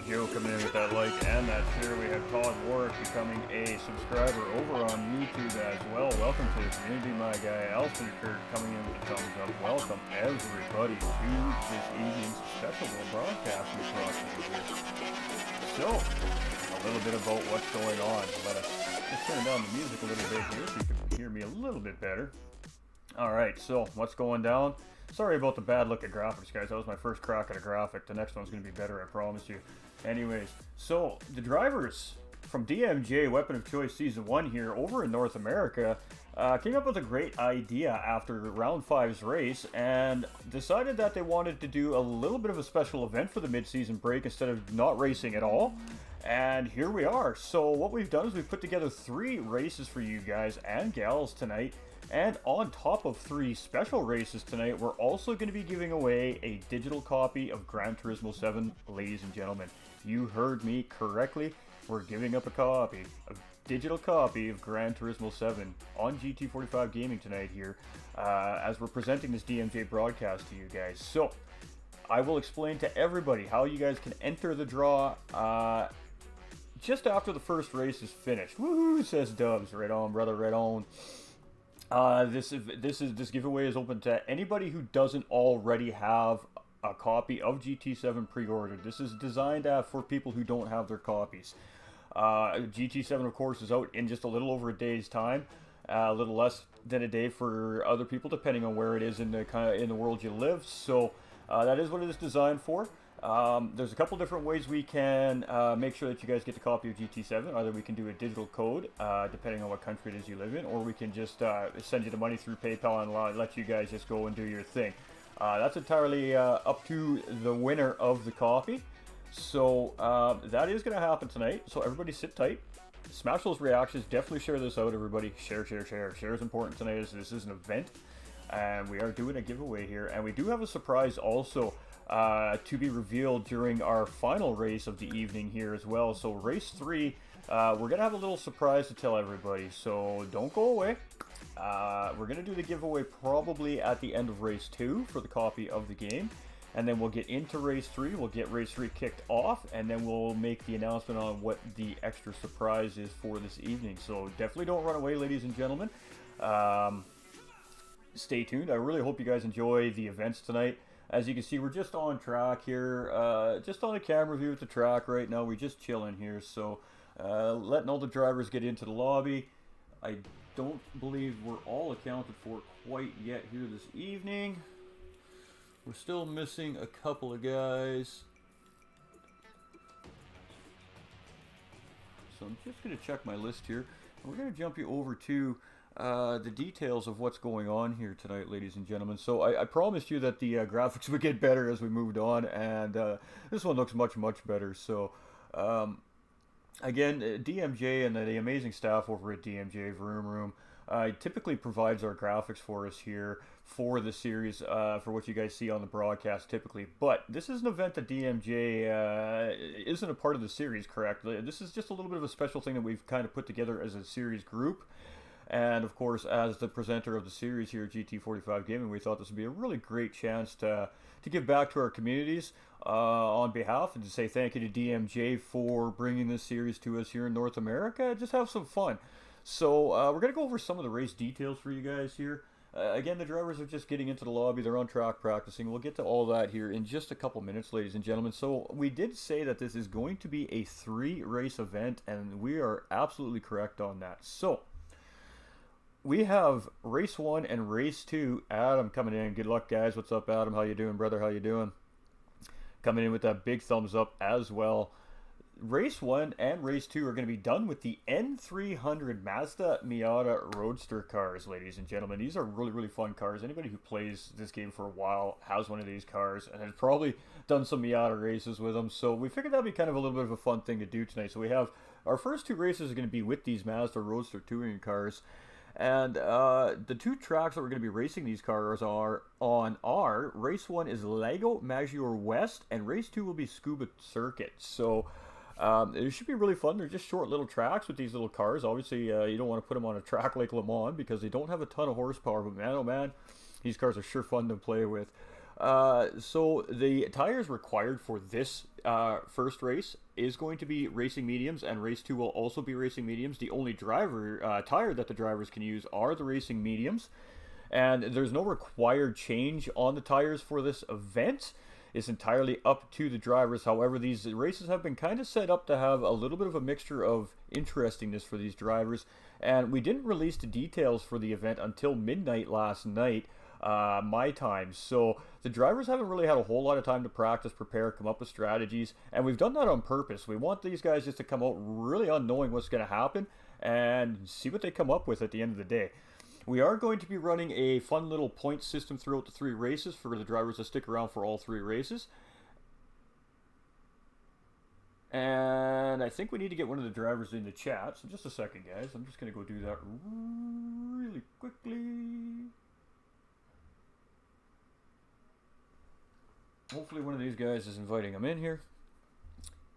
Joe coming in with that like and that share. We have Todd Warwick becoming a subscriber over on YouTube as well. Welcome to the community, my guy. Alston Kirk coming in with a thumbs up. Welcome everybody to this evening's special broadcast we brought to you here. So, a little bit about what's going on. Let us just turn down the music a little bit here so you can hear me a little bit better. Alright, so what's going down? Sorry about the bad look at graphics, guys. That was my first crack at a graphic. The next one's going to be better, I promise you. Anyways, so the drivers from DMJ Weapon of Choice Season 1 here over in North America came up with a great idea after Round 5's race and decided that they wanted to do a little bit of a special event for the mid-season break instead of not racing at all. And here we are. So what we've done is we've put together 3 races for you guys and gals tonight. And on top of 3 special races tonight, we're also going to be giving away a digital copy of Gran Turismo 7, ladies and gentlemen. You heard me correctly. We're giving up a digital copy of Gran Turismo 7 on GT45 Gaming tonight here, as we're presenting this DMJ broadcast to you guys. So, I will explain to everybody how you guys can enter the draw just after the first race is finished. Woohoo, says Dubs. Right on, brother, right on. This giveaway is open to anybody who doesn't already have a copy of GT7 pre-ordered. This is designed for people who don't have their copies. GT7, of course, is out in just a little over a day's time, a little less than a day for other people, depending on where it is in the world you live. So that is what it is designed for. There's a couple different ways we can make sure that you guys get the copy of GT7. Either we can do a digital code, depending on what country it is you live in, or we can just send you the money through PayPal and let you guys just go and do your thing. That's entirely up to the winner of the copy. So that is going to happen tonight. So everybody sit tight. Smash those reactions. Definitely share this out, everybody. Share, share, share. Share is important tonight as this is an event. And we are doing a giveaway here. And we do have a surprise also to be revealed during our final race of the evening here as well. So race 3, we're going to have a little surprise to tell everybody. So don't go away. We're going to do the giveaway probably at the end of race 2 for the copy of the game. And then we'll get into race 3. We'll get race 3 kicked off. And then we'll make the announcement on what the extra surprise is for this evening. So definitely don't run away, ladies and gentlemen. Stay tuned. I really hope you guys enjoy the events tonight. As you can see, we're just on track here, just on a camera view at the track right now. We're just chilling here, so letting all the drivers get into the lobby. I don't believe we're all accounted for quite yet here this evening. We're still missing a couple of guys. So I'm just going to check my list here. We're going to jump you over to the details of what's going on here tonight, ladies and gentlemen. So I promised you that the graphics would get better as we moved on, and this one looks much, much better. So again, DMJ and the amazing staff over at DMJ Vroom Room typically provides our graphics for us here for the series, for what you guys see on the broadcast typically. But this is an event that DMJ isn't a part of the series, correct? This is just a little bit of a special thing that we've kind of put together as a series group. And of course, as the presenter of the series here at GT45 Gaming, we thought this would be a really great chance to give back to our communities on behalf, and to say thank you to DMJ for bringing this series to us here in North America. Just have some fun. So we're going to go over some of the race details for you guys here. Again, the drivers are just getting into the lobby. They're on track practicing. We'll get to all that here in just a couple minutes, ladies and gentlemen. So we did say that this is going to be a 3-race event, and we are absolutely correct on that. So we have race 1 and race 2. Adam coming in. Good luck, guys. What's up, Adam? How you doing, brother? How you doing? Coming in with that big thumbs up as well. Race 1 and race 2 are going to be done with the N300 Mazda Miata Roadster cars, ladies and gentlemen. These are really, really fun cars. Anybody who plays this game for a while has one of these cars and has probably done some Miata races with them. So we figured that would be kind of a little bit of a fun thing to do tonight. So we have our first 2 races are going to be with these Mazda Roadster touring cars. And the 2 tracks that we're going to be racing these cars are race 1 is Lago Maggiore West, and race 2 will be Scuba Circuit. So it should be really fun. They're just short little tracks with these little cars. Obviously, you don't want to put them on a track like Le Mans because they don't have a ton of horsepower. But man, oh man, these cars are sure fun to play with. So the tires required for this first race is going to be racing mediums, and race 2 will also be racing mediums. The only tire that the drivers can use are the racing mediums, and there's no required change on the tires for this event. It's entirely up to the drivers. However, these races have been kind of set up to have a little bit of a mixture of interestingness for these drivers, and we didn't release the details for the event until midnight last night, my time. So the drivers haven't really had a whole lot of time to practice, prepare, come up with strategies, and we've done that on purpose. We want these guys just to come out really unknowing what's going to happen and see what they come up with at the end of the day. We are going to be running a fun little point system throughout the 3 races for the drivers to stick around for all 3 races. And I think we need to get one of the drivers in the chat. So just a second, guys. I'm just going to go do that really quickly. Hopefully one of these guys is inviting them in here.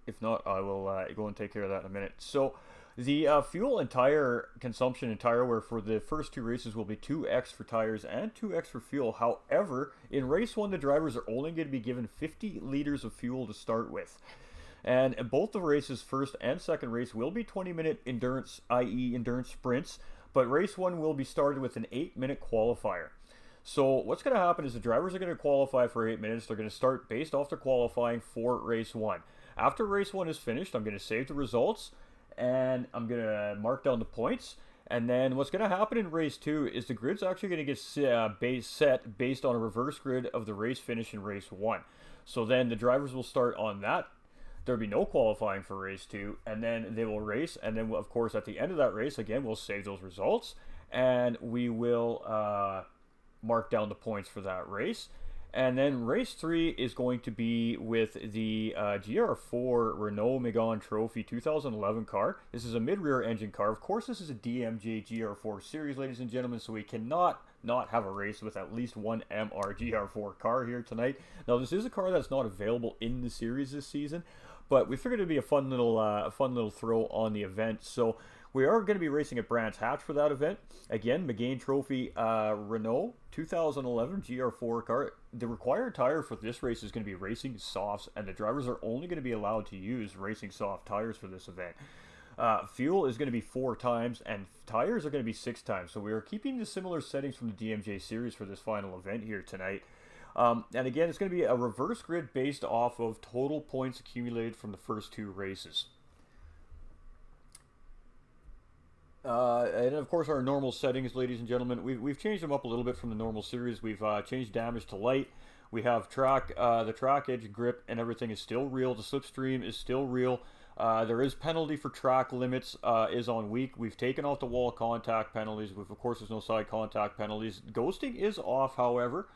If not, I will go and take care of that in a minute. So the fuel and tire consumption and tire wear for the first 2 races will be 2x for tires and 2x for fuel. However, in race 1, the drivers are only going to be given 50 liters of fuel to start with. And both the races, first and second race, will be 20-minute endurance, i.e. endurance sprints. But race 1 will be started with an 8-minute qualifier. So what's going to happen is the drivers are going to qualify for 8 minutes. They're going to start based off their qualifying for race 1. After race 1 is finished, I'm going to save the results, and I'm going to mark down the points. And then what's going to happen in race 2 is the grid's actually going to get set based on a reverse grid of the race finish in race 1. So then the drivers will start on that. There'll be no qualifying for race 2, and then they will race. And then, of course, at the end of that race, again, we'll save those results, and we will mark down the points for that race. And then race 3 is going to be with the GR4 Renault Megane Trophy 2011 car. This is a mid-rear engine car. Of course, this is a DMJ GR4 series, ladies and gentlemen, so we cannot not have a race with at least one MR GR4 car here tonight. Now, this is a car that's not available in the series this season, but we figured it'd be a fun little throw on the event. So we are going to be racing at Brands Hatch for that event. Again, Megane Trophy Renault 2011 GR4 car. The required tire for this race is going to be racing softs, and the drivers are only going to be allowed to use racing soft tires for this event. Fuel is going to be 4 times, and tires are going to be 6 times. So we are keeping the similar settings from the DMJ series for this final event here tonight. And again, it's going to be a reverse grid based off of total points accumulated from the first 2 races. And of course our normal settings, ladies and gentlemen, we've changed them up a little bit from the normal series. We've changed damage to light. We have track, the track edge grip and everything is still real. The slipstream is still real. There is penalty for track limits, is on weak. We've taken off the wall contact penalties. Of course, there's no side contact penalties. Ghosting is off, however,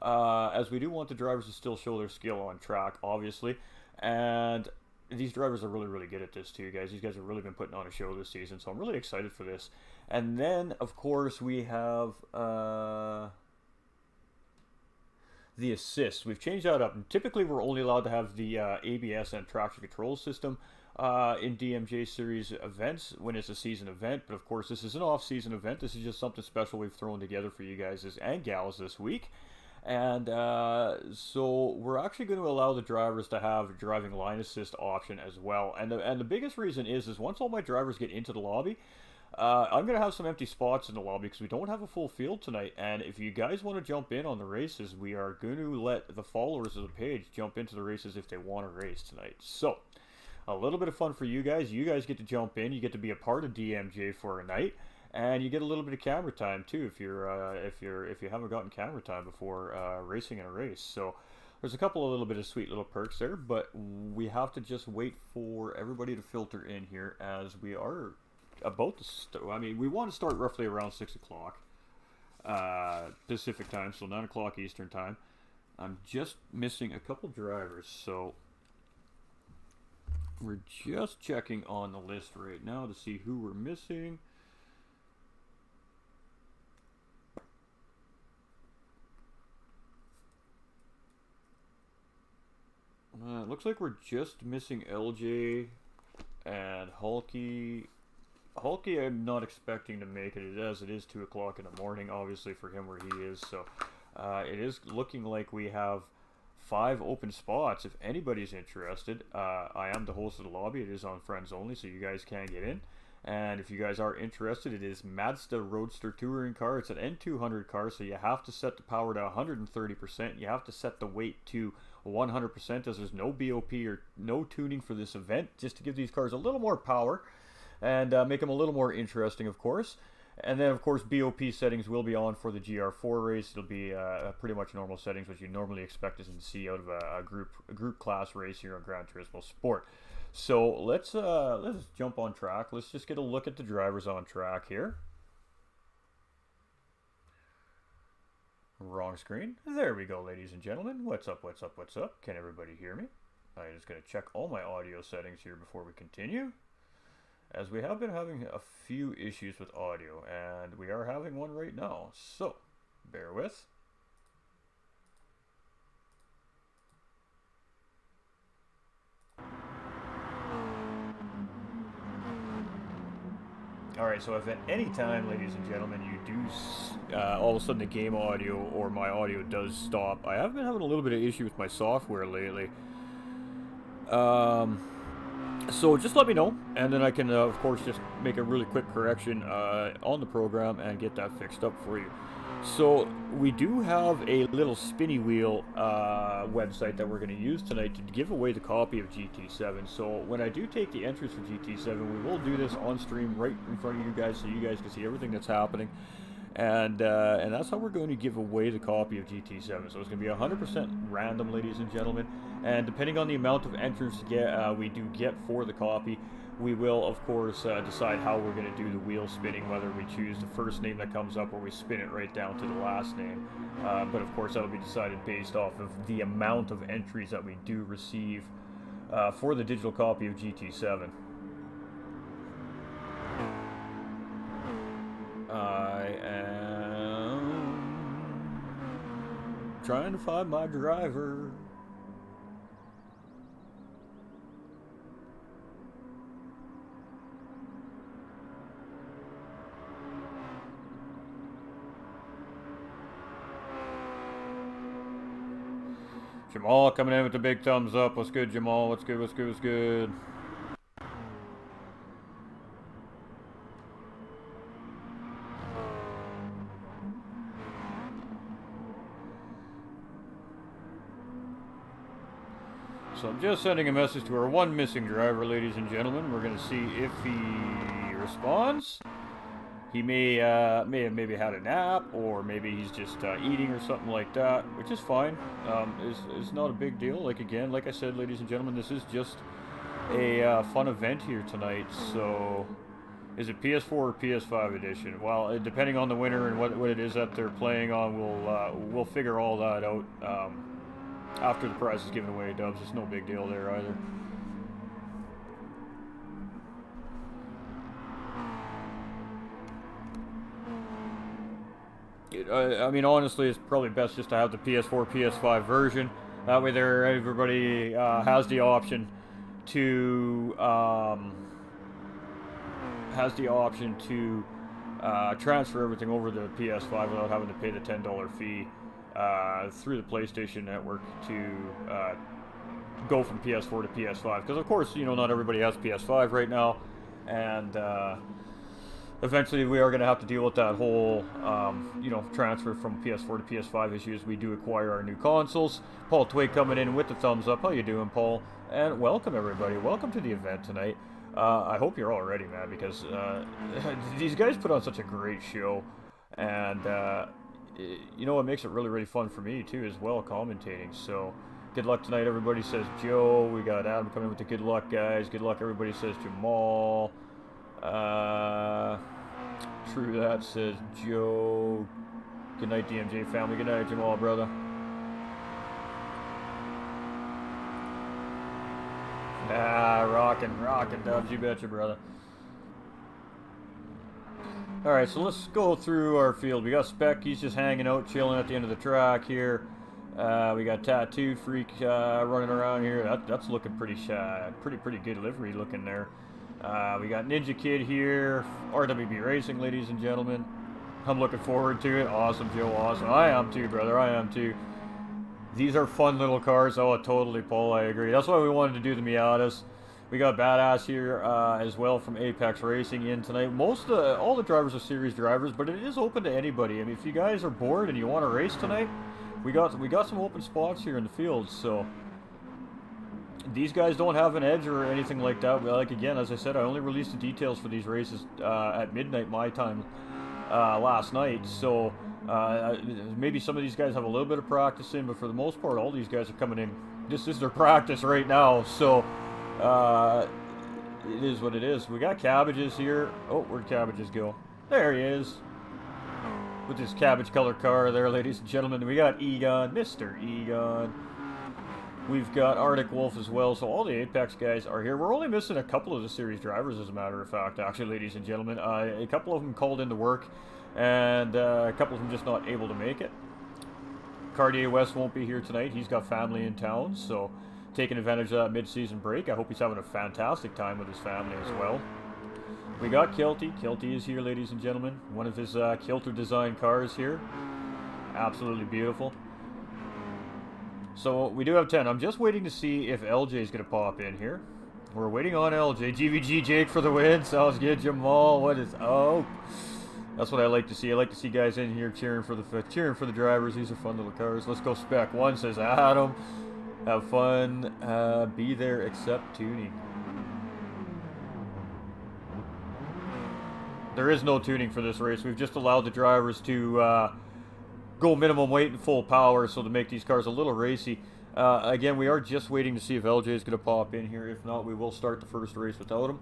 as we do want the drivers to still show their skill on track, obviously. And these drivers are really, really good at this too, guys. These guys have really been putting on a show this season, so I'm really excited for this. And then, of course, we have the assist. We've changed that up. And typically, we're only allowed to have the ABS and traction control system in DMJ series events when it's a season event. But of course, this is an off-season event. This is just something special we've thrown together for you guys and gals this week. And so we're actually going to allow the drivers to have driving line assist option as well. And the biggest reason is once all my drivers get into the lobby, I'm going to have some empty spots in the lobby because we don't have a full field tonight. And if you guys want to jump in on the races, we are going to let the followers of the page jump into the races if they want to race tonight. So a little bit of fun for you guys. You guys get to jump in. You get to be a part of DMJ for a night. And you get a little bit of camera time too if you haven't gotten camera time before racing in a race. So there's a couple of little bit of sweet little perks there, but we have to just wait for everybody to filter in here as we are about to start. I mean, we want to start roughly around 6 o'clock Pacific time, so 9 o'clock Eastern time. I'm just missing a couple drivers, so we're just checking on the list right now to see who we're missing. It looks like we're just missing LJ and Hulky. Hulky, I'm not expecting to make it as it is 2 o'clock in the morning, obviously, for him where he is. So it is looking like we have 5 open spots if anybody's interested. I am the host of the lobby. It is on friends only, so you guys can get in. And if you guys are interested, it is Mazda Roadster Touring car. It's an N200 car, so you have to set the power to 130%. You have to set the weight to 100%, as there's no BOP or no tuning for this event, just to give these cars a little more power and make them a little more interesting, of course. And then, of course, BOP settings will be on for the GR4 race. It'll be pretty much normal settings, which you normally expect to see out of a group class race here on Gran Turismo Sport. So let's jump on track. Let's just get a look at the drivers on track here. Wrong screen. There we go, ladies and gentlemen. What's up, what's up, what's up? Can everybody hear me? I'm just going to check all my audio settings here before we continue, as we have been having a few issues with audio, and we are having one right now. So, bear with. Alright, so if at any time, ladies and gentlemen, you do, all of a sudden the game audio or my audio does stop, I have been having a little bit of issue with my software lately. So just let me know, and then I can, of course, just make a really quick correction on the program and get that fixed up for you. So we do have a little spinny wheel website that we're going to use tonight to give away the copy of GT7. So when I do take the entries for GT7, we will do this on stream right in front of you guys, so you guys can see everything that's happening. And that's how we're going to give away the copy of GT7. So it's going to be 100% random, ladies and gentlemen. And depending on the amount of entrants we do get for the copy, we will, of course, decide how we're going to do the wheel spinning, whether we choose the first name that comes up or we spin it right down to the last name. But, of course, that will be decided based off of the amount of entries that we do receive for the digital copy of GT7. I am trying to find my driver. Jamal coming in with the big thumbs up. What's good, Jamal? What's good, what's good, what's good? So I'm just sending a message to our one missing driver, ladies and gentlemen. We're going to see if he responds. He may have maybe had a nap, or maybe he's just eating or something like that, which is fine. It's not a big deal. Like I said, ladies and gentlemen, this is just a fun event here tonight. So, is it PS4 or PS5 edition? Well, depending on the winner and what it is that they're playing on, we'll figure all that out after the prize is given away, Dubs. It's no big deal there either. I mean, honestly, it's probably best just to have the PS4, PS5 version. That way, everybody has the option to transfer everything over to the PS5 without having to pay the $10 fee through the PlayStation Network to go from PS4 to PS5. Because of course, you know, not everybody has PS5 right now, and eventually we are going to have to deal with that whole, you know, transfer from PS4 to PS5 issue as we do acquire our new consoles. Paul Twig coming in with the thumbs up. How you doing, Paul? And welcome, everybody. Welcome to the event tonight. I hope you're all ready, man, because these guys put on such a great show. And, you know, it makes it really, really fun for me, too, as well, commentating. So, good luck tonight, everybody, says Joe. We got Adam coming in with the good luck, guys. Good luck, everybody, says Jamal. True that, says Joe. Good night, DMJ family. Good night, Jamal, brother. Rockin', Dubs. You betcha, brother. Alright, so let's go through our field. We got Spec. He's just hanging out, chilling at the end of the track here. We got Tattooed Freak running around here. That's looking pretty good livery looking there. We got Ninja Kid here, RWB Racing, ladies and gentlemen. I'm looking forward to it. Awesome, Joe, awesome. I am too, brother, I am too. These are fun little cars. Oh, totally, Paul. I agree. That's why we wanted to do the Miatas. We got Badass here as well from Apex Racing in tonight. All the drivers are series drivers, but it is open to anybody. I mean, if you guys are bored and you want to race tonight, we got some open spots here in the field. So these guys don't have an edge or anything like that. Like again, as I said, I only released the details for these races at midnight my time last night. So maybe some of these guys have a little bit of practice in, but for the most part, all these guys are coming in. This is their practice right now. So it is what it is. We got Cabbages here. Oh, where'd Cabbages go? There he is. With his cabbage color car there, ladies and gentlemen. We got Egon, Mr. Egon. We've got Arctic Wolf as well, so all the Apex guys are here. We're only missing a couple of the series drivers, as a matter of fact, actually, ladies and gentlemen. A couple of them called into work, and a couple of them just not able to make it. Cartier West won't be here tonight. He's got family in town, so taking advantage of that mid-season break. I hope he's having a fantastic time with his family as well. We got Kilty. Kilty is here, ladies and gentlemen. One of his Kilter design cars here. Absolutely beautiful. So we do have 10. I'm just waiting to see if LJ is going to pop in here. We're waiting on LJ. GVG Jake for the win. Sounds good, Jamal. What is... Oh. That's what I like to see. I like to see guys in here cheering for the drivers. These are fun little cars. Let's go Spec 1, says Adam. Have fun. Be there except tuning. There is no tuning for this race. We've just allowed the drivers to... go minimum weight and full power, so to make these cars a little racy. Again, we are just waiting to see if LJ is going to pop in here. If not, we will start the first race without him.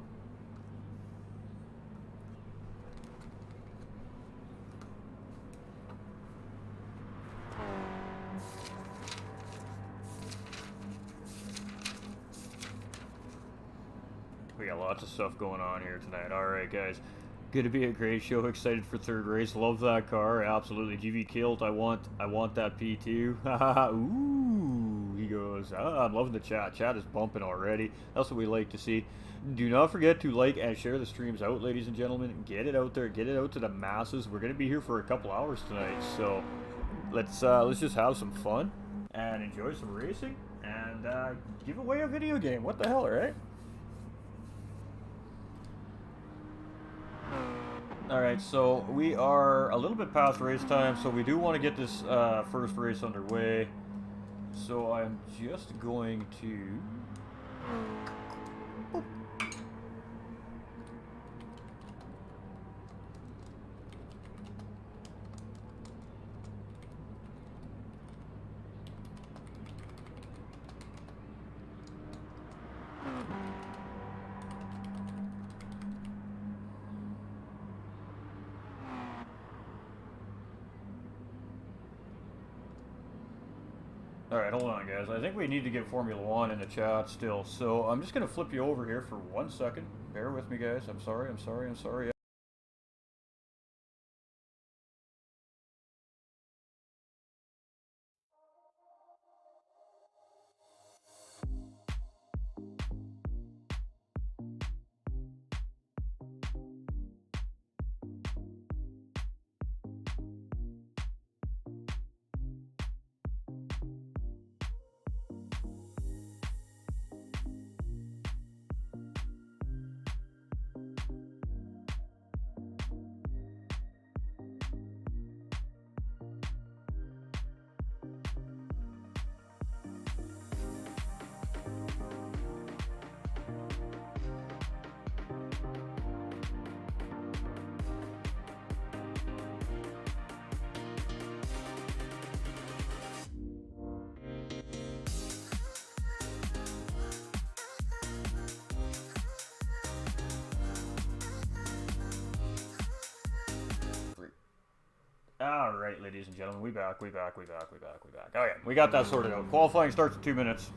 We got lots of stuff going on here tonight. Alright, guys. Gonna be a great show. Excited for third race. Love that car. Absolutely. GV Kilt. I want that P2. Ooh, he goes. I'm loving the chat. Chat is bumping already. That's what we like to see. Do not forget to like and share the streams out, ladies and gentlemen. Get it out there. Get it out to the masses. We're gonna be here for a couple hours tonight, so let's just have some fun and enjoy some racing and give away a video game. What the hell, right? Alright, so we are a little bit past race time, so we do want to get this first race underway. So I'm just going to... Alright, hold on, guys. I think we need to get Formula 1 in the chat still. So I'm just going to flip you over here for 1 second. Bear with me, guys. I'm sorry. Alright, ladies and gentlemen, we back. Okay, we got that sorted out. Qualifying starts in 2 minutes.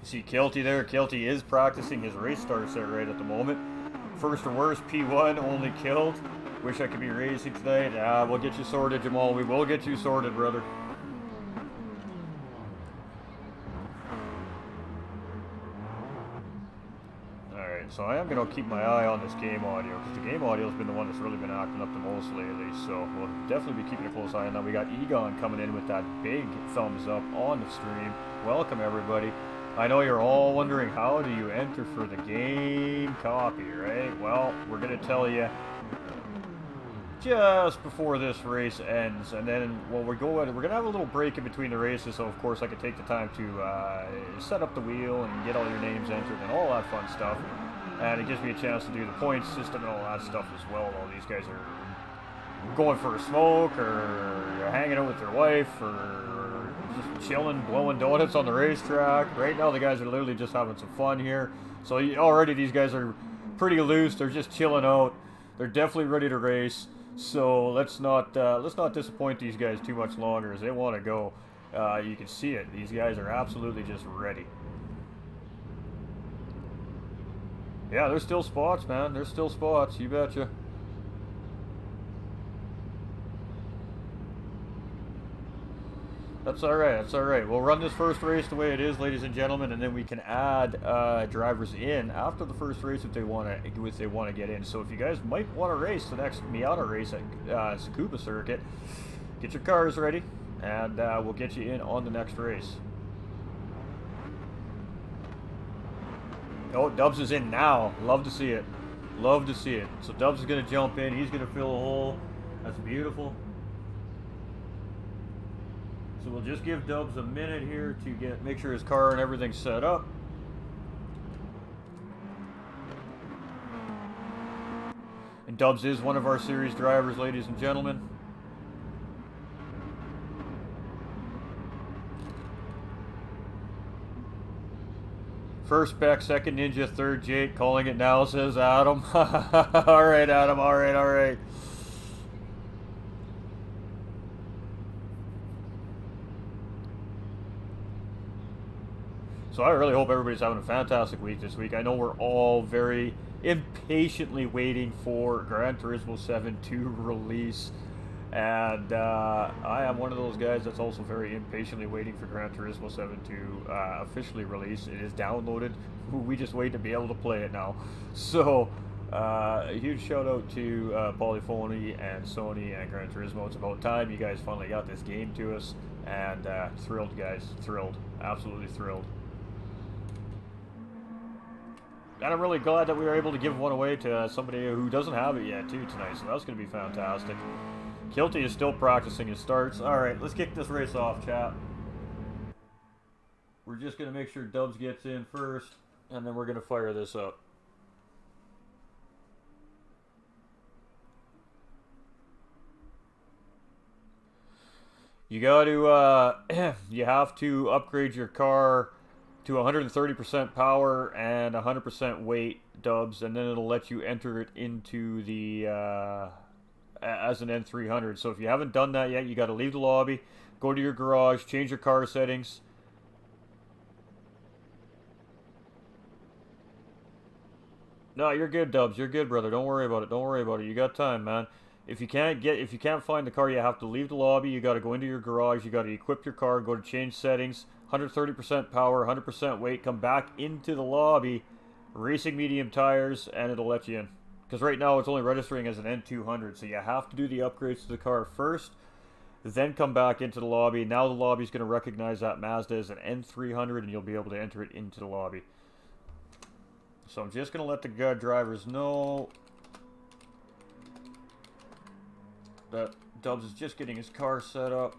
See Kilty there. Kilty is practicing his race starts there right at the moment. First or worse, P1 only killed. Wish I could be racing tonight. We'll get you sorted, Jamal. We will get you sorted, brother. Alright, so I am going to keep my eye on this game audio, because the game audio has been the one that's really been acting up the most lately, so we'll definitely be keeping a close eye on that. We got Egon coming in with that big thumbs up on the stream. Welcome, everybody. I know you're all wondering, how do you enter for the game copy, right? Well, we're going to tell you just before this race ends, and then we're going to have a little break in between the races, so of course I can take the time to set up the wheel and get all your names entered and all that fun stuff, and it gives me a chance to do the point system and all that stuff as well while these guys are going for a smoke or hanging out with their wife or just chilling, blowing donuts on the racetrack. Right now the guys are literally just having some fun here, so already these guys are pretty loose. They're just chilling out. They're definitely ready to race. So let's not disappoint these guys too much longer as they want to go. You can see it. These guys are absolutely just ready. Yeah, there's still spots, man. There's still spots. You betcha. That's alright, that's alright. We'll run this first race the way it is, ladies and gentlemen, and then we can add drivers in after the first race if they want to get in. So if you guys might want to race the next Miata race at Tsukuba Circuit, get your cars ready, and we'll get you in on the next race. Oh, Dubs is in now. Love to see it. Love to see it. So Dubs is going to jump in. He's going to fill a hole. That's beautiful. So we'll just give Dubs a minute here to make sure his car and everything's set up. And Dubs is one of our series drivers, ladies and gentlemen. First Beck, second Ninja, third Jake. Calling it now, says Adam. Alright, Adam, alright, alright. So I really hope everybody's having a fantastic week this week. I know we're all very impatiently waiting for Gran Turismo 7 to release. And I am one of those guys that's also very impatiently waiting for Gran Turismo 7 to officially release. It is downloaded. We just wait to be able to play it now. So a huge shout out to Polyphony and Sony and Gran Turismo. It's about time you guys finally got this game to us. And thrilled, guys. Thrilled. Absolutely thrilled. And I'm really glad that we were able to give one away to somebody who doesn't have it yet, too, tonight. So that's going to be fantastic. Kilty is still practicing his starts. Alright, let's kick this race off, chat. We're just going to make sure Dubs gets in first, and then we're going to fire this up. You got to, you have to upgrade your car to 130% power and 100% weight, Dubs, and then it'll let you enter it into the as an N300. So if you haven't done that yet, you got to leave the lobby, go to your garage, change your car settings. No, you're good, Dubs. You're good, brother. Don't worry about it. Don't worry about it. You got time, man. If you can't find the car, you have to leave the lobby. You got to go into your garage. You got to equip your car, go to change settings, 130% power, 100% weight, come back into the lobby, racing medium tires, and it'll let you in. Because right now it's only registering as an N200, so you have to do the upgrades to the car first, then come back into the lobby. Now the lobby's going to recognize that Mazda as an N300, and you'll be able to enter it into the lobby. So I'm just going to let the drivers know that Dubs is just getting his car set up.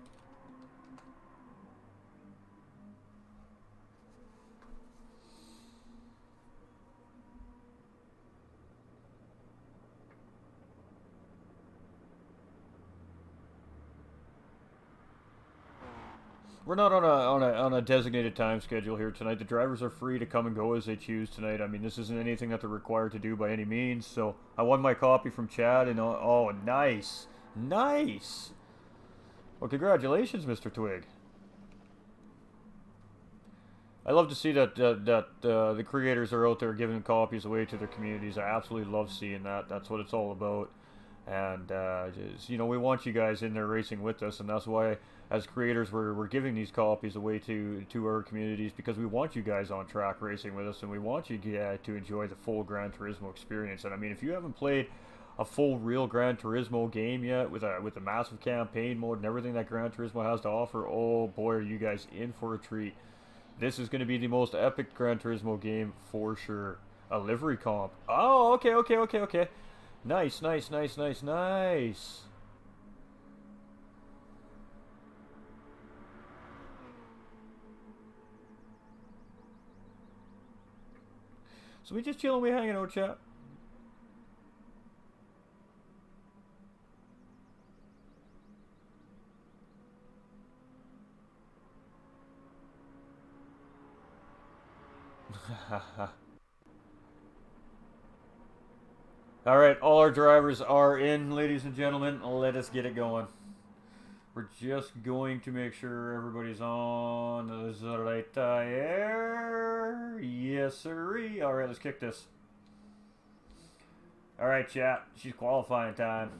We're not on a designated time schedule here tonight. The drivers are free to come and go as they choose tonight. I mean, this isn't anything that they're required to do by any means. So I won my copy from Chad, and oh, nice, nice. Well, congratulations, Mr. Twig. I love to see that the creators are out there giving copies away to their communities. I absolutely love seeing that. That's what it's all about. And just, you know, we want you guys in there racing with us, and that's why, as creators, we're giving these copies away to our communities, because we want you guys on track racing with us, and we want you to enjoy the full Gran Turismo experience. And I mean, if you haven't played a full real Gran Turismo game yet, with a massive campaign mode and everything that Gran Turismo has to offer, oh boy, are you guys in for a treat. This is going to be the most epic Gran Turismo game for sure. A livery comp. Oh, okay. Nice. So we just chilling, we hanging out, chat. Alright, all our drivers are in, ladies and gentlemen. Let us get it going. We're just going to make sure everybody's on the right tire. Yes, sirree. Alright, let's kick this. Alright, chat. She's qualifying time.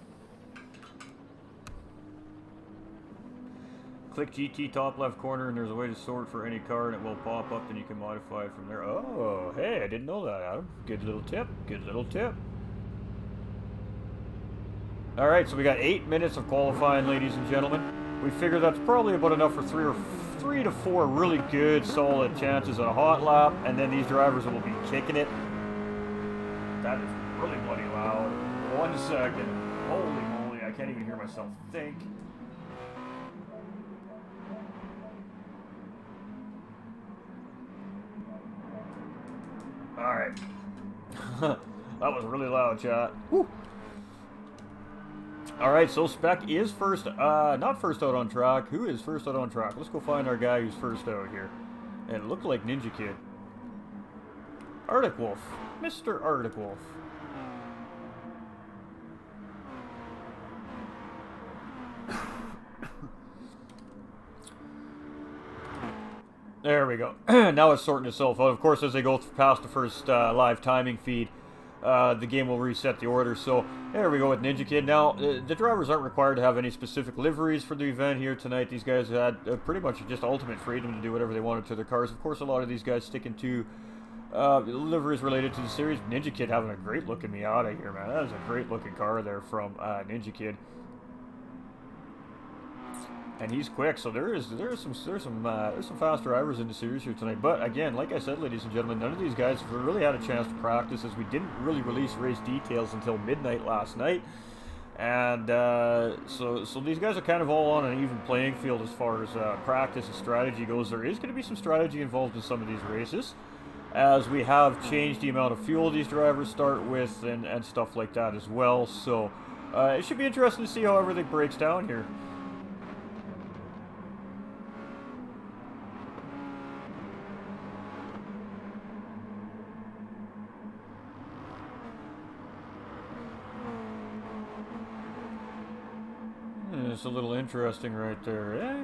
Click GT top left corner, and there's a way to sort for any car, and it will pop up, and you can modify it from there. Oh, hey, I didn't know that, Adam. Good little tip. Alright, so we got 8 minutes of qualifying, ladies and gentlemen. We figure that's probably about enough for three to four really good, solid chances at a hot lap, and then these drivers will be kicking it. That is really bloody loud. 1 second. Holy moly, I can't even hear myself think. Alright. That was really loud, chat. Woo. Alright, so Spec is first, not first out on track. Who is first out on track? Let's go find our guy who's first out here. And it looked like Ninja Kid. Arctic Wolf. Mr. Arctic Wolf. There we go. Now it's sorting itself out. Of course, as they go past the first live timing feed, the game will reset the order. So there we go with Ninja Kid. Now, the drivers aren't required to have any specific liveries for the event here tonight. These guys had pretty much just ultimate freedom to do whatever they wanted to their cars. Of course, a lot of these guys sticking to liveries related to the series. Ninja Kid having a great looking Miata here, man. That is a great looking car there from Ninja Kid. And he's quick, so there's some fast drivers in the series here tonight. But again, like I said, ladies and gentlemen, none of these guys have really had a chance to practice, as we didn't really release race details until midnight last night. And so these guys are kind of all on an even playing field as far as practice and strategy goes. There is going to be some strategy involved in some of these races, as we have changed the amount of fuel these drivers start with and stuff like that as well. So it should be interesting to see how everything breaks down here. It's a little interesting right there, eh?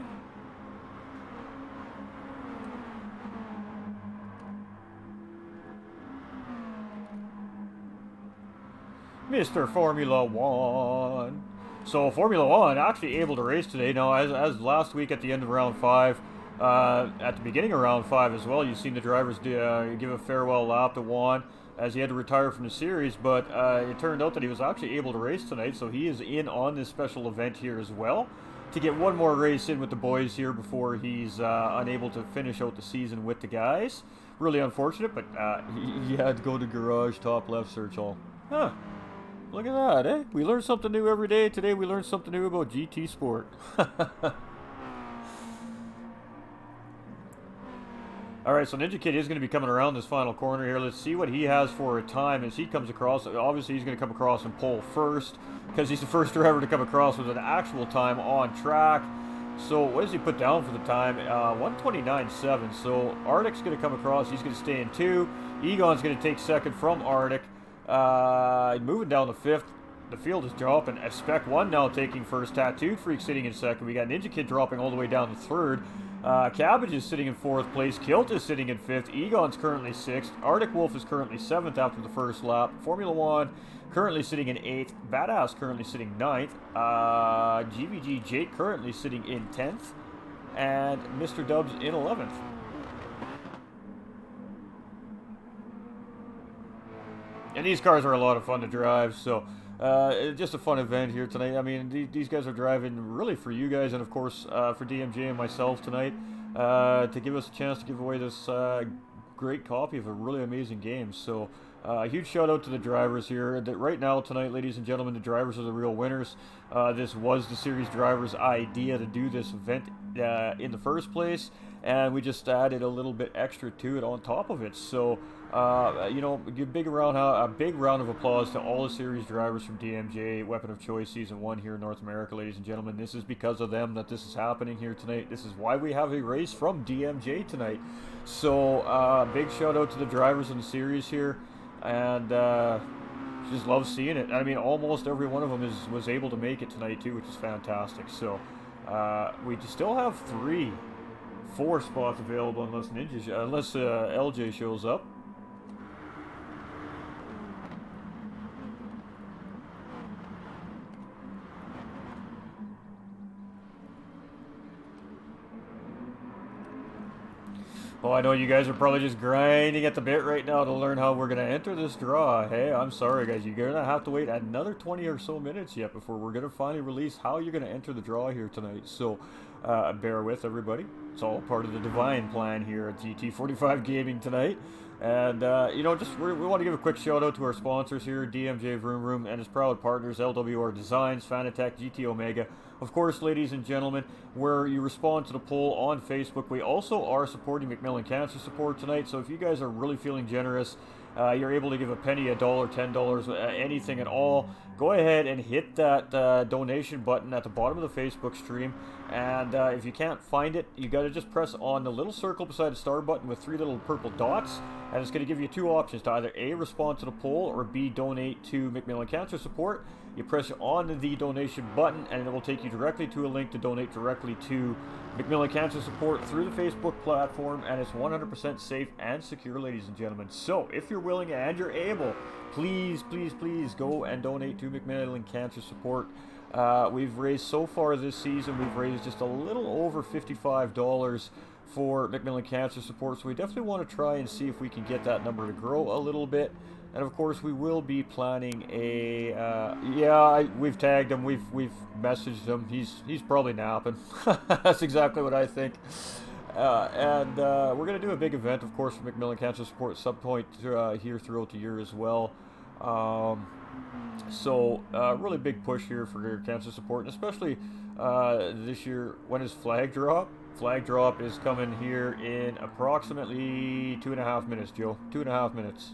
Mr. Formula One. So Formula One actually able to race today. Now, as last week at the end of round 5, at the beginning of round 5 as well, you've seen the drivers give a farewell lap to Juan, as he had to retire from the series, but it turned out that he was actually able to race tonight, so he is in on this special event here as well, to get one more race in with the boys here before he's unable to finish out the season with the guys. Really unfortunate, but he had to go to garage top left search all. Huh. Look at that, eh? We learn something new every day. Today we learned something new about GT Sport. Alright, so Ninja Kid is going to be coming around this final corner here. Let's see what he has for a time as he comes across. Obviously, he's going to come across and pole first, because he's the first driver to come across with an actual time on track. So, what does he put down for the time? 1:29.7. So, Arctic's going to come across. He's going to stay in 2. Egon's going to take second from Arctic. Moving down to 5th. The field is dropping. Spec 1 now taking first. Tattooed Freak sitting in 2nd. We got Ninja Kid dropping all the way down to 3rd. Cabbage is sitting in 4th place. Kilt is sitting in 5th. Egon's currently 6th. Arctic Wolf is currently 7th after the first lap. Formula One currently sitting in 8th. Badass currently sitting 9th. GVG Jake currently sitting in 10th. And Mr. Dubs in 11th. And these cars are a lot of fun to drive, so just a fun event here tonight. I mean, these guys are driving really for you guys, and of course for DMJ and myself tonight, to give us a chance to give away this great copy of a really amazing game. So a huge shout out to the drivers here. That right now tonight, ladies and gentlemen, the drivers are the real winners. This was the series drivers' idea to do this event in the first place, and we just added a little bit extra to it on top of it. So you know, give a big round of applause to all the series drivers from DMJ Weapon of Choice Season 1 here in North America, ladies and gentlemen. This is because of them that this is happening here tonight. This is why we have a race from DMJ tonight. So big shout out to the drivers in the series here, and just love seeing it. I mean, almost every one of them was able to make it tonight too, which is fantastic. So we still have 4 spots available unless LJ shows up. Oh, I know you guys are probably just grinding at the bit right now to learn how we're going to enter this draw. Hey, I'm sorry, guys. You're going to have to wait another 20 or so minutes yet before we're going to finally release how you're going to enter the draw here tonight. So, bear with, everybody. It's all part of the divine plan here at GT45 Gaming tonight. And, you know, we want to give a quick shout out to our sponsors here, DMJ Vroom Vroom and its proud partners, LWR Designs, Fanatec, GT Omega. Of course, ladies and gentlemen, where you respond to the poll on Facebook, we also are supporting MacMillan Cancer Support tonight. So if you guys are really feeling generous, you're able to give a penny, a dollar, $10, anything at all, go ahead and hit that donation button at the bottom of the Facebook stream. And if you can't find it, you got to just press on the little circle beside the star button with 3 little purple dots, and it's going to give you 2 options to either A, respond to the poll, or B, donate to MacMillan Cancer Support. You press on the donation button, and it will take you directly to a link to donate directly to MacMillan Cancer Support through the Facebook platform, and it's 100% safe and secure, ladies and gentlemen. So, if you're willing and you're able, please, please, please go and donate to MacMillan Cancer Support. We've raised so far this season, we've raised just a little over $55 for MacMillan Cancer Support, so we definitely want to try and see if we can get that number to grow a little bit. And of course, we will be planning a we've tagged him, we've messaged him. He's probably napping. That's exactly what I think. And we're going to do a big event, of course, for MacMillan Cancer Support at some point here throughout the year as well. So really big push here for cancer support, and especially this year. When is flag drop? Flag drop is coming here in approximately 2.5 minutes, Joe. 2.5 minutes.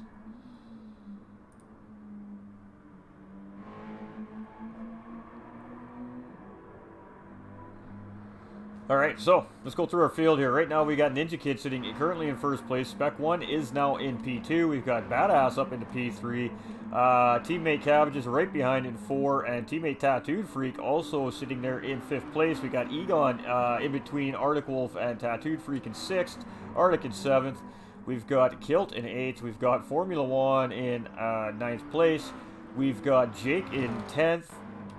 Alright, so let's go through our field here. Right now we got Ninja Kid sitting currently in first place. Spec 1 is now in P2. We've got Badass up into P3. Teammate Cabbage is right behind in 4. And teammate Tattooed Freak also sitting there in 5th place. We got Egon in between Arctic Wolf and Tattooed Freak in 6th. Arctic in 7th. We've got Kilt in 8th. We've got Formula 1 in 9th place. We've got Jake in 10th.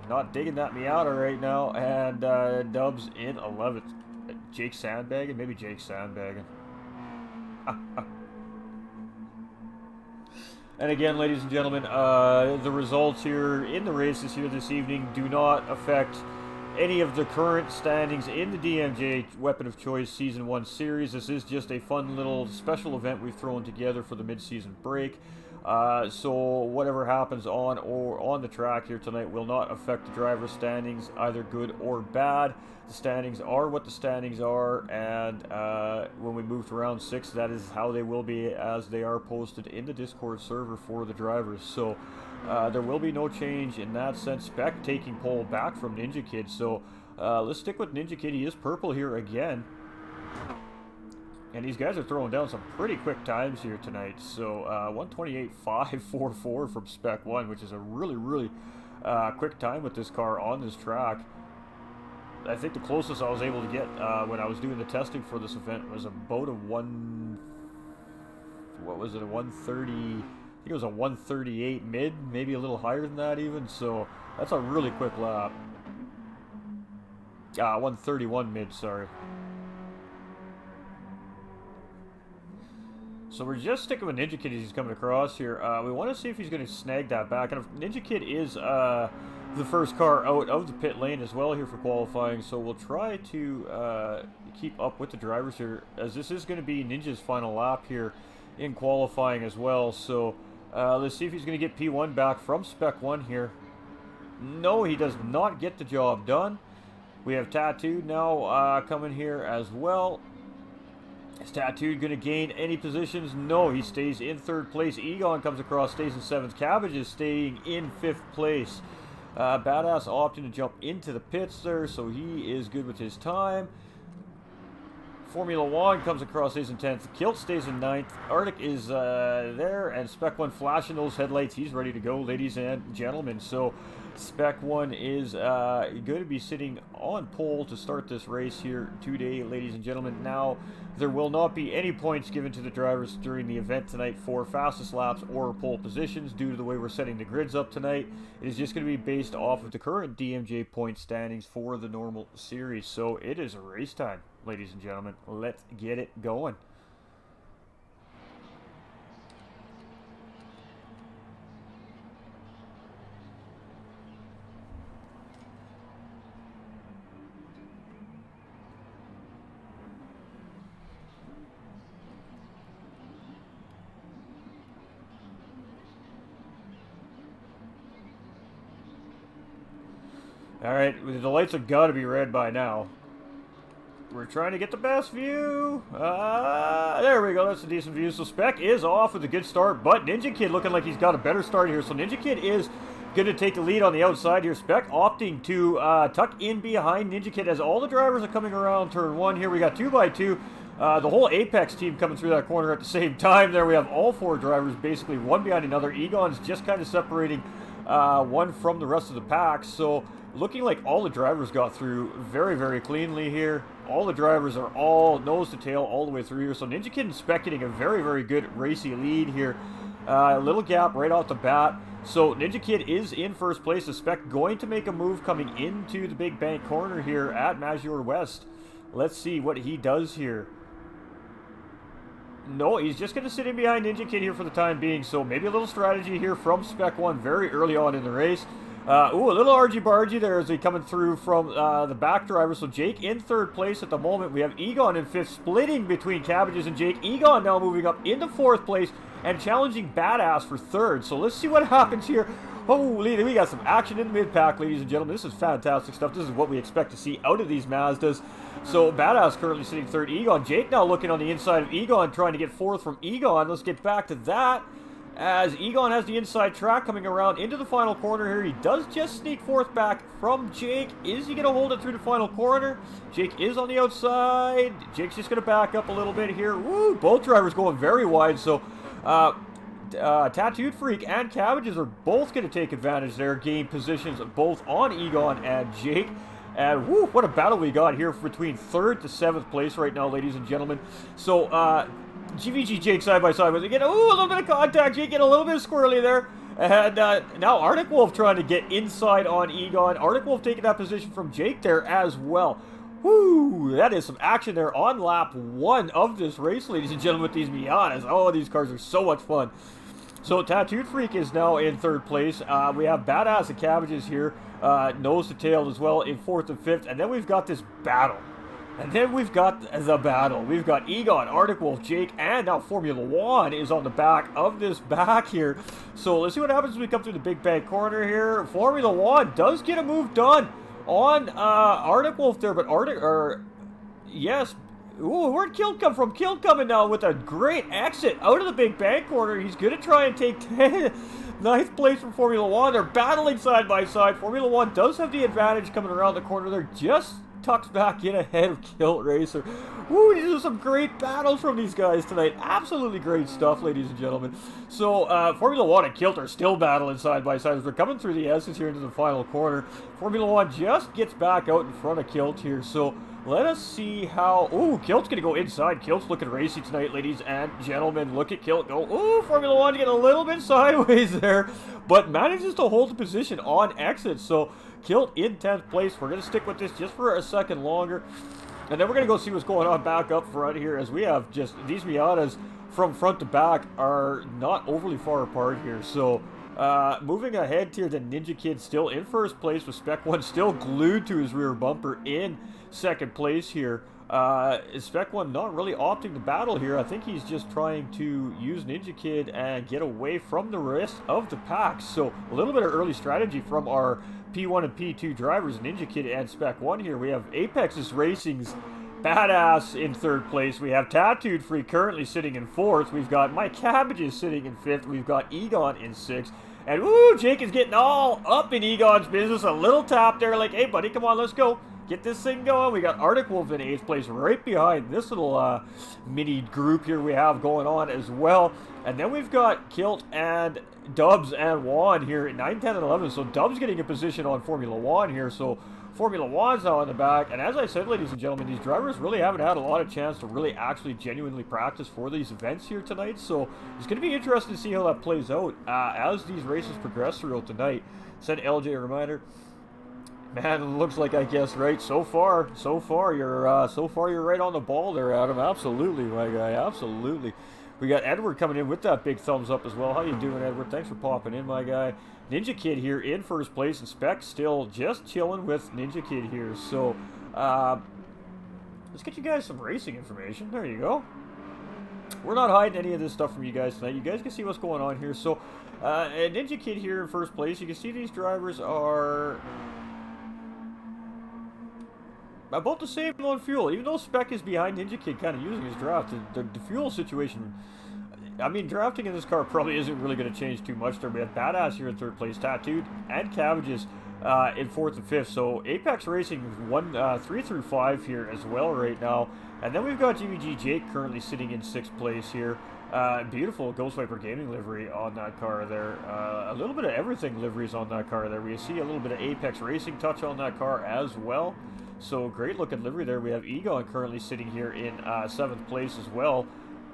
Not digging that Miata right now, and Dubs in 11th. Jake sandbagging? Maybe Jake sandbagging. And again, ladies and gentlemen, the results here in the races here this evening do not affect any of the current standings in the DMJ Weapon of Choice Season 1 series. This is just a fun little special event we've thrown together for the mid-season break. So whatever happens on the track here tonight will not affect the driver's standings, either good or bad. The standings are what the standings are, and when we move to round 6, that is how they will be, as they are posted in the Discord server for the drivers. So there will be no change in that sense. Spec taking pole back from Ninja Kid. So let's stick with Ninja Kid. He is purple here again. And these guys are throwing down some pretty quick times here tonight. So 128.544 from Spec 1, which is a really, really quick time with this car on this track. I think the closest I was able to get when I was doing the testing for this event was about a 130. I think it was a 138 mid, maybe a little higher than that even. So that's a really quick lap. 131 mid, sorry. So we're just sticking with Ninja Kid as he's coming across here. We want to see if he's going to snag that back. And Ninja Kid is the first car out of the pit lane as well here for qualifying. So we'll try to keep up with the drivers here, as this is going to be Ninja's final lap here in qualifying as well. So let's see if he's going to get P1 back from Spec 1 here. No, he does not get the job done. We have Tattooed now coming here as well. Is Tattooed going to gain any positions? No, he stays in 3rd place. Egon comes across, stays in 7th. Cabbage is staying in 5th place. Badass opting to jump into the pits there, so he is good with his time. Formula 1 comes across, stays in 10th. Kilt stays in 9th. Arctic is there, and Spec 1 flashing those headlights. He's ready to go, ladies and gentlemen. So Spec 1 is going to be sitting on pole to start this race here today, ladies and gentlemen. Now, there will not be any points given to the drivers during the event tonight for fastest laps or pole positions due to the way we're setting the grids up tonight. It is just going to be based off of the current DMJ point standings for the normal series. So it is race time, ladies and gentlemen. Let's get it going. Alright, the lights have got to be red by now. We're trying to get the best view. There we go, that's a decent view. So Spec is off with a good start, but Ninja Kid looking like he's got a better start here. So Ninja Kid is going to take the lead on the outside here. Spec opting to tuck in behind Ninja Kid as all the drivers are coming around turn 1 here. We got 2x2. The whole Apex team coming through that corner at the same time there. We have all 4 drivers basically one behind another. Egon's just kind of separating one from the rest of the pack. So looking like all the drivers got through very, very cleanly here. All the drivers are all nose to tail all the way through here. So Ninja Kid and Spec getting a very, very good racy lead here. A little gap right off the bat. So Ninja Kid is in first place. The Spec going to make a move coming into the Big Bank corner here at Maggiore West. Let's see what he does here. No, he's just going to sit in behind Ninja Kid here for the time being. So maybe a little strategy here from Spec 1 very early on in the race. A little argy-bargy there as they coming through from the back driver. So Jake in 3rd place at the moment. We have Egon in 5th, splitting between Cabbages and Jake. Egon now moving up into 4th place and challenging Badass for 3rd. So let's see what happens here. Holy, we got some action in the mid-pack, ladies and gentlemen. This is fantastic stuff. This is what we expect to see out of these Mazdas. So Badass currently sitting 3rd. Egon, Jake now looking on the inside of Egon, trying to get 4th from Egon. Let's get back to that, as Egon has the inside track coming around into the final corner here. He does just sneak 4th back from Jake. Is he going to hold it through the final corner? Jake is on the outside. Jake's just going to back up a little bit here. Woo, both drivers going very wide. So Tattooed Freak and Cabbages are both going to take advantage there, gain positions both on Egon and Jake. And woo, what a battle we got here between 3rd to 7th place right now, ladies and gentlemen. So GVG Jake side by side with it. A little bit of contact. Jake getting a little bit squirrely there. And now Arctic Wolf trying to get inside on Egon. Arctic Wolf taking that position from Jake there as well. Woo, that is some action there on lap 1 of this race, ladies and gentlemen, with these Miatas. Oh, these cars are so much fun. So Tattooed Freak is now in 3rd place. We have Badass and Cabbages here, nose to tail as well in 4th and 5th. And then we've got this battle. And then we've got the battle. We've got Egon, Arctic Wolf, Jake, and now Formula 1 is on the back of this back here. So let's see what happens as we come through the Big Bang corner here. Formula 1 does get a move done on Arctic Wolf there, but yes. Ooh, where'd Kilt come from? Kilt coming now with a great exit out of the Big Bang corner. He's going to try and take 9th place from Formula 1. They're battling side by side. Formula 1 does have the advantage coming around the corner. They're just tucks back in ahead of Kilt Racer. Woo, these are some great battles from these guys tonight. Absolutely great stuff, ladies and gentlemen. So, Formula 1 and Kilt are still battling side by side as we're coming through the S's here into the final corner. Formula 1 just gets back out in front of Kilt here. So, let us see how... Ooh, Kilt's going to go inside. Kilt's looking racy tonight, ladies and gentlemen. Look at Kilt go. Ooh, Formula 1 getting a little bit sideways there, but manages to hold the position on exit. So Kilt in 10th place. We're going to stick with this just for a second longer. And then we're going to go see what's going on back up front here, as we have just... These Miatas from front to back are not overly far apart here. So... moving ahead here, the Ninja Kid still in first place with Spec 1 still glued to his rear bumper in second place here. Spec 1 not really opting to battle here. I think he's just trying to use Ninja Kid and get away from the rest of the pack. So a little bit of early strategy from our P1 and P2 drivers, Ninja Kid and Spec 1 here. We have Apex's Racing's Badass in third place. We have Tattooed Free currently sitting in fourth. We've got Mike Cabbages sitting in fifth. We've got Egon in sixth. And woo, Jake is getting all up in Egon's business. A little tap there like, hey buddy, come on, let's go. Get this thing going. We got Arctic Wolf in 8th place right behind this little mini group here we have going on as well. And then we've got Kilt and Dubs and Juan here at 9, 10, and 11. So Dubs getting a position on Formula 1 here. So Formula 1's now in the back. And as I said, ladies and gentlemen, these drivers really haven't had a lot of chance to really actually genuinely practice for these events here tonight. So it's going to be interesting to see how that plays out as these races progress throughout the night. Send LJ a reminder. Man, it looks like, I guess, right, so far you're right on the ball there, Adam. Absolutely, my guy, absolutely. We got Edward coming in with that big thumbs up as well. How you doing, Edward? Thanks for popping in, my guy. Ninja Kid here in first place, and Spec still just chilling with Ninja Kid here. So, let's get you guys some racing information. There you go. We're not hiding any of this stuff from you guys tonight. You guys can see what's going on here. So, Ninja Kid here in first place. You can see these drivers are about the same on fuel, even though Spec is behind Ninja Kid kind of using his draft. The fuel situation, I mean, drafting in this car probably isn't really going to change too much there. We have Badass here in third place, Tattooed, and Cabbages in fourth and fifth. So Apex Racing is 3 through 5 here as well right now. And then we've got GVG Jake currently sitting in 6th place here. Beautiful Ghost Viper Gaming livery on that car there. A little bit of everything liveries on that car there. We see a little bit of Apex Racing touch on that car as well. So great looking livery there. We have Egon currently sitting here in 7th place as well.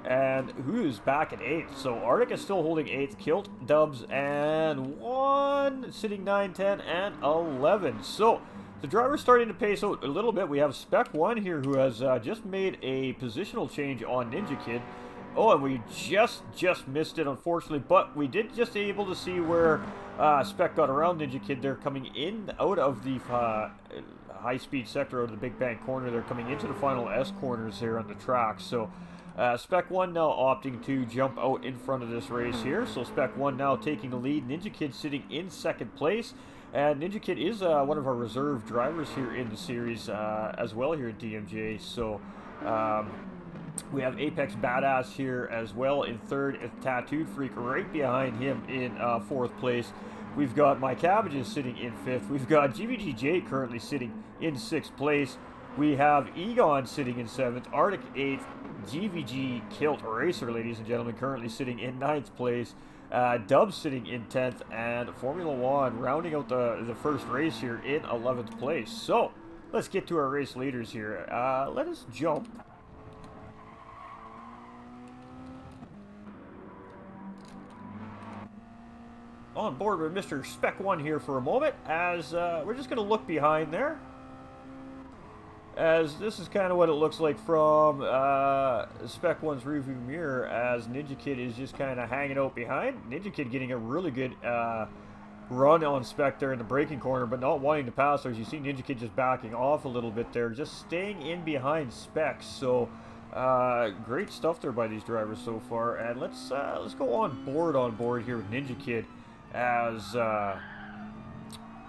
And who's back at 8th? So Arctic is still holding 8th. Kilt, Dubs, and Juan sitting 9, 10, and 11. So the driver's starting to pace out a little bit. We have Spec 1 here who has just made a positional change on Ninja Kid. Oh, and we just missed it, unfortunately. But we did just able to see where Spec got around Ninja Kid. They're coming in out of the high-speed sector, out of the Big Bang corner. They're coming into the final S corners here on the track. So Spec 1 now opting to jump out in front of this race here. So Spec 1 now taking the lead. Ninja Kid sitting in 2nd place. And Ninja Kid is one of our reserve drivers here in the series as well here at DMJ. So we have Apex Badass here as well in 3rd. And Tattooed Freak right behind him in 4th place. We've got My Cabbages sitting in 5th. We've got GVGJ currently sitting in 6th place. We have Egon sitting in 7th. Arctic 8th. GVG Kilt Racer, ladies and gentlemen, currently sitting in 9th place. Dubs sitting in 10th. And Formula 1 rounding out the first race here in 11th place. So, let's get to our race leaders here. Let us jump on board with Mr. Spec 1 here for a moment, as we're just going to look behind there, as this is kind of what it looks like from Spec 1's rearview mirror, as Ninja Kid is just kind of hanging out behind. Ninja Kid getting a really good run on Spec there in the braking corner, but not wanting to pass there. As you see Ninja Kid just backing off a little bit there, just staying in behind Spec. So great stuff there by these drivers so far. And let's go on board here with Ninja Kid, as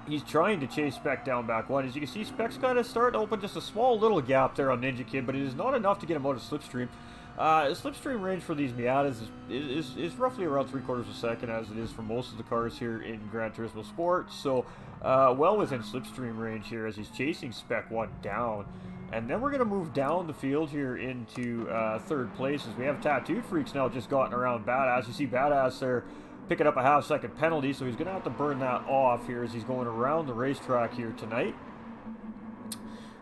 he's trying to chase Spec down back one. As you can see, Spec's kind of starting to open just a small little gap there on Ninja Kid, but it is not enough to get him out of slipstream. Slipstream range for these Miatas is roughly around 3/4 of a second, as it is for most of the cars here in Gran Turismo Sport. So well within slipstream range here as he's chasing Spec 1 down. And then we're going to move down the field here into 3rd place, as we have Tattooed Freaks now just gotten around Badass. You see Badass there picking up a half-second penalty, so he's going to have to burn that off here as he's going around the racetrack here tonight.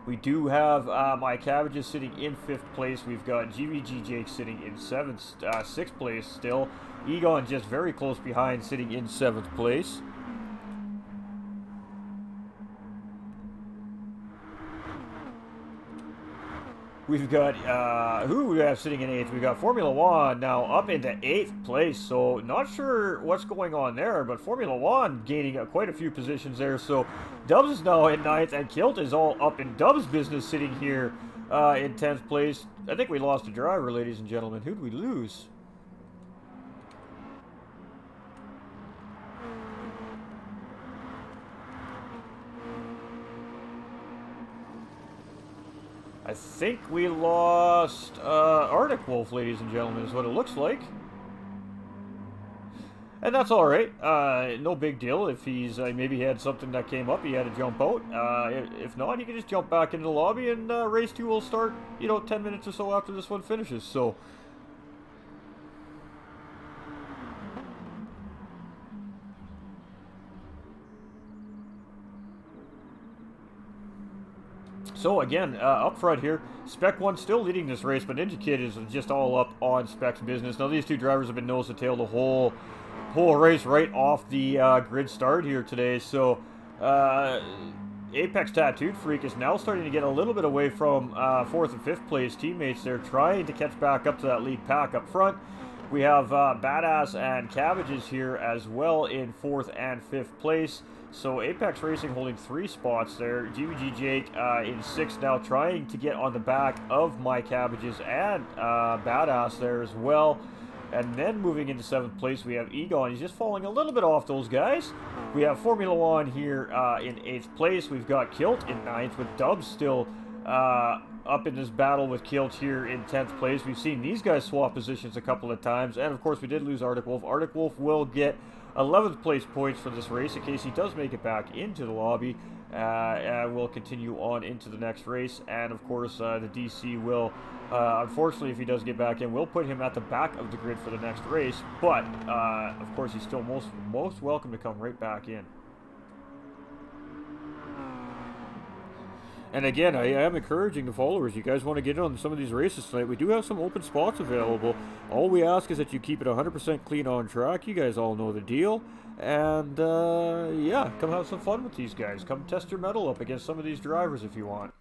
We do have my Cabbages sitting in 5th place. We've got GVG Jake sitting in 6th place still. Egon just very close behind, sitting in 7th place. We've got, who we have sitting in 8th? We've got Formula One now up into 8th place, so not sure what's going on there, but Formula One gaining quite a few positions there, so Dubs is now in 9th, and Kilt is all up in Dubs' business sitting here in 10th place. I think we lost a driver, ladies and gentlemen. Who'd we lose? I think we lost Arctic Wolf, ladies and gentlemen, is what it looks like. And that's all right. No big deal. If he's maybe he had something that came up, he had to jump out. If not, he can just jump back into the lobby, and race 2 will start, 10 minutes or so after this one finishes. So. So again, up front here, Spec 1 still leading this race, but Ninja Kid is just all up on Spec's business. Now these two drivers have been nose to tail the whole race right off the grid start here today. So Apex Tattooed Freak is now starting to get a little bit away from 4th and 5th place teammates. They're trying to catch back up to that lead pack up front. We have Badass and Cabbages here as well in 4th and 5th place. So Apex Racing holding 3 spots there. GVG Jake in 6th now, trying to get on the back of my Cabbages and Badass there as well. And then moving into 7th place, we have Egon. He's just falling a little bit off those guys. We have Formula One here in 8th place. We've got Kilt in 9th, with Dubs still up in this battle with Kilt here in 10th place. We've seen these guys swap positions a couple of times. And of course, we did lose Arctic Wolf. Arctic Wolf will get 11th place points for this race in case he does make it back into the lobby. And we'll continue on into the next race. And of course, the DC will, unfortunately, if he does get back in, we'll put him at the back of the grid for the next race. But of course, he's still most welcome to come right back in. And again, I am encouraging the followers. You guys want to get on some of these races tonight. We do have some open spots available. All we ask is that you keep it 100% clean on track. You guys all know the deal. And, yeah, come have some fun with these guys. Come test your mettle up against some of these drivers if you want.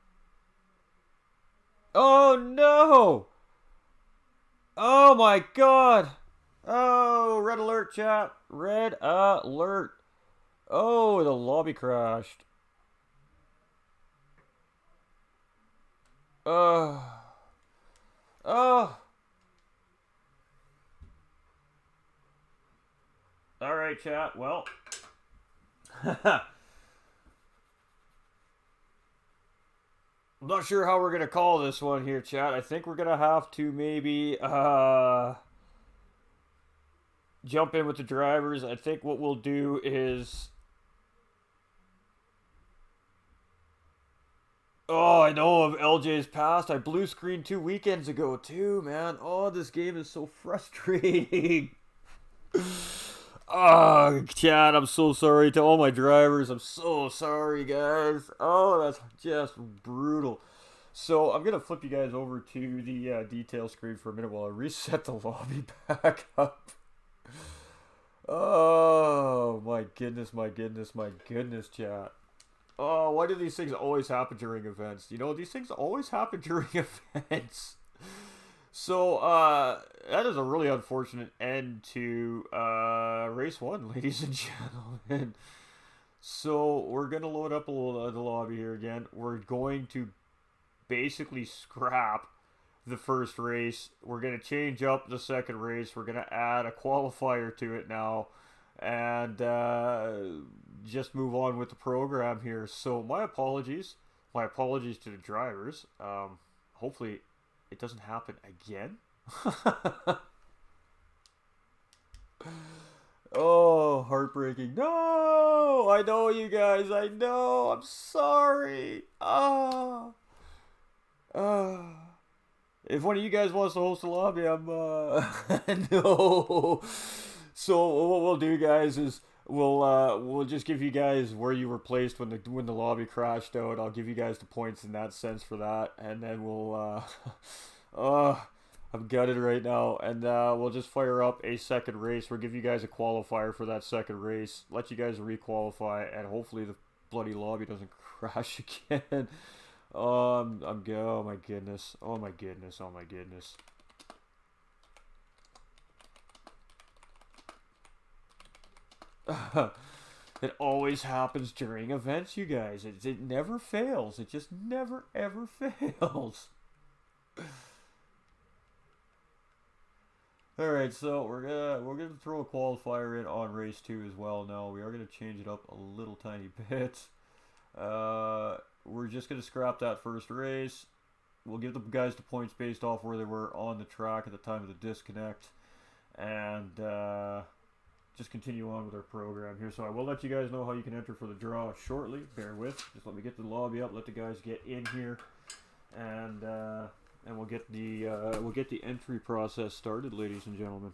Oh, no! Oh, my God! Oh, red alert, chat. Red alert. Oh, the lobby crashed. Oh. Alright, chat. Well. I'm not sure how we're going to call this one here, chat. I think we're going to have to maybe jump in with the drivers. I think what we'll do is... Oh, I know of LJ's past. I blue screened 2 weekends ago too, man. Oh, this game is so frustrating. Oh, chat, I'm so sorry to all my drivers. I'm so sorry, guys. Oh, that's just brutal. So I'm going to flip you guys over to the detail screen for a minute while I reset the lobby back up. Oh, my goodness, my goodness, my goodness, chat. Oh, why do these things always happen during events? You know, these things always happen during events. So, that is a really unfortunate end to race 1, ladies and gentlemen. So, we're going to load up a little the lobby here again. We're going to basically scrap the first race. We're going to change up the second race. We're going to add a qualifier to it now. And just move on with the program here. So my apologies to the drivers. Hopefully it doesn't happen again. Oh, heartbreaking. No, I know you guys. I know. I'm sorry. If one of you guys wants to host a lobby, I'm no. So what we'll do, guys, is we'll just give you guys where you were placed when the lobby crashed out. I'll give you guys the points in that sense for that, and then we'll I'm gutted right now, and we'll just fire up a second race. We'll give you guys a qualifier for that second race, let you guys requalify, and hopefully the bloody lobby doesn't crash again. Oh my goodness, oh my goodness, oh my goodness. It always happens during events, you guys. It never fails. It just never ever fails. All right, so we're gonna throw a qualifier in on race 2 as well. Now we are gonna change it up a little tiny bit. We're just gonna scrap that first race. We'll give the guys the points based off where they were on the track at the time of the disconnect, and just continue on with our program here. So I will let you guys know how you can enter for the draw shortly. Bear with. Just let me get the lobby up. Let the guys get in here, and we'll get the entry process started, ladies and gentlemen.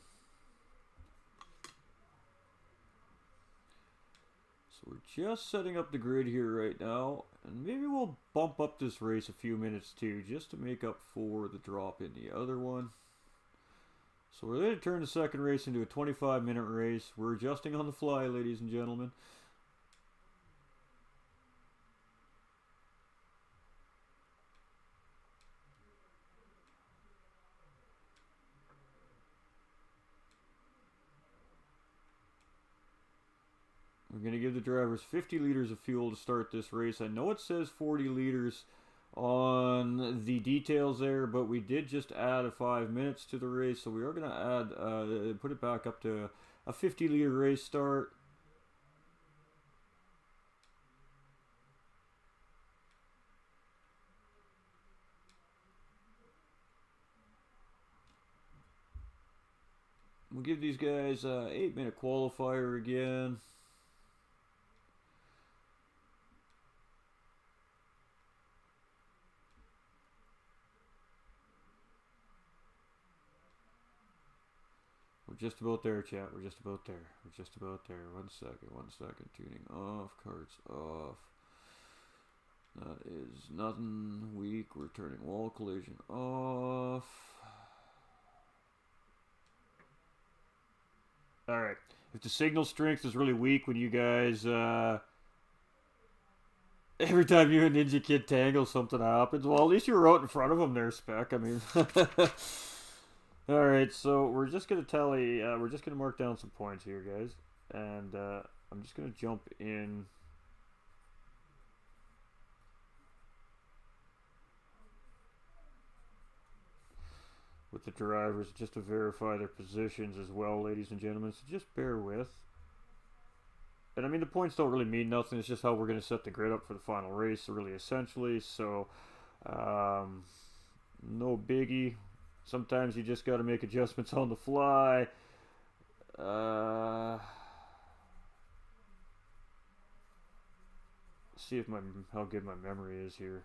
So we're just setting up the grid here right now, and maybe we'll bump up this race a few minutes too, just to make up for the drop in the other one. So we're going to turn the second race into a 25-minute race. We're adjusting on the fly, ladies and gentlemen. We're going to give the drivers 50 liters of fuel to start this race. I know it says 40 liters on the details there, but we did just add 5 minutes to the race, so we are going to add put it back up to a 50-liter race start. We'll give these guys a 8-minute qualifier again. We're just about there, chat. We're just about there. We're just about there. 1 second, 1 second. Tuning off. Carts off. That is nothing. Weak. We're turning wall collision off. Alright. If the signal strength is really weak when you guys, every time you and Ninja Kid tangle, something happens. Well, at least you were out in front of him there, Spec. I mean... Alright, so we're just going to tally, we're just going to mark down some points here, guys. And I'm just going to jump in. With the drivers, just to verify their positions as well, ladies and gentlemen. So just bear with. And I mean, the points don't really mean nothing. It's just how we're going to set the grid up for the final race, really, essentially. So, no biggie. Sometimes you just got to make adjustments on the fly. See if how good my memory is here.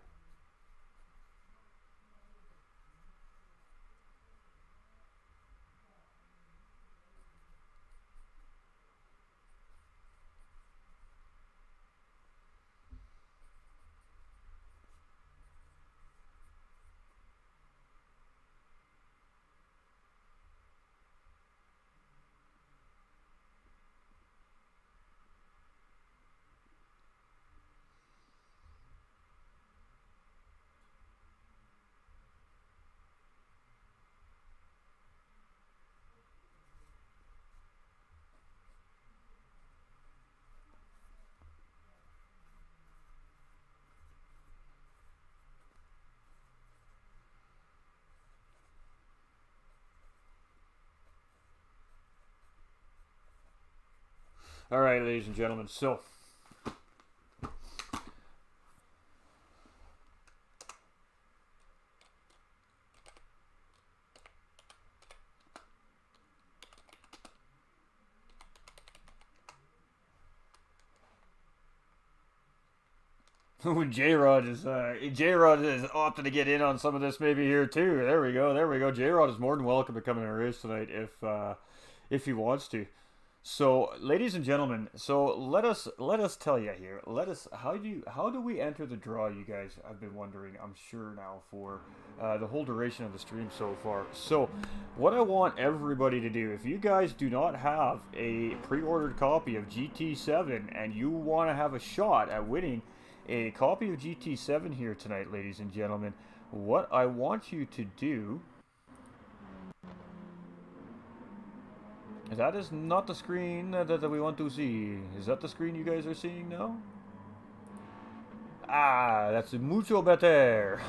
All right, ladies and gentlemen, so when J-Rod is opting to get in on some of this maybe here too. There we go. J-Rod is more than welcome to come in our race tonight if he wants to. So, ladies and gentlemen, so let us tell you here. How do we enter the draw? You guys have been wondering, I'm sure now for the whole duration of the stream so far. So, what I want everybody to do, if you guys do not have a pre-ordered copy of GT7 and you want to have a shot at winning a copy of GT7 here tonight, ladies and gentlemen, what I want you to do. That is not the screen that we want to see. Is that the screen you guys are seeing now? Ah, that's mucho better.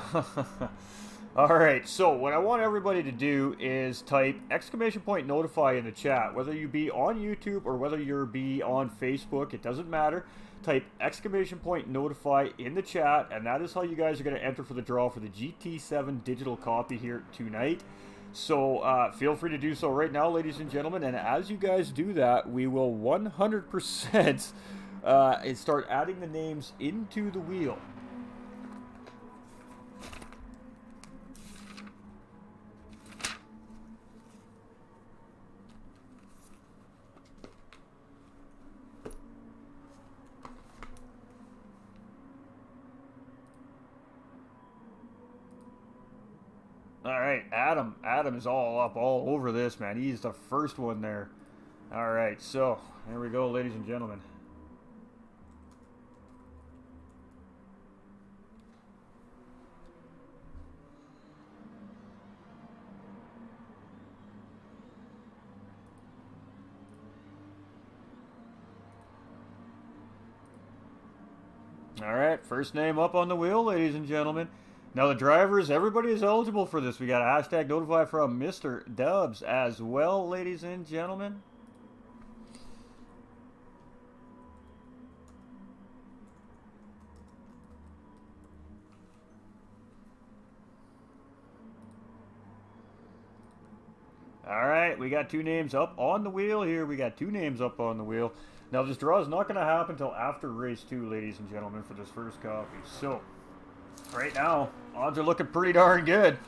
Alright, so what I want everybody to do is type !notify in the chat. Whether you be on YouTube or whether you be on Facebook, it doesn't matter. Type !notify in the chat, and that is how you guys are going to enter for the draw for the GT7 digital copy here tonight. So feel free to do so right now, ladies and gentlemen. And as you guys do that, we will 100% start adding the names into the wheel. Alright, Adam is all over this, man. He's the first one there. Alright, so, here we go, ladies and gentlemen. Alright, first name up on the wheel, ladies and gentlemen. Now the drivers, everybody is eligible for this. We got a #notify from Mr. Dubs as well, ladies and gentlemen. Alright, we got two names up on the wheel here. We got two names up on the wheel. Now this draw is not going to happen until after race 2, ladies and gentlemen, for this first copy. So, right now, odds are looking pretty darn good.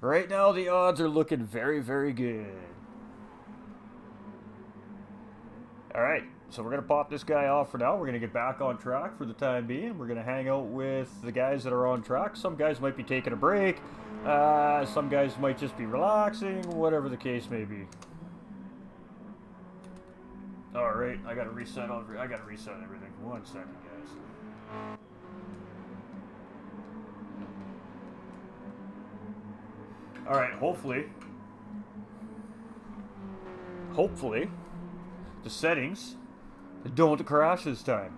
Right now, the odds are looking very, very good. Alright, so we're going to pop this guy off for now. We're going to get back on track for the time being. We're going to hang out with the guys that are on track. Some guys might be taking a break. Some guys might just be relaxing, whatever the case may be. Alright, I gotta reset everything. 1 second, guys. Alright, hopefully, the settings don't crash this time.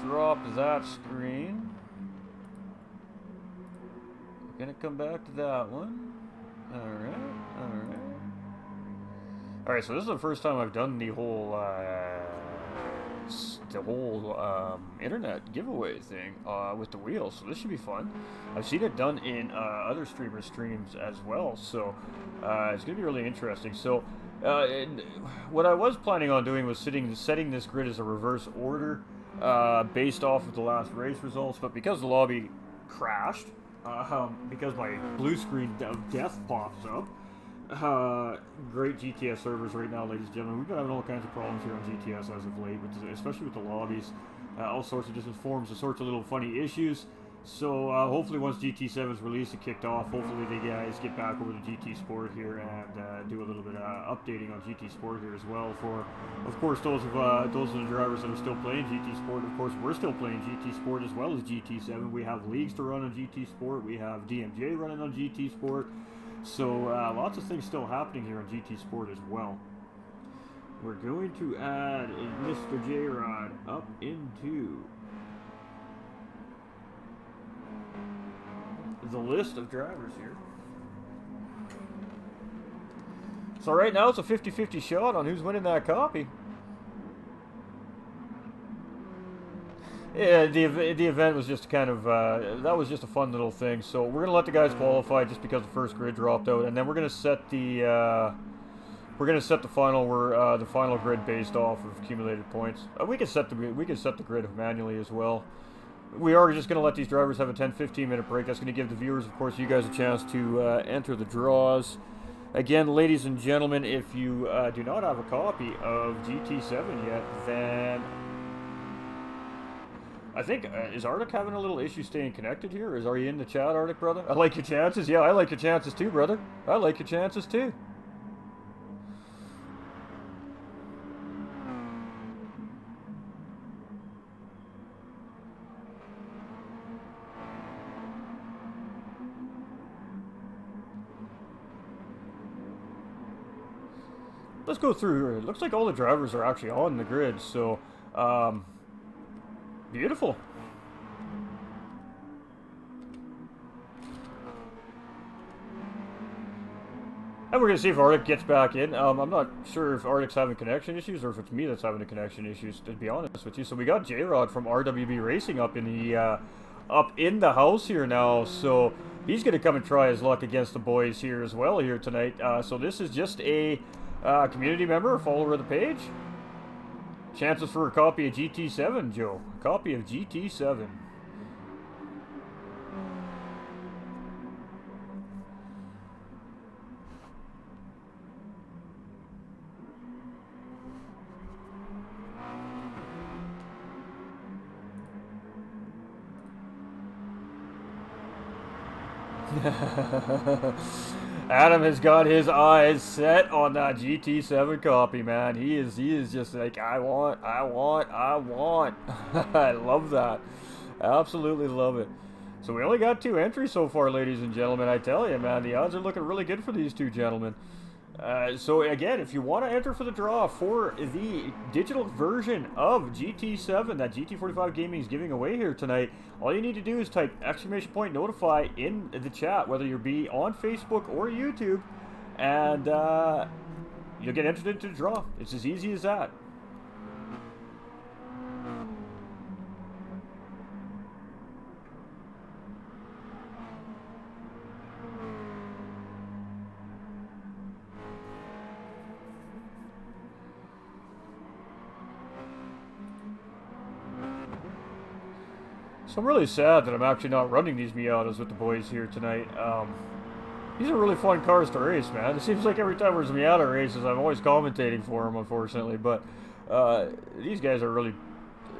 Drop that screen. Gonna come back to that one. Alright, so this is the first time I've done the whole internet giveaway thing with the wheel, so this should be fun. I've seen it done in other streamers' streams as well, so it's gonna be really interesting. So what I was planning on doing was setting this grid as a reverse order. Based off of the last race results, but because the lobby crashed, because my blue screen of death pops up, great GTS servers right now, ladies and gentlemen. We've been having all kinds of problems here on GTS as of late, especially with the lobbies, all sorts of different forms, all sorts of little funny issues. So hopefully once GT7 is released and kicked off, hopefully the guys get back over to GT Sport here and do a little bit of updating on GT Sport here as well. For, of course, those of the drivers that are still playing GT Sport. Of course, we're still playing GT Sport as well as GT7. We have leagues to run on GT Sport. We have DMJ running on GT Sport. So lots of things still happening here on GT Sport as well. We're going to add Mr. J-Rod up into the list of drivers here. So right now it's a 50-50 shot on who's winning that copy. Yeah, the event was just kind of that was just a fun little thing. So we're gonna let the guys qualify just because the first grid dropped out, and then we're gonna set the final the final grid based off of accumulated points. We can set the grid manually as well. We are just going to let these drivers have a 10-15 minute break. That's going to give the viewers, of course, you guys a chance to enter the draws. Again, ladies and gentlemen, if you do not have a copy of GT7 yet, then I think, is Arctic having a little issue staying connected here? Are you in the chat, Arctic, brother? I like your chances. Yeah, I like your chances too, brother. I like your chances too. Let's go through. It looks like all the drivers are actually on the grid, so beautiful. And we're going to see if Arctic gets back in. I'm not sure if Arctic's having connection issues or if it's me that's having the connection issues, to be honest with you. So we got J-Rod from RWB Racing up in the house here now, so he's going to come and try his luck against the boys here as well here tonight. So this is just a community member, a follower of the page. Chances for a copy of GT7, Joe. A copy of GT7. Adam has got his eyes set on that GT7 copy, man. He is just like, I want. I love that. Absolutely love it. So we only got 2 entries so far, ladies and gentlemen. I tell you, man, the odds are looking really good for these 2 gentlemen. So again, if you want to enter for the draw for the digital version of GT7 that GT45 Gaming is giving away here tonight, all you need to do is type !notify in the chat, whether you be on Facebook or YouTube, and you'll get entered into the draw. It's as easy as that. So I'm really sad that I'm actually not running these Miatas with the boys here tonight. These are really fun cars to race, man. It seems like every time there's Miata races, I'm always commentating for them, unfortunately. But these guys are really...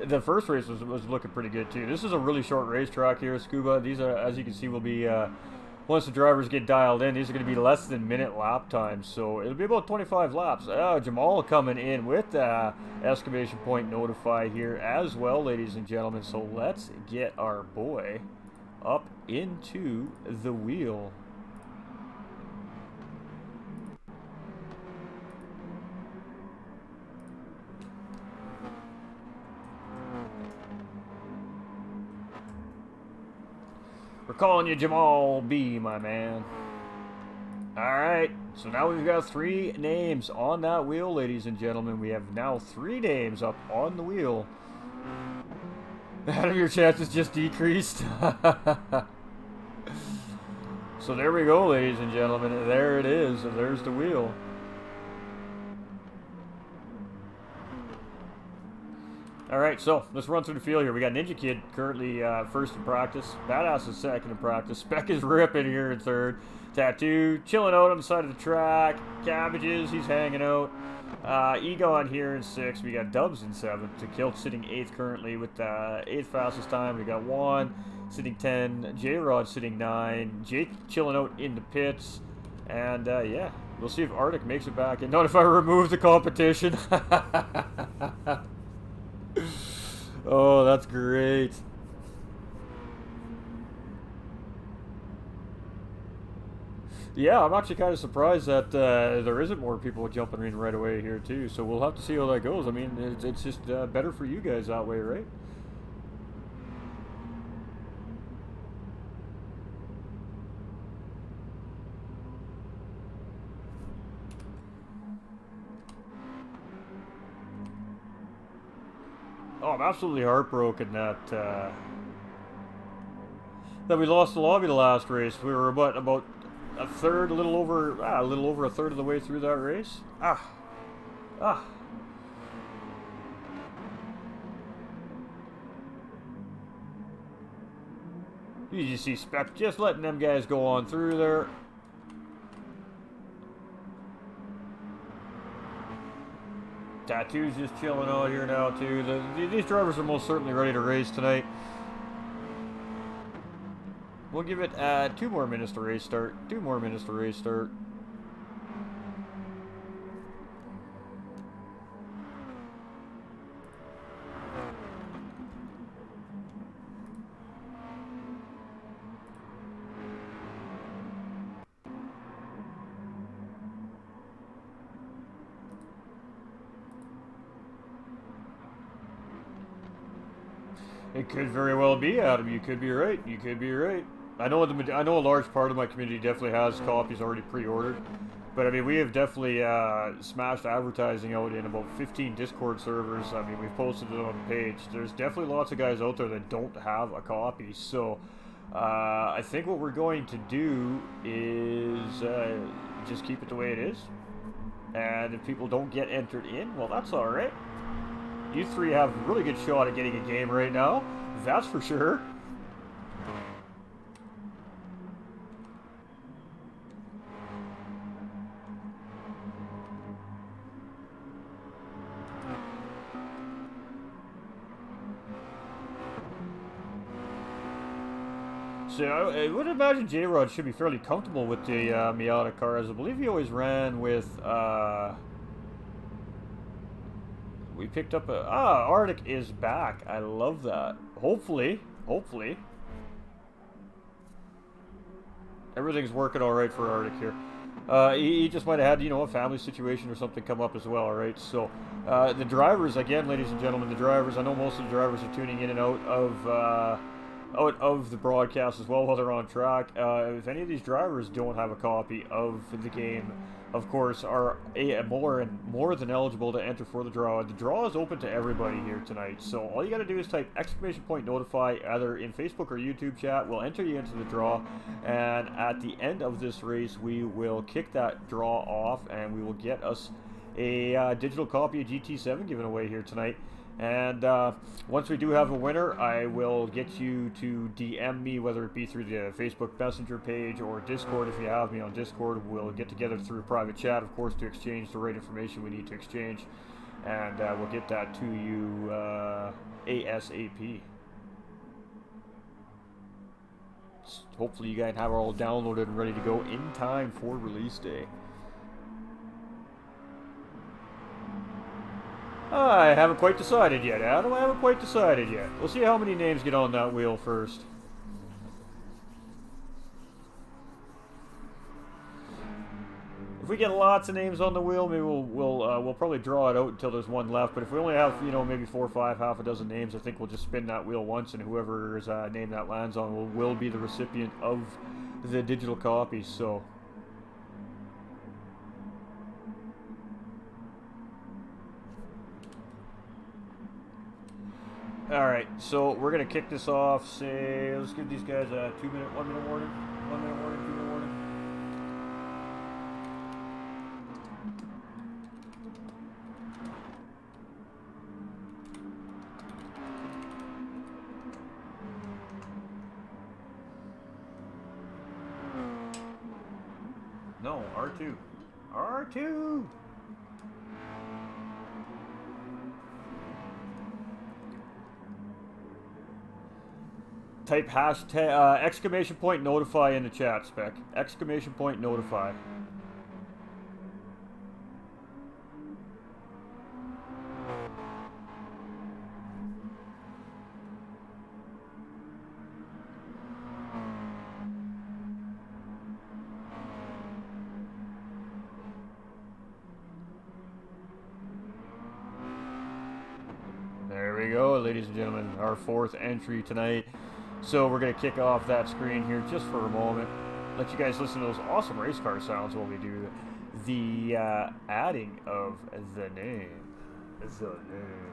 The first race was looking pretty good, too. This is a really short racetrack here, Scuba. These are, as you can see, will be... once the drivers get dialed in, these are going to be less than minute lap times. So it'll be about 25 laps. Jamal coming in with !notify here as well, ladies and gentlemen. So let's get our boy up into the wheel. We're calling you Jamal B, my man. Alright, so now we've got 3 names on that wheel, ladies and gentlemen. We have now 3 names up on the wheel. Adam, your chances just decreased. So there we go, ladies and gentlemen. There it is. There's the wheel. Alright, so let's run through the field here. We got Ninja Kid currently first in practice. Badass is second in practice. Spec is ripping here in third. Tattoo chilling out on the side of the track. Cabbages, he's hanging out. Egon here in 6th. We got Dubs in 7th. To Kilt sitting 8th currently with 8th fastest time. We got Juan sitting 10. J-Rod sitting 9. Jake chilling out in the pits. And yeah, we'll see if Arctic makes it back. And not if I remove the competition. Oh, that's great. Yeah, I'm actually kind of surprised that there isn't more people jumping in right away here too. So we'll have to see how that goes. I mean, it's just better for you guys that way, right? Oh, I'm absolutely heartbroken that that we lost the lobby the last race. We were about a third, a little over a third of the way through that race. Ah. You just see Spec just letting them guys go on through there. Tattoo's just chilling out here now too. These drivers are most certainly ready to race tonight. We'll give it 2 more minutes to race start. 2 more minutes to race start. It could very well be, Adam. You could be right. You could be right. I know a large part of my community definitely has copies already pre-ordered, but I mean we have definitely smashed advertising out in about 15 Discord servers. I mean we've posted it on the page. There's definitely lots of guys out there that don't have a copy. So I think what we're going to do is just keep it the way it is, and if people don't get entered in, well that's all right. You three have a really good shot at getting a game right now, that's for sure. So I would imagine J-Rod should be fairly comfortable with the Miata cars. I believe he always ran with... we picked up a... Arctic is back. I love that. Hopefully. Everything's working alright for Arctic here. He just might have had, a family situation or something come up as well, alright? So, the drivers, again, ladies and gentlemen, the drivers, I know most of the drivers are tuning in and out of the broadcast as well while they're on track. If any of these drivers don't have a copy of the game, of course, are more than eligible to enter for the draw. The draw is open to everybody here tonight, so all you got to do is type !notify either in Facebook or YouTube chat. We'll enter you into the draw, and at the end of this race, we will kick that draw off, and we will get us a digital copy of GT7 given away here tonight. And once we do have a winner, I will get you to DM me, whether it be through the Facebook Messenger page or Discord. If you have me on Discord, we'll get together through a private chat, of course, to exchange the right information we need to exchange. And we'll get that to you ASAP. Hopefully you guys have it all downloaded and ready to go in time for release day. I haven't quite decided yet, Adam. I haven't quite decided yet. We'll see how many names get on that wheel first. If we get lots of names on the wheel, maybe we'll probably draw it out until there's one left. But if we only have maybe 4 or 5, half a dozen names, I think we'll just spin that wheel once, and whoever's name that lands on will be the recipient of the digital copy. So. Alright, so we're going to kick this off, say, let's give these guys a 1 minute warning. 1 minute warning, 2 minute warning. No, R2. R2! Type hashtag !notify in the chat, Spec. !notify. There we go, ladies and gentlemen, our 4th entry tonight. So we're going to kick off that screen here just for a moment. Let you guys listen to those awesome race car sounds while we do the adding of the name. The name.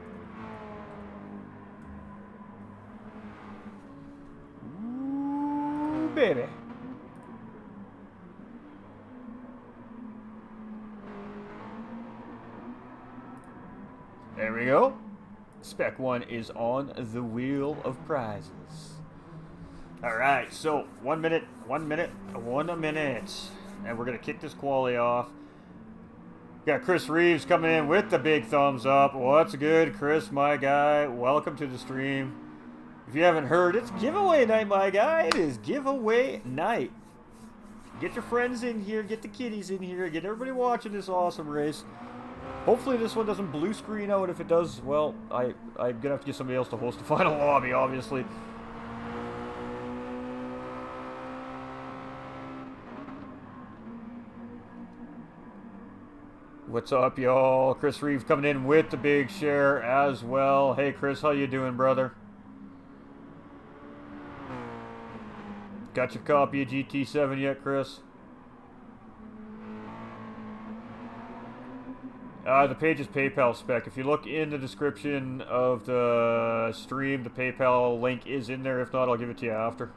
baby. There we go. Spec 1 is on the wheel of prizes. Alright, so 1 minute, 1 minute, 1 minute. And we're going to kick this quali off. Got Chris Reeves coming in with the big thumbs up. What's good, Chris, my guy? Welcome to the stream. If you haven't heard, it's giveaway night, my guy. It is giveaway night. Get your friends in here, get the kiddies in here, get everybody watching this awesome race. Hopefully this one doesn't blue screen out. If it does, well, I'm going to have to get somebody else to host the final lobby, obviously. What's up, y'all? Chris Reeves coming in with the big share as well. Hey, Chris, how you doing, brother? Got your copy of GT7 yet, Chris? The page is PayPal spec. If you look in the description of the stream, the PayPal link is in there. If not, I'll give it to you after.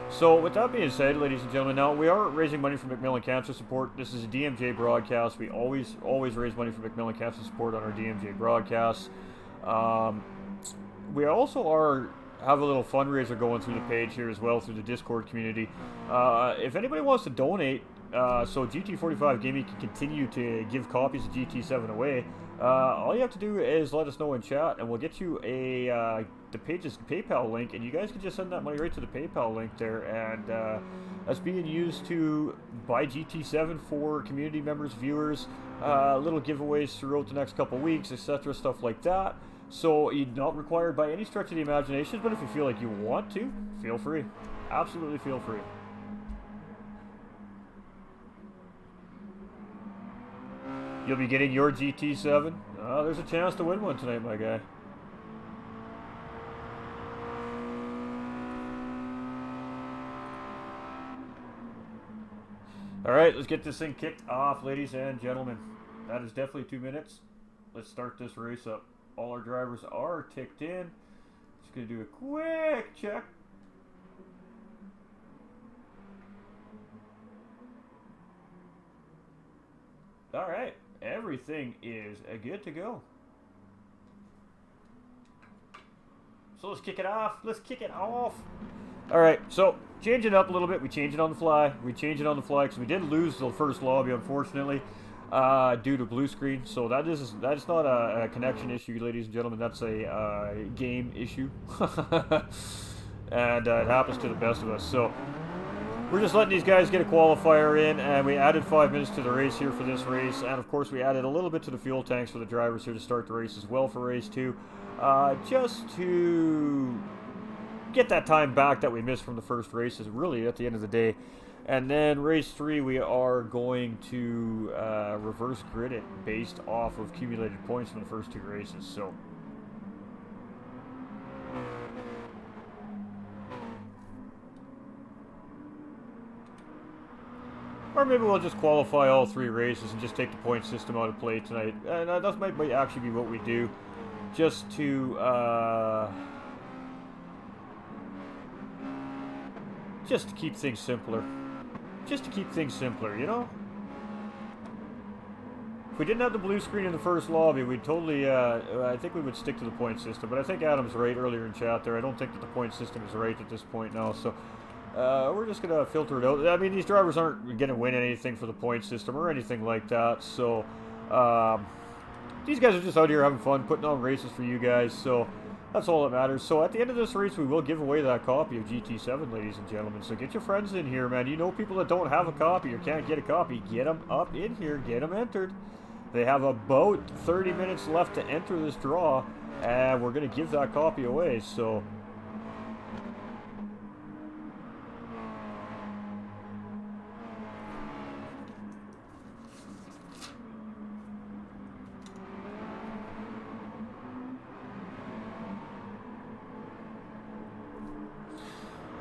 So, with that being said, ladies and gentlemen, now we are raising money for MacMillan Cancer Support. This is a DMJ broadcast. We always raise money for MacMillan Cancer Support on our DMJ broadcasts. We also have a little fundraiser going through the page here as well through the Discord community. If anybody wants to donate, so GT45 Gaming can continue to give copies of GT7 away, all you have to do is let us know in chat, and we'll get you the page's PayPal link, and you guys can just send that money right to the PayPal link there, and that's being used to buy GT7 for community members, viewers, little giveaways throughout the next couple weeks, etc., stuff like that. So you're not required by any stretch of the imagination, but if you feel like you want to, feel free. Absolutely feel free. You'll be getting your GT7. There's a chance to win one tonight, my guy. Alright, let's get this thing kicked off, ladies and gentlemen. That is definitely 2 minutes. Let's start this race up. All our drivers are ticked in. Just going to do a quick check. Alright, everything is good to go. So let's kick it off. Let's kick it off. Alright, so change it up a little bit. We change it on the fly. We change it on the fly because we did lose the first lobby, unfortunately, due to blue screen. So that's not a connection issue, ladies and gentlemen. That's a game issue. And it happens to the best of us. So we're just letting these guys get a qualifier in, and we added 5 minutes to the race here for this race, and of course we added a little bit to the fuel tanks for the drivers here to start the race as well for race 2, just to get that time back that we missed from the first races, really, at the end of the day. And then race 3, we are going to reverse grid it based off of accumulated points from the first 2 races. So or maybe we'll just qualify all 3 races and just take the point system out of play tonight. And that might actually be what we do, just to keep things simpler. Just to keep things simpler, you know? If we didn't have the blue screen in the first lobby, we'd totally, I think we would stick to the point system. But I think Adam's right earlier in chat there. I don't think that the point system is right at this point now, so we're just going to filter it out. I mean, these drivers aren't going to win anything for the point system or anything like that, so these guys are just out here having fun, putting on races for you guys, so that's all that matters. So at the end of this race, we will give away that copy of GT7, ladies and gentlemen. So get your friends in here, man. You know people that don't have a copy or can't get a copy. Get them up in here. Get them entered. They have about 30 minutes left to enter this draw, and we're going to give that copy away. So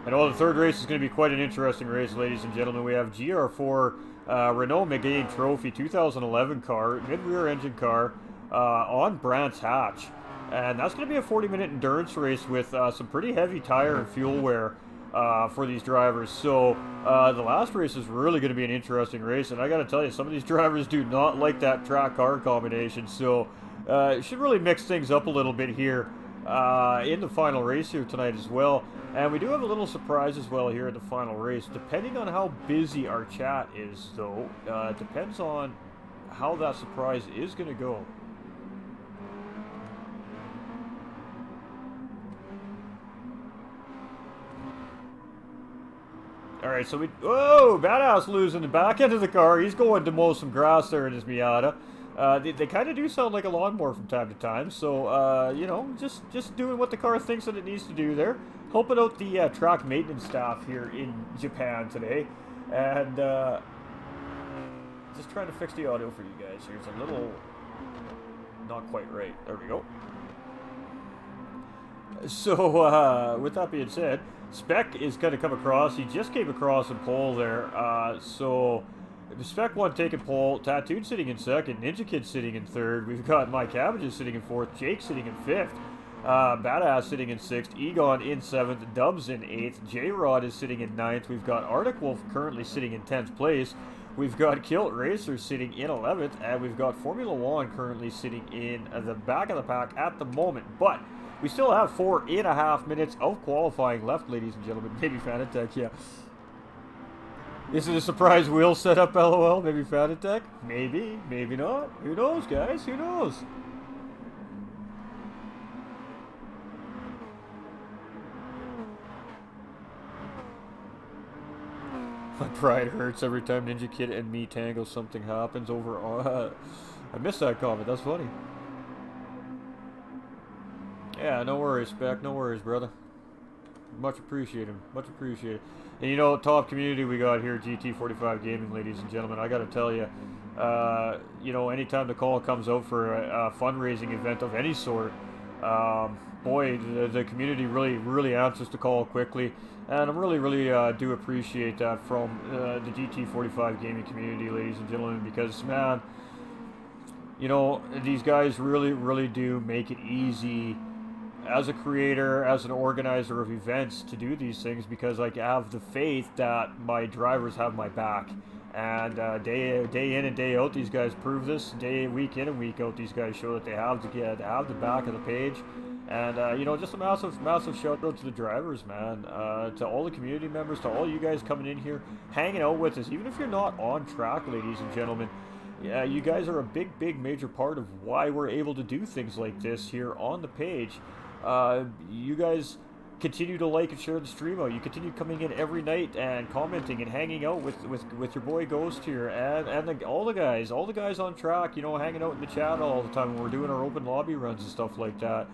I know the third race is going to be quite an interesting race, ladies and gentlemen. We have GR4 Renault Megane Trophy 2011 car, mid-rear engine car, on Brands Hatch. And that's going to be a 40-minute endurance race with some pretty heavy tire and fuel wear for these drivers. So the last race is really going to be an interesting race. And I got to tell you, some of these drivers do not like that track-car combination. So it should really mix things up a little bit here in the final race here tonight as well. And we do have a little surprise as well here in the final race. Depending on how busy our chat is, though, it depends on how that surprise is going to go. Alright, so whoa, Badass losing the back end of the car. He's going to mow some grass there in his Miata. They kind of do sound like a lawnmower from time to time. So, you know, just doing what the car thinks that it needs to do there. Helping out the track maintenance staff here in Japan today. And just trying to fix the audio for you guys here. It's a little not quite right. There we go. So, with that being said, Spec is going to come across. He just came across in pole there. So, Spec 1 taking pole. Tattooed sitting in second. Ninja Kid sitting in third. We've got My Cabbages sitting in fourth. Jake sitting in fifth. Badass sitting in sixth. Egon in seventh. Dubs in eighth. J-Rod is sitting in ninth. We've got Arctic Wolf currently sitting in 10th place. We've got Kilt Racer sitting in 11th. And we've got Formula One currently sitting in the back of the pack at the moment. But we still have 4.5 minutes of qualifying left, ladies and gentlemen. Maybe Fanatec, yeah. Is it a surprise wheel setup, LOL? Maybe Fanatec? Maybe, maybe not. Who knows, guys? Who knows? My pride hurts every time Ninja Kid and me tangle. Something happens over. I missed that comment. That's funny. Yeah, no worries, Spec. No worries, brother. Much appreciated. Much appreciated. And you know, top community we got here, GT45 Gaming, ladies and gentlemen. I got to tell you, you know, anytime the call comes out for a fundraising event of any sort, boy, the community really answers the call quickly. And I really do appreciate that from the GT45 Gaming community, ladies and gentlemen, because, man, you know, these guys really do make it easy as a creator, as an organizer of events, to do these things, because I have the faith that my drivers have my back. And day in and day out, these guys prove this. Week in and week out, these guys show that they have the back of the page. And you know, just a massive shout out to the drivers, man, to all the community members, to all you guys coming in here, hanging out with us, even if you're not on track, ladies and gentlemen. Yeah, you guys are a big major part of why we're able to do things like this here on the page. You guys continue to like and share the stream out. You continue coming in every night and commenting and hanging out with your boy Ghost here, and all the guys on track, you know, hanging out in the chat all the time when we're doing our open lobby runs and stuff like that.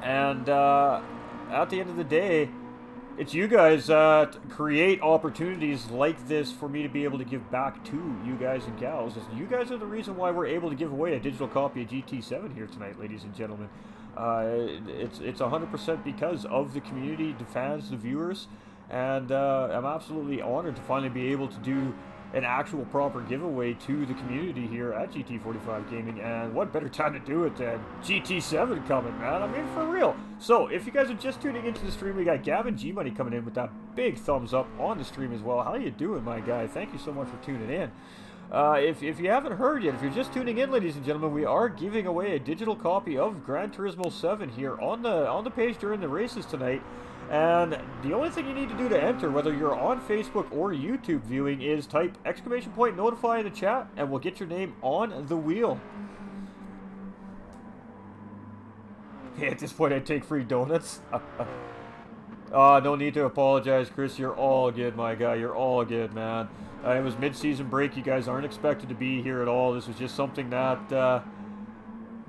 And at the end of the day, it's you guys that create opportunities like this for me to be able to give back to you guys and gals. You guys are the reason why we're able to give away a digital copy of GT7 here tonight, ladies and gentlemen. It's 100% because of the community, the fans, the viewers, and I'm absolutely honored to finally be able to do an actual proper giveaway to the community here at GT45 Gaming. And what better time to do it than GT7 coming, man? I mean, for real. So, if you guys are just tuning into the stream, we got Gavin G Money coming in with that big thumbs up on the stream as well. How you doing, my guy? Thank you so much for tuning in. If you haven't heard yet, if you're just tuning in, ladies and gentlemen, we are giving away a digital copy of Gran Turismo 7 here on the page during the races tonight. And the only thing you need to do to enter, whether you're on Facebook or YouTube viewing, is type !notify in the chat, and we'll get your name on the wheel. Yeah, at this point, I'd take free donuts. No need to apologize, Chris. You're all good, my guy. You're all good, man. It was mid-season break. You guys aren't expected to be here at all. This was just something that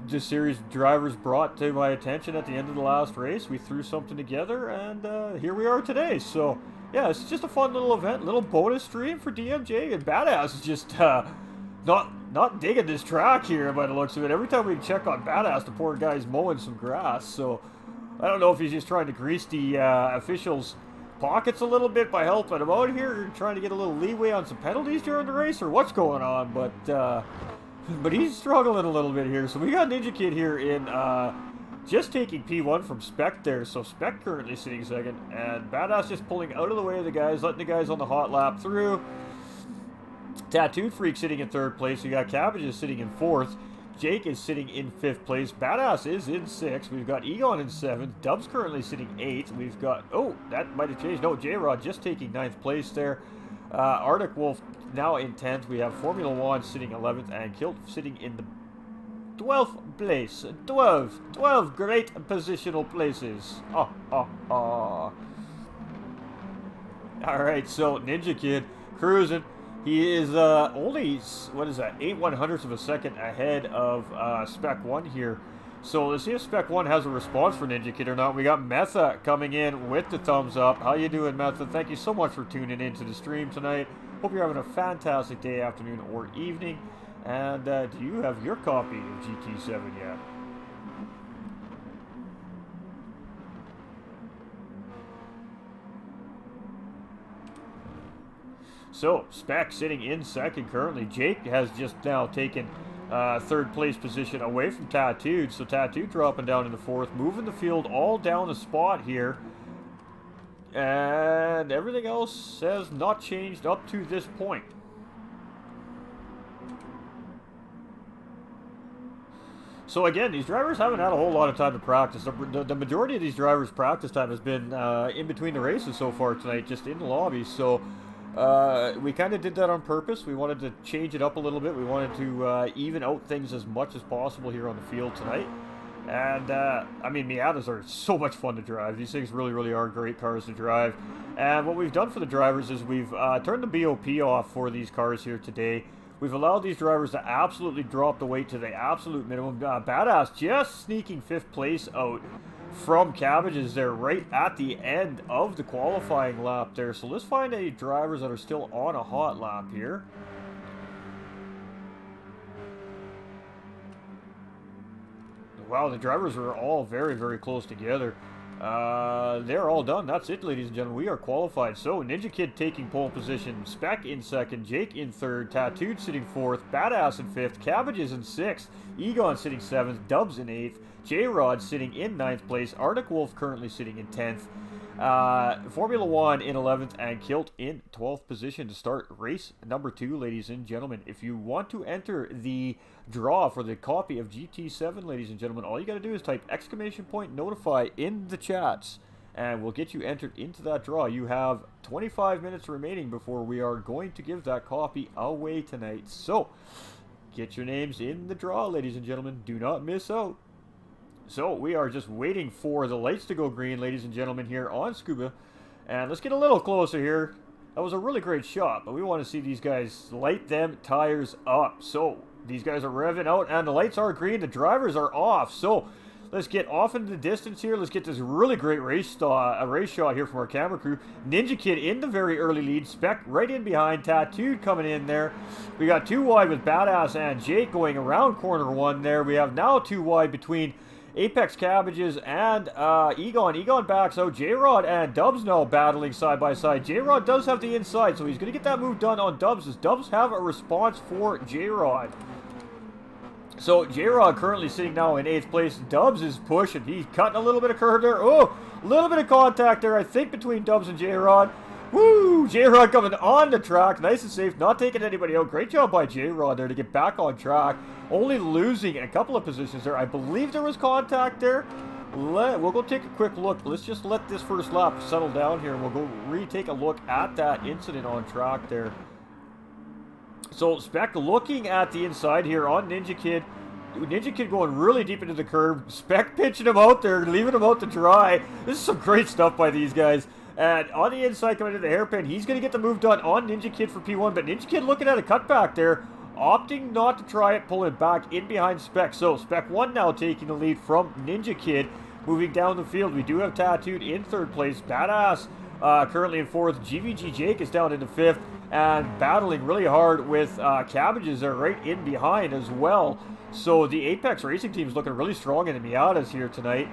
this series drivers brought to my attention at the end of the last race. We threw something together, and here we are today. So, yeah, it's just a fun little event, little bonus stream for DMJ. And Badass is just not digging this track here by the looks of it. Every time we check on Badass, the poor guy's mowing some grass. So, I don't know if he's just trying to grease the officials' pockets a little bit by helping him out here, trying to get a little leeway on some penalties during the race, or what's going on? But he's struggling a little bit here. So we got Ninja Kid here in just taking P1 from Spec there. So Spec currently sitting second, and Badass just pulling out of the way of the guys, letting the guys on the hot lap through. Tattooed Freak sitting in third place. We got Cabbages sitting in fourth. Jake is sitting in fifth place. Badass is in sixth. We've got Egon in seventh. Dub's currently sitting eighth. We've got, oh, that might have changed. No, J-Rod just taking ninth place there. Arctic Wolf now in 10th. We have Formula One sitting 11th, and Kilt sitting in the 12th place. 12 great positional places. All right, so Ninja Kid cruising. He is only, what is that, 8/100ths of a second ahead of Spec 1 here. So let's see if Spec 1 has a response for Ninja Kid or not. We got Metha coming in with the thumbs up. How you doing, Metha? Thank you so much for tuning into the stream tonight. Hope you're having a fantastic day, afternoon, or evening. And do you have your copy of GT7 yet? So, Spec sitting in second currently. Jake has just now taken third place position away from Tattooed. So Tattooed dropping down in the fourth, moving the field all down a spot here. And everything else has not changed up to this point. So again, these drivers haven't had a whole lot of time to practice. The majority of these drivers' practice time has been in between the races so far tonight, just in the lobby. So we kind of did that on purpose. We wanted to change it up a little bit. We wanted to even out things as much as possible here on the field tonight. And, I mean, Miatas are so much fun to drive. These things really, really are great cars to drive. And what we've done for the drivers is we've turned the BOP off for these cars here today. We've allowed these drivers to absolutely drop the weight to the absolute minimum. Badass just sneaking fifth place out from Cabbages there right at the end of the qualifying lap there. So let's find any drivers that are still on a hot lap here. Wow, the drivers are all very, very close together. They're all done. That's it, ladies and gentlemen. We are qualified. So, Ninja Kid taking pole position. Spec in second. Jake in third. Tattooed sitting fourth. Badass in fifth. Cabbages in sixth. Egon sitting seventh. Dubs in eighth. J-Rod sitting in ninth place. Arctic Wolf currently sitting in 10th. Formula One in 11th. And Kilt in 12th position to start race number 2, ladies and gentlemen. If you want to enter the draw for the copy of GT7, ladies and gentlemen, all you got to do is type !notify in the chats, and we'll get you entered into that draw. You have 25 minutes remaining before we are going to give that copy away tonight. So, get your names in the draw, ladies and gentlemen. Do not miss out. So, we are just waiting for the lights to go green, ladies and gentlemen, here on Scuba. And let's get a little closer here. That was a really great shot, but we want to see these guys light them tires up. So, these guys are revving out, and the lights are green. The drivers are off. So, let's get off into the distance here. Let's get this really great race shot here from our camera crew. Ninja Kid in the very early lead. Spec right in behind. Tattooed coming in there. We got 2 wide with Badass and Jake going around corner 1 there. We have now 2 wide between Apex Cabbages and Egon. Egon backs out. J-Rod and Dubs now battling side by side. J-Rod does have the inside, so he's going to get that move done on Dubs. Does Dubs have a response for J-Rod? So J-Rod currently sitting now in 8th place. Dubs is pushing. He's cutting a little bit of curve there. Oh, a little bit of contact there, I think, between Dubs and J-Rod. Woo! J-Rod coming on the track. Nice and safe. Not taking anybody out. Great job by J-Rod there to get back on track. Only losing a couple of positions there. I believe there was contact there. We'll go take a quick look. Let's just let this first lap settle down here, and we'll go retake a look at that incident on track there. So, Spec looking at the inside here on Ninja Kid. Ninja Kid going really deep into the curve. Spec pitching him out there, leaving him out to dry. This is some great stuff by these guys. And on the inside coming to the hairpin, he's going to get the move done on Ninja Kid for P1. But Ninja Kid looking at a cutback there, opting not to try it, pulling back in behind Spec. So, Spec 1 now taking the lead from Ninja Kid. Moving down the field, we do have Tattooed in 3rd place. Badass currently in 4th. GVG Jake is down into 5th. And battling really hard with Cabbages there right in behind as well. So the Apex Racing team is looking really strong in the Miatas here tonight.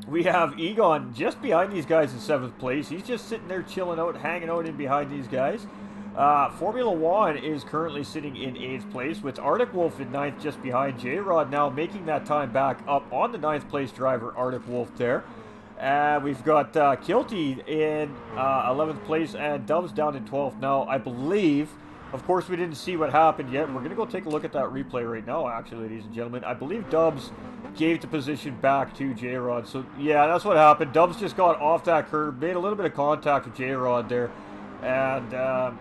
We have Egon just behind these guys in 7th place. He's just sitting there chilling out, hanging out in behind these guys. Formula One is currently sitting in 8th place, with Arctic Wolf in 9th just behind. J-Rod now making that time back up on the 9th place driver, Arctic Wolf there. We've got Kilty in 11th place and Dubs down in 12th. Now, I believe, of course, we didn't see what happened yet. We're going to go take a look at that replay right now, actually, ladies and gentlemen. I believe Dubs gave the position back to J-Rod. So, yeah, that's what happened. Dubs just got off that curb, made a little bit of contact with J-Rod there, and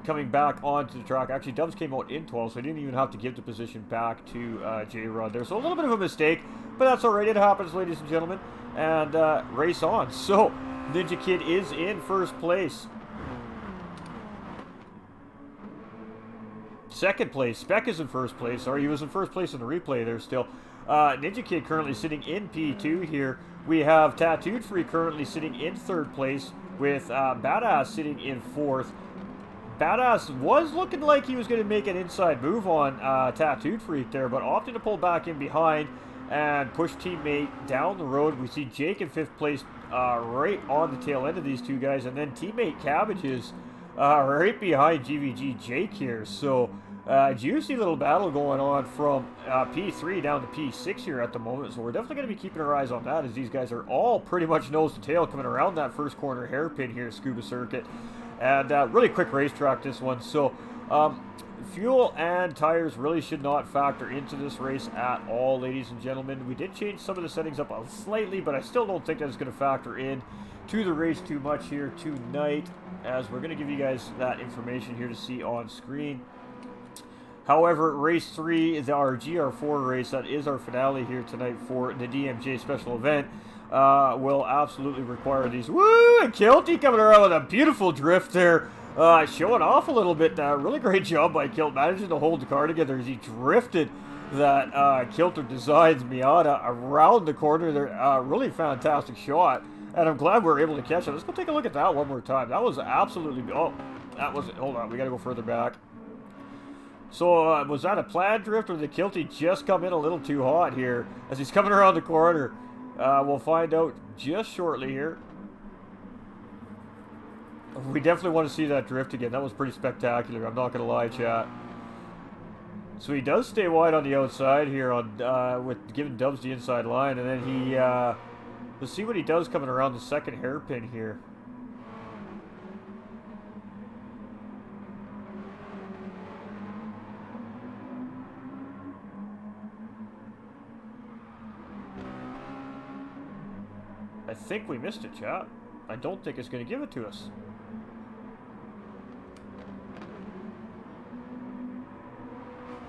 coming back onto the track. Actually, Dubs came out in 12th, so he didn't even have to give the position back to J-Rod there. So, a little bit of a mistake, but that's all right. It happens, ladies and gentlemen. And race on. So, Ninja Kid is in 1st place. 2nd place, Spec is in 1st place. Sorry, he was in 1st place in the replay there still. Ninja Kid currently sitting in P2 here. We have Tattooed Free currently sitting in 3rd place, with Badass sitting in 4th. Badass was looking like he was going to make an inside move on Tattooed Freak there, but opted to pull back in behind and push teammate down the road. We see Jake in 5th place right on the tail end of these two guys, and then teammate Cabbages right behind GVG Jake here. So juicy little battle going on from P3 down to P6 here at the moment. So we're definitely going to be keeping our eyes on that, as these guys are all pretty much nose to tail coming around that first corner hairpin here, Scuba Circuit. And really quick racetrack, this one. So fuel and tires really should not factor into this race at all, ladies and gentlemen. We did change some of the settings up slightly, but I still don't think that it's going to factor in to the race too much here tonight, as we're going to give you guys that information here to see on screen. However, race 3 is our GR4 race. That is our finale here tonight for the DMJ special event. Will absolutely require these. Woo! And Kilty coming around with a beautiful drift there. Showing off a little bit. Really great job by Kilt, managing to hold the car together as he drifted that Kilter Designs Miata around the corner there. Really fantastic shot. And I'm glad we were able to catch it. Let's go take a look at that one more time. That was absolutely... Oh, that was... Hold on, we got to go further back. So, was that a planned drift, or did Kilty just come in a little too hot here as he's coming around the corner? We'll find out just shortly here. We definitely want to see that drift again. That was pretty spectacular, I'm not going to lie, chat. So he does stay wide on the outside here on with giving Dubs the inside line, and then he... let's see what he does coming around the second hairpin here. I think we missed it, chat. I don't think it's going to give it to us.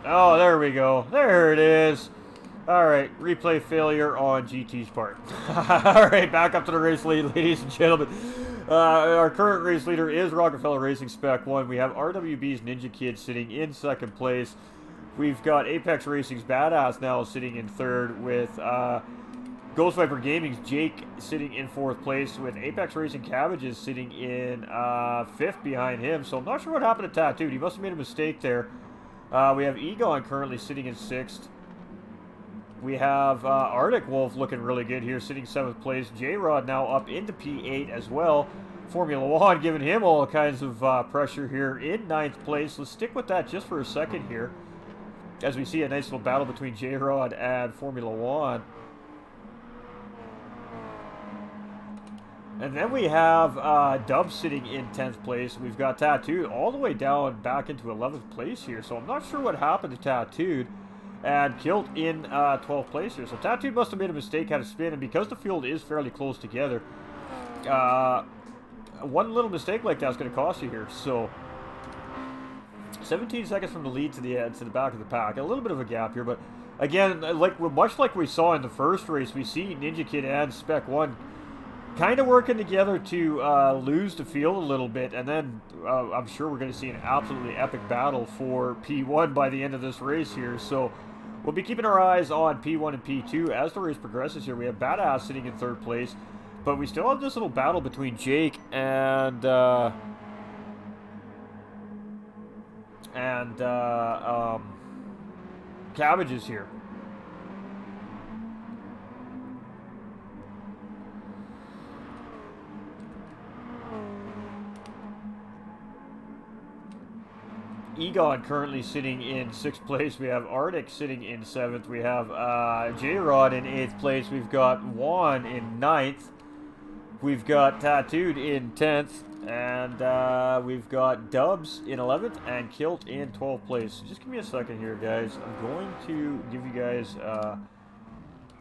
Oh, there we go. There it is. Alright, replay failure on GT's part. Alright, back up to the race lead, ladies and gentlemen. Our current race leader is Rockefeller Racing Spec 1. We have RWB's Ninja Kid sitting in 2nd place. We've got Apex Racing's Badass now sitting in 3rd, with Ghost Viper Gaming's Jake sitting in 4th place, with Apex Racing Cabbages sitting in 5th behind him. So I'm not sure what happened to Tattooed. He must have made a mistake there. We have Egon currently sitting in 6th. We have Arctic Wolf looking really good here, sitting 7th place. J-Rod now up into P8 as well. Formula One giving him all kinds of pressure here in 9th place. Let's stick with that just for a second here, as we see a nice little battle between J-Rod and Formula One. And then we have Dub sitting in 10th place. We've got Tattooed all the way down back into 11th place here. So I'm not sure what happened to Tattooed. And Kilt in 12th place here. So Tattooed must have made a mistake, had a spin. And because the field is fairly close together, one little mistake like that's going to cost you here. So 17 seconds from the lead to the back of the pack. A little bit of a gap here. But again, much like we saw in the first race, we see Ninja Kid and Spec 1 kind of working together to lose the field a little bit, and then I'm sure we're going to see an absolutely epic battle for P1 by the end of this race here. So we'll be keeping our eyes on P1 and P2 as the race progresses here. We have Badass sitting in 3rd place, but we still have this little battle between Jake and Cabbages here. Egon currently sitting in 6th place. We have Arctic sitting in 7th. We have J-Rod in 8th place. We've got Juan in 9th. We've got Tattooed in 10th. And we've got Dubs in 11th and Kilt in 12th place. Just give me a second here, guys. I'm going to give you guys a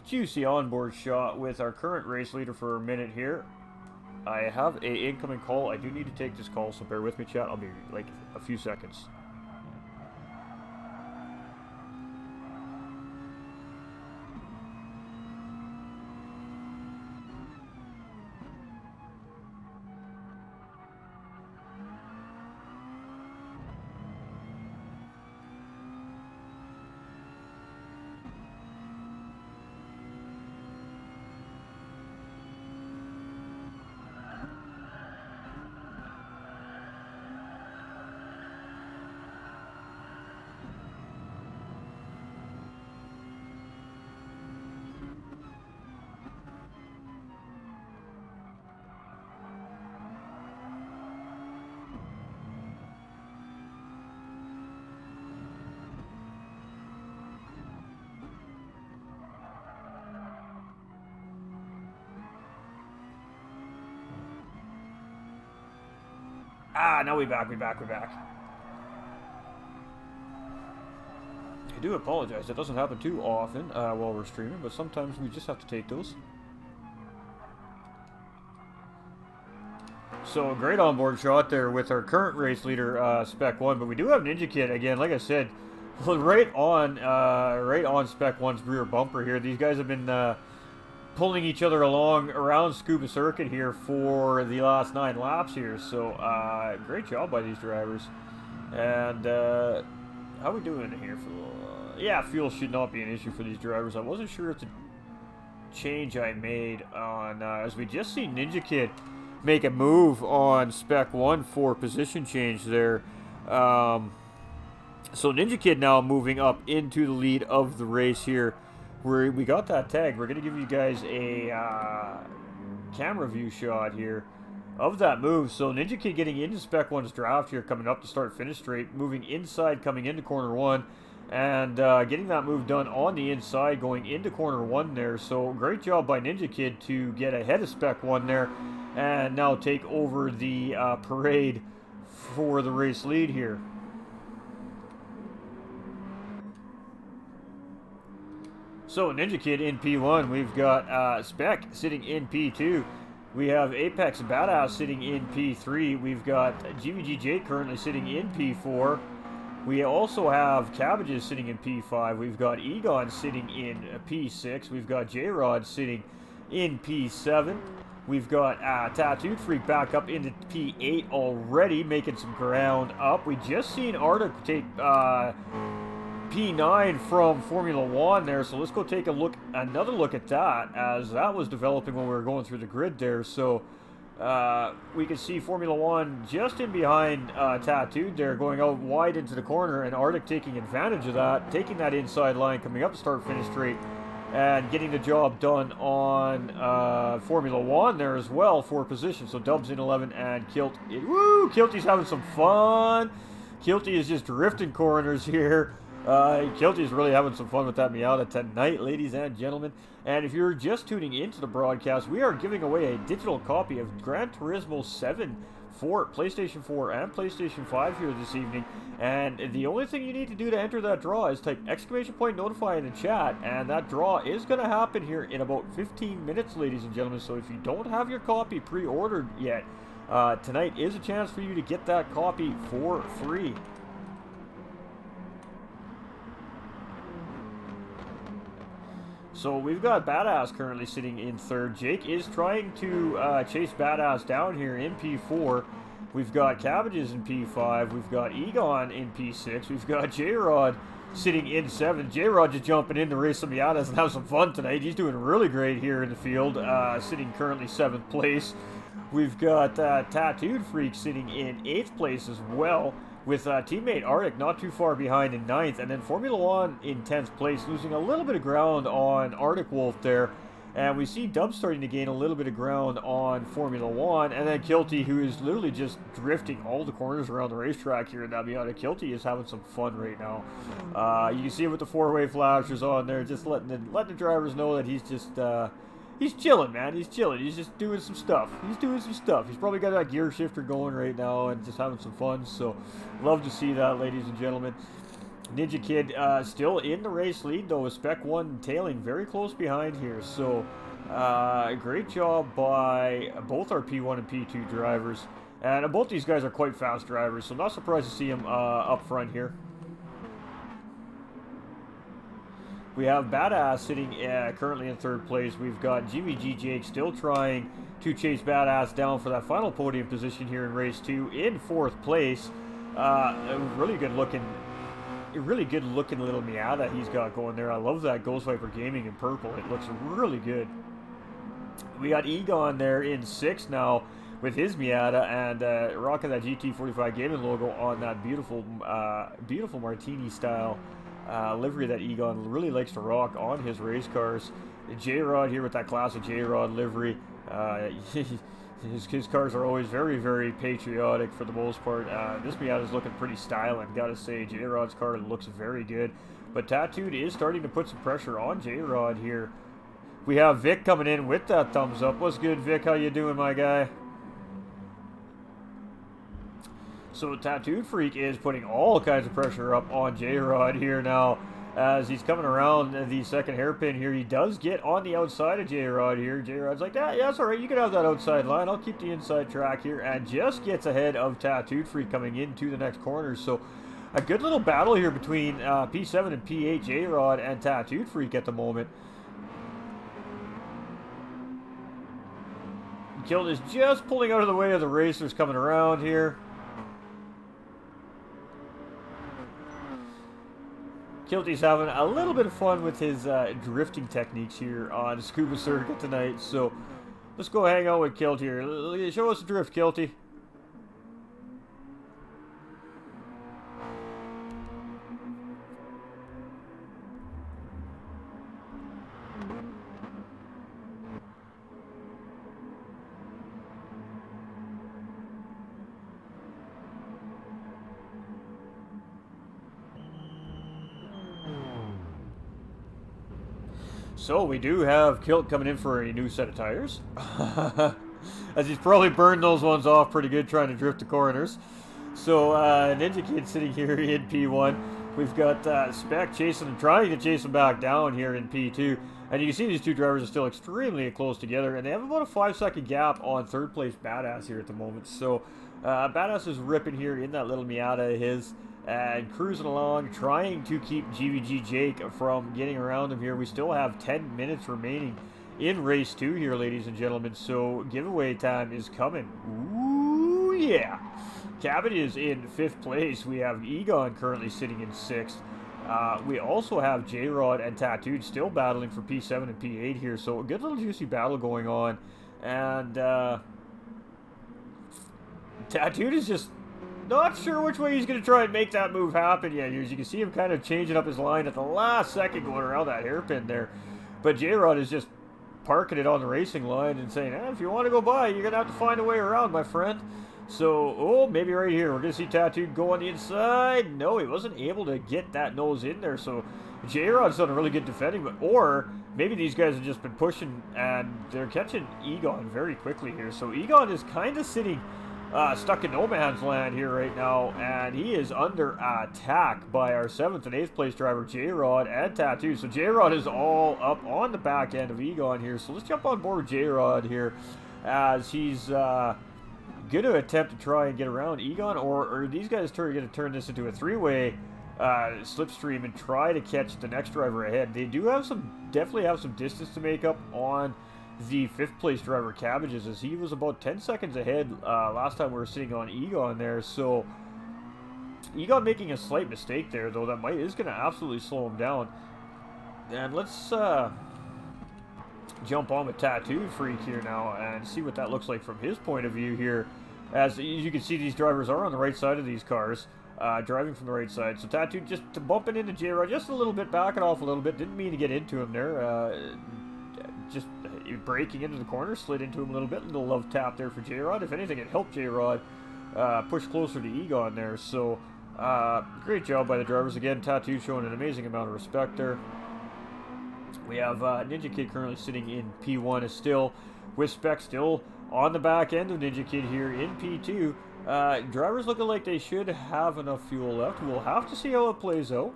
juicy onboard shot with our current race leader for a minute here. I have an incoming call. I do need to take this call, so bear with me, chat. I'll be like a few seconds. Now we're back. I do apologize. That doesn't happen too often while we're streaming, but sometimes we just have to take those. So a great onboard shot there with our current race leader, Spec 1, but we do have Ninja Kid again. Like I said, right on Spec 1's rear bumper here. These guys have been pulling each other along around Scuba Circuit here for the last 9 laps here. So great job by these drivers. And how are we doing here? Yeah, fuel should not be an issue for these drivers. I wasn't sure if the change I made on as we just see Ninja Kid make a move on Spec 1 for position change there. So Ninja Kid now moving up into the lead of the race here. We got that tag. We're going to give you guys a camera view shot here of that move. So Ninja Kid getting into Spec 1's draft here, coming up to start finish straight, moving inside, coming into corner 1, and getting that move done on the inside, going into corner 1 there. So great job by Ninja Kid to get ahead of Spec 1 there, and now take over the parade for the race lead here. So Ninja Kid in P1, we've got Spec sitting in P2. We have Apex Badass sitting in P3. We've got GVGJ currently sitting in P4. We also have Cabbages sitting in P5. We've got Egon sitting in P6. We've got J-Rod sitting in P7. We've got Tattooed Freak back up into P8 already, making some ground up. We just seen Arctic take P9 from Formula 1 there, so let's go take another look at that, as that was developing when we were going through the grid there. So we can see Formula 1 just in behind Tattooed there, going out wide into the corner, and Arctic taking advantage of that, taking that inside line, coming up to start finish straight, and getting the job done on Formula 1 there as well for position. So Dubs in 11 and Kilt. Woo! Kilty's having some fun. Kilty is just drifting corners here. Kilty's really having some fun with that Miata tonight, ladies and gentlemen. And if you're just tuning into the broadcast, we are giving away a digital copy of Gran Turismo 7 for PlayStation 4 and PlayStation 5 here this evening. And the only thing you need to do to enter that draw is type !notify in the chat, and that draw is going to happen here in about 15 minutes, ladies and gentlemen. So if you don't have your copy pre-ordered yet, tonight is a chance for you to get that copy for free. So we've got Badass currently sitting in 3rd. Jake is trying to chase Badass down here in P4. We've got Cabbages in P5. We've got Egon in P6. We've got J-Rod sitting in 7th. J-Rod just jumping in to race some Miatas and have some fun tonight. He's doing really great here in the field, sitting currently 7th place. We've got Tattooed Freak sitting in 8th place as well, with teammate Arctic not too far behind in 9th, and then Formula 1 in 10th place, losing a little bit of ground on Arctic Wolf there. And we see Dub starting to gain a little bit of ground on Formula 1. And then Kilty, who is literally just drifting all the corners around the racetrack here in that Miata. Kilty is having some fun right now. You can see it with the four-way flashers on there, just letting the drivers know that he's just... he's chilling, man. He's chilling. He's just doing some stuff. He's probably got that gear shifter going right now and just having some fun. So, love to see that, ladies and gentlemen. Ninja Kid still in the race lead, though, with Spec 1 tailing very close behind here. So, great job by both our P1 and P2 drivers. And both these guys are quite fast drivers, so not surprised to see them up front here. We have Badass sitting currently in third place. We've got GVG Jake still trying to chase Badass down for that final podium position here in race 2 in fourth place. Really good looking little Miata he's got going there. I love that Ghost Viper Gaming in purple. It looks really good. We got Egon there in sixth now with his Miata and rocking that GT45 Gaming logo on that beautiful Martini style livery that Egon really likes to rock on his race cars. J-Rod here with that classic J-Rod livery. His cars are always very, very patriotic for the most part. This Miata is looking pretty stylish, gotta say. J-Rod's car looks very good. But Tattooed is starting to put some pressure on J-Rod here. We have Vic coming in with that thumbs up. What's good, Vic? How you doing, my guy? So Tattooed Freak is putting all kinds of pressure up on J-Rod here now. As he's coming around the second hairpin here, he does get on the outside of J-Rod here. J-Rod's like, yeah, that's all right. You can have that outside line. I'll keep the inside track here. And just gets ahead of Tattooed Freak coming into the next corner. So a good little battle here between P7 and P8 J-Rod and Tattooed Freak at the moment. Kilt is just pulling out of the way of the racers coming around here. Kilty's having a little bit of fun with his drifting techniques here on Scuba Circuit tonight. So let's go hang out with Kilt here. Show us a drift, Kilty. So we do have Kilt coming in for a new set of tires. As he's probably burned those ones off pretty good trying to drift the corners. So Ninja Kid sitting here in P1. We've got Spec chasing and trying to chase him back down here in P2. And you can see these two drivers are still extremely close together. And they have about a 5-second gap on third place Badass here at the moment. So Badass is ripping here in that little Miata of his. And cruising along, trying to keep GVG Jake from getting around him here. We still have 10 minutes remaining in race 2 here, ladies and gentlemen. So giveaway time is coming. Ooh, yeah. Cabot is in 5th place. We have Egon currently sitting in 6th. We also have J-Rod and Tattooed still battling for P7 and P8 here. So a good little juicy battle going on. And Tattooed is just not sure which way he's going to try and make that move happen yet. As you can see him kind of changing up his line at the last second going around that hairpin there. But J-Rod is just parking it on the racing line and saying, if you want to go by, you're going to have to find a way around, my friend. So, oh, maybe right here. We're going to see Tattooed go on the inside. No, he wasn't able to get that nose in there. So J-Rod's done a really good defending. Or maybe these guys have just been pushing and they're catching Egon very quickly here. So Egon is kind of sitting stuck in no man's land here right now, and he is under attack by our 7th and 8th place driver J-Rod and Tattoo. So J-Rod is all up on the back end of Egon here. So let's jump on board J-Rod here as he's going to attempt to try and get around Egon, or these guys are going to turn this into a 3-way slipstream and try to catch the next driver ahead. They do have definitely have some distance to make up on the 5th place driver Cabbages, as he was about 10 seconds ahead last time we were sitting on Egon there. So Egon making a slight mistake there, though, that is going to absolutely slow him down. And let's jump on with Tattoo Freak here now and see what that looks like from his point of view here. As you can see, these drivers are on the right side of these cars, driving from the right side. So Tattoo just bumping into J-Rod just a little bit, backing off a little bit. Didn't mean to get into him there. just breaking into the corner, slid into him a little bit. A little love tap there for J-Rod. If anything, it helped J-Rod push closer to Egon there. So great job by the drivers. Again, Tattoo showing an amazing amount of respect there. We have Ninja Kid currently sitting in P1 is still, with Spec still on the back end of Ninja Kid here in P2. Drivers looking like they should have enough fuel left. We'll have to see how it plays out.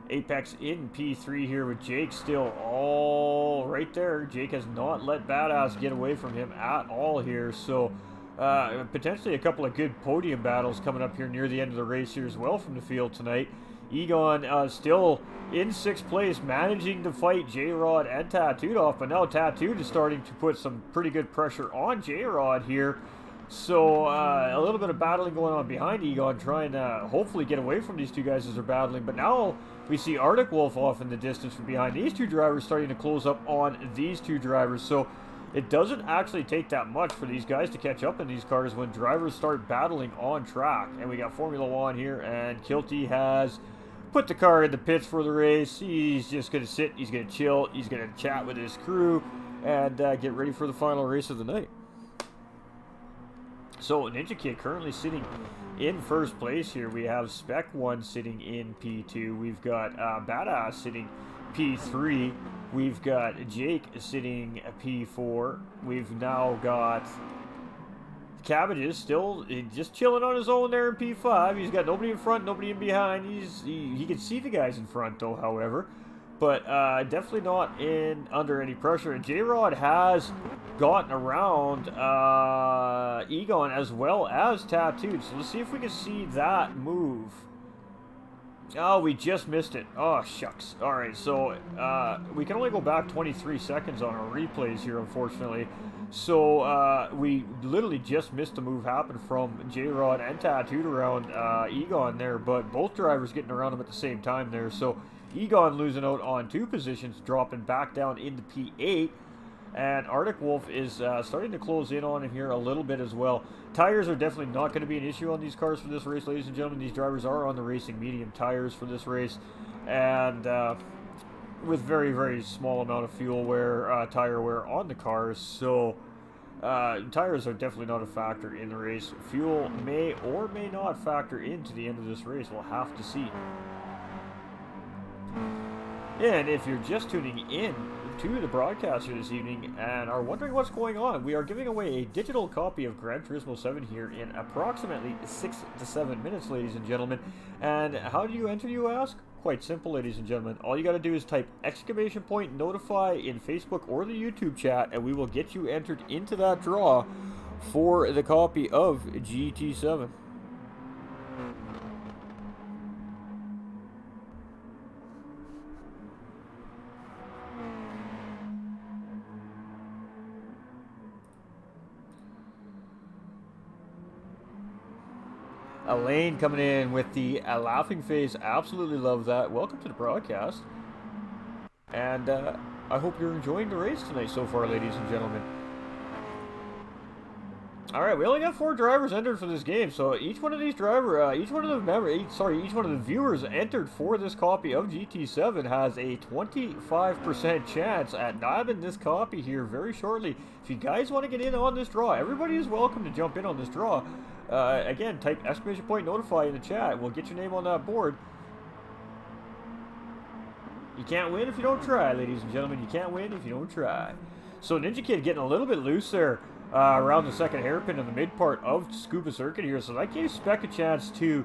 Apex in P3 here with Jake still all right there. Jake has not let Badass get away from him at all here. So potentially a couple of good podium battles coming up here near the end of the race here as well from the field tonight. Egon still in 6th place, managing to fight J-Rod and Tattooed off, but now Tattooed is starting to put some pretty good pressure on J-Rod here. So a little bit of battling going on behind Egon, trying to hopefully get away from these two guys as they're battling. But now we see Arctic Wolf off in the distance from behind these two drivers, starting to close up on these two drivers. So it doesn't actually take that much for these guys to catch up in these cars when drivers start battling on track. And we got Formula One here, and Kilty has put the car in the pits for the race. He's just going to sit, he's going to chill, he's going to chat with his crew, and get ready for the final race of the night. So Ninja Kid currently sitting in 1st place here. We have Spec 1 sitting in P2. We've got Badass sitting P3. We've got Jake sitting P4. We've now got Cabbages still just chilling on his own there in P5. He's got nobody in front, nobody in behind. He can see the guys in front though, however. But definitely not under any pressure. And J-Rod has gotten around Egon as well as Tattooed. So let's see if we can see that move. Oh, we just missed it. Oh, shucks. All right, so we can only go back 23 seconds on our replays here, unfortunately. So we literally just missed the move happen from J-Rod and Tattooed around Egon there, but both drivers getting around him at the same time there. So Egon losing out on 2 positions, dropping back down into P8. And Arctic Wolf is starting to close in on him here a little bit as well. Tires are definitely not going to be an issue on these cars for this race, ladies and gentlemen. These drivers are on the racing medium tires for this race. And with very, very small amount of fuel wear, tire wear on the cars. So tires are definitely not a factor in the race. Fuel may or may not factor into the end of this race. We'll have to see. And if you're just tuning in to the broadcast here this evening and are wondering what's going on, we are giving away a digital copy of Gran Turismo 7 here in approximately 6 to 7 minutes, ladies and gentlemen. And how do you enter, you ask? Quite simple, ladies and gentlemen. All you got to do is type !notify in Facebook or the YouTube chat, and we will get you entered into that draw for the copy of GT7. Elaine coming in with the laughing face. Absolutely love that. Welcome to the broadcast. And I hope you're enjoying the race tonight so far, ladies and gentlemen. Alright, we only got 4 drivers entered for this game, so each one of these each one of the viewers entered for this copy of GT7 has a 25% chance at nabbing this copy here very shortly. If you guys want to get in on this draw, everybody is welcome to jump in on this draw. Again, type !notify in the chat. We'll get your name on that board. You can't win if you don't try, ladies and gentlemen. You can't win if you don't try. So Ninja Kid getting a little bit loose there around the second hairpin in the mid part of Scuba Circuit here. So that gave Spec a chance to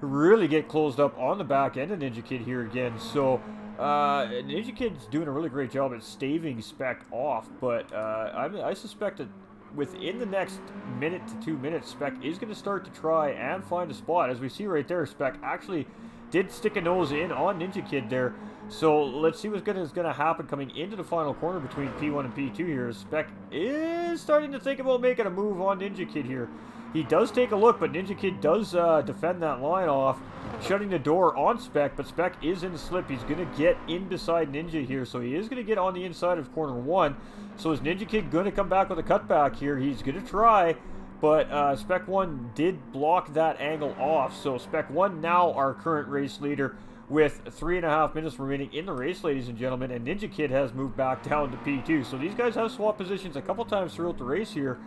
really get closed up on the back end of Ninja Kid here again. So Ninja Kid's doing a really great job at staving Spec off. But I suspect that within the next minute to 2 minutes, Spec is going to start to try and find a spot. As we see right there, Spec actually did stick a nose in on Ninja Kid there. So let's see what's going to happen coming into the final corner between P1 and P2 here. Spec is starting to think about making a move on Ninja Kid here. He does take a look, but Ninja Kid does defend that line off, shutting the door on Spec, but Spec is in the slip. He's going to get in beside Ninja here, so he is going to get on the inside of corner 1. So is Ninja Kid going to come back with a cutback here? He's going to try, but Spec 1 did block that angle off. So Spec 1 now our current race leader with 3.5 minutes remaining in the race, ladies and gentlemen, and Ninja Kid has moved back down to P2. So these guys have swapped positions a couple times throughout the race here,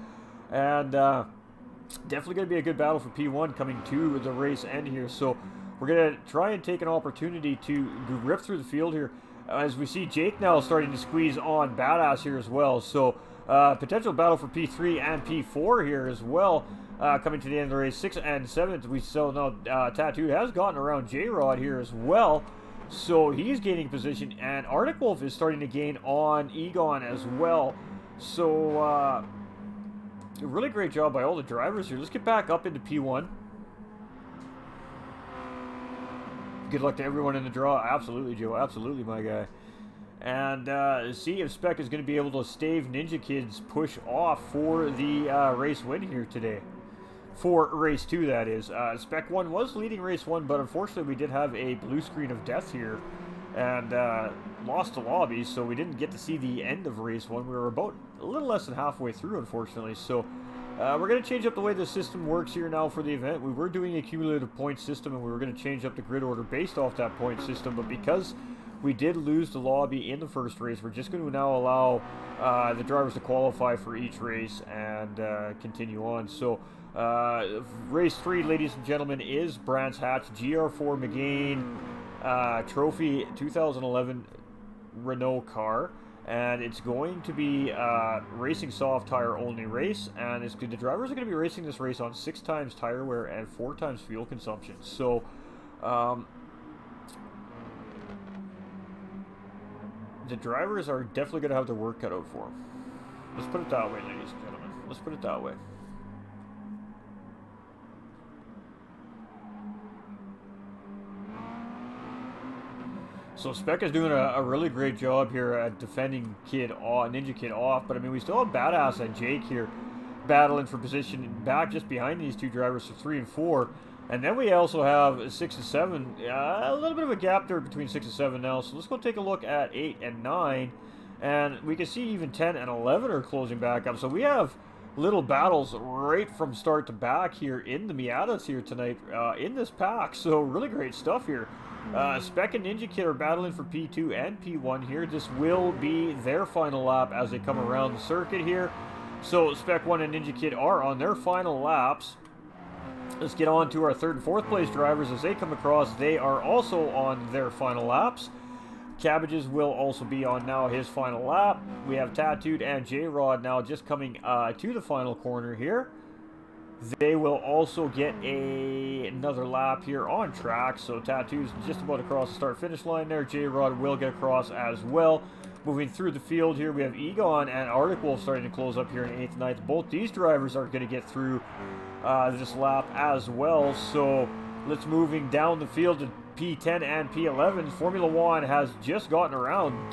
and definitely going to be a good battle for P1 coming to the race end here. So we're going to try and take an opportunity to rip through the field here, as we see Jake now starting to squeeze on Badass here as well. So potential battle for P3 and P4 here as well. Coming to the end of the race, 6th and 7th. We still know Tattooed has gotten around J-Rod here as well, so he's gaining position, and Arctic Wolf is starting to gain on Egon as well. So really great job by all the drivers here. Let's get back up into P1. Good luck to everyone in the draw. Absolutely, Joe. Absolutely, my guy. And see if Spec is going to be able to stave Ninja Kid's push off for the race win here today. For race 2, that is. Spec 1 was leading race 1, but unfortunately we did have a blue screen of death here and lost the lobby, so we didn't get to see the end of race 1. We were about a little less than halfway through, unfortunately. So we're going to change up the way the system works here now for the event. We were doing a cumulative point system, and we were going to change up the grid order based off that point system, but because we did lose the lobby in the first race, we're just going to now allow the drivers to qualify for each race and continue on. So race 3, ladies and gentlemen, is Brands Hatch GR4 McGain Trophy 2011 Renault car, and it's going to be racing soft tire only race, and the drivers are going to be racing this race on 6 times tire wear and 4 times fuel consumption. So the drivers are definitely going to have their work cut out for them. Let's put it that way, ladies and gentlemen. Let's put it that way. So Spec is doing a really great job here at defending Ninja Kid off, but I mean, we still have Badass and Jake here battling for position back just behind these two drivers for 3 and 4. And then we also have 6 and 7, a little bit of a gap there between 6 and 7 now. So let's go take a look at 8 and 9. And we can see even 10 and 11 are closing back up. So we have little battles right from start to back here in the Miatas here tonight in this pack. So really great stuff here. Spec and Ninja Kid are battling for P2 and P1 here. This will be their final lap as they come around the circuit here. So Spec 1 and Ninja Kid are on their final laps. Let's get on to our 3rd and 4th place drivers as they come across. They are also on their final laps. Cabbages will also be on now his final lap. We have Tattooed and J-Rod now just coming to the final corner here. They will also get another lap here on track. So Tattoo's just about across the start-finish line there. J-Rod will get across as well. Moving through the field here, we have Egon and Arctic Wolf starting to close up here in 8th and 9th. Both these drivers are going to get through this lap as well. So let's moving down the field to P10 and P11. Formula One has just gotten around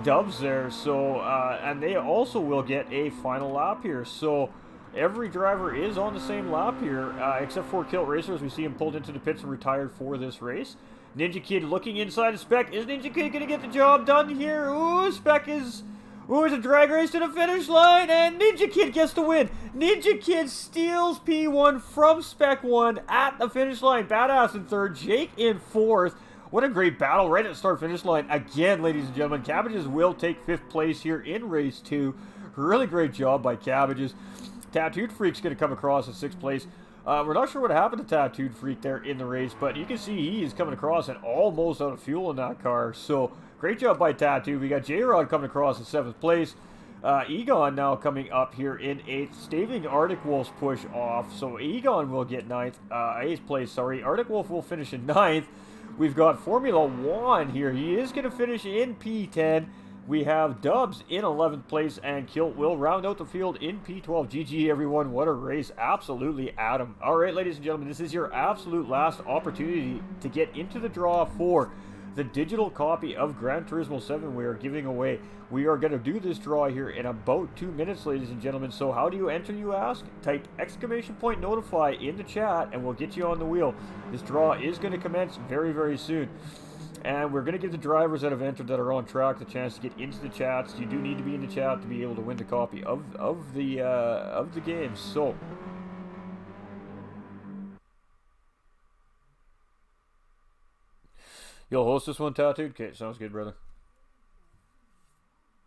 Dubs there. So and they also will get a final lap here. So every driver is on the same lap here, except for Kilt Racer, as we see him pulled into the pits and retired for this race. Ninja Kid looking inside of Spec. Is Ninja Kid going to get the job done here? Ooh, Spec is... Ooh, it's a drag race to the finish line, and Ninja Kid gets the win. Ninja Kid steals P1 from Spec 1 at the finish line. Badass in 3rd, Jake in 4th. What a great battle right at the start-finish line. Again, ladies and gentlemen, Cabbages will take 5th place here in race 2. Really great job by Cabbages. Tattooed Freak's going to come across in 6th place. We're not sure what happened to Tattooed Freak there in the race, but you can see he is coming across and almost out of fuel in that car. So great job by Tattooed. We got J-Rod coming across in 7th place. Egon now coming up here in 8th, staving Arctic Wolf's push off. So Egon will get 8th place, sorry. Arctic Wolf will finish in 9th. We've got Formula One here. He is going to finish in P10. We have Dubs in 11th place, and Kilt will round out the field in P12. GG, everyone. What a race. Absolutely, Adam. All right, ladies and gentlemen, this is your absolute last opportunity to get into the draw for the digital copy of Gran Turismo 7 we are giving away. We are going to do this draw here in about 2 minutes, ladies and gentlemen. So how do you enter, you ask? Type !notify in the chat, and we'll get you on the wheel. This draw is going to commence very, very soon. And we're going to give the drivers that have entered that are on track the chance to get into the chats. You do need to be in the chat to be able to win the copy of the game. So You'll host this one, Tattooed? Okay, sounds good, brother.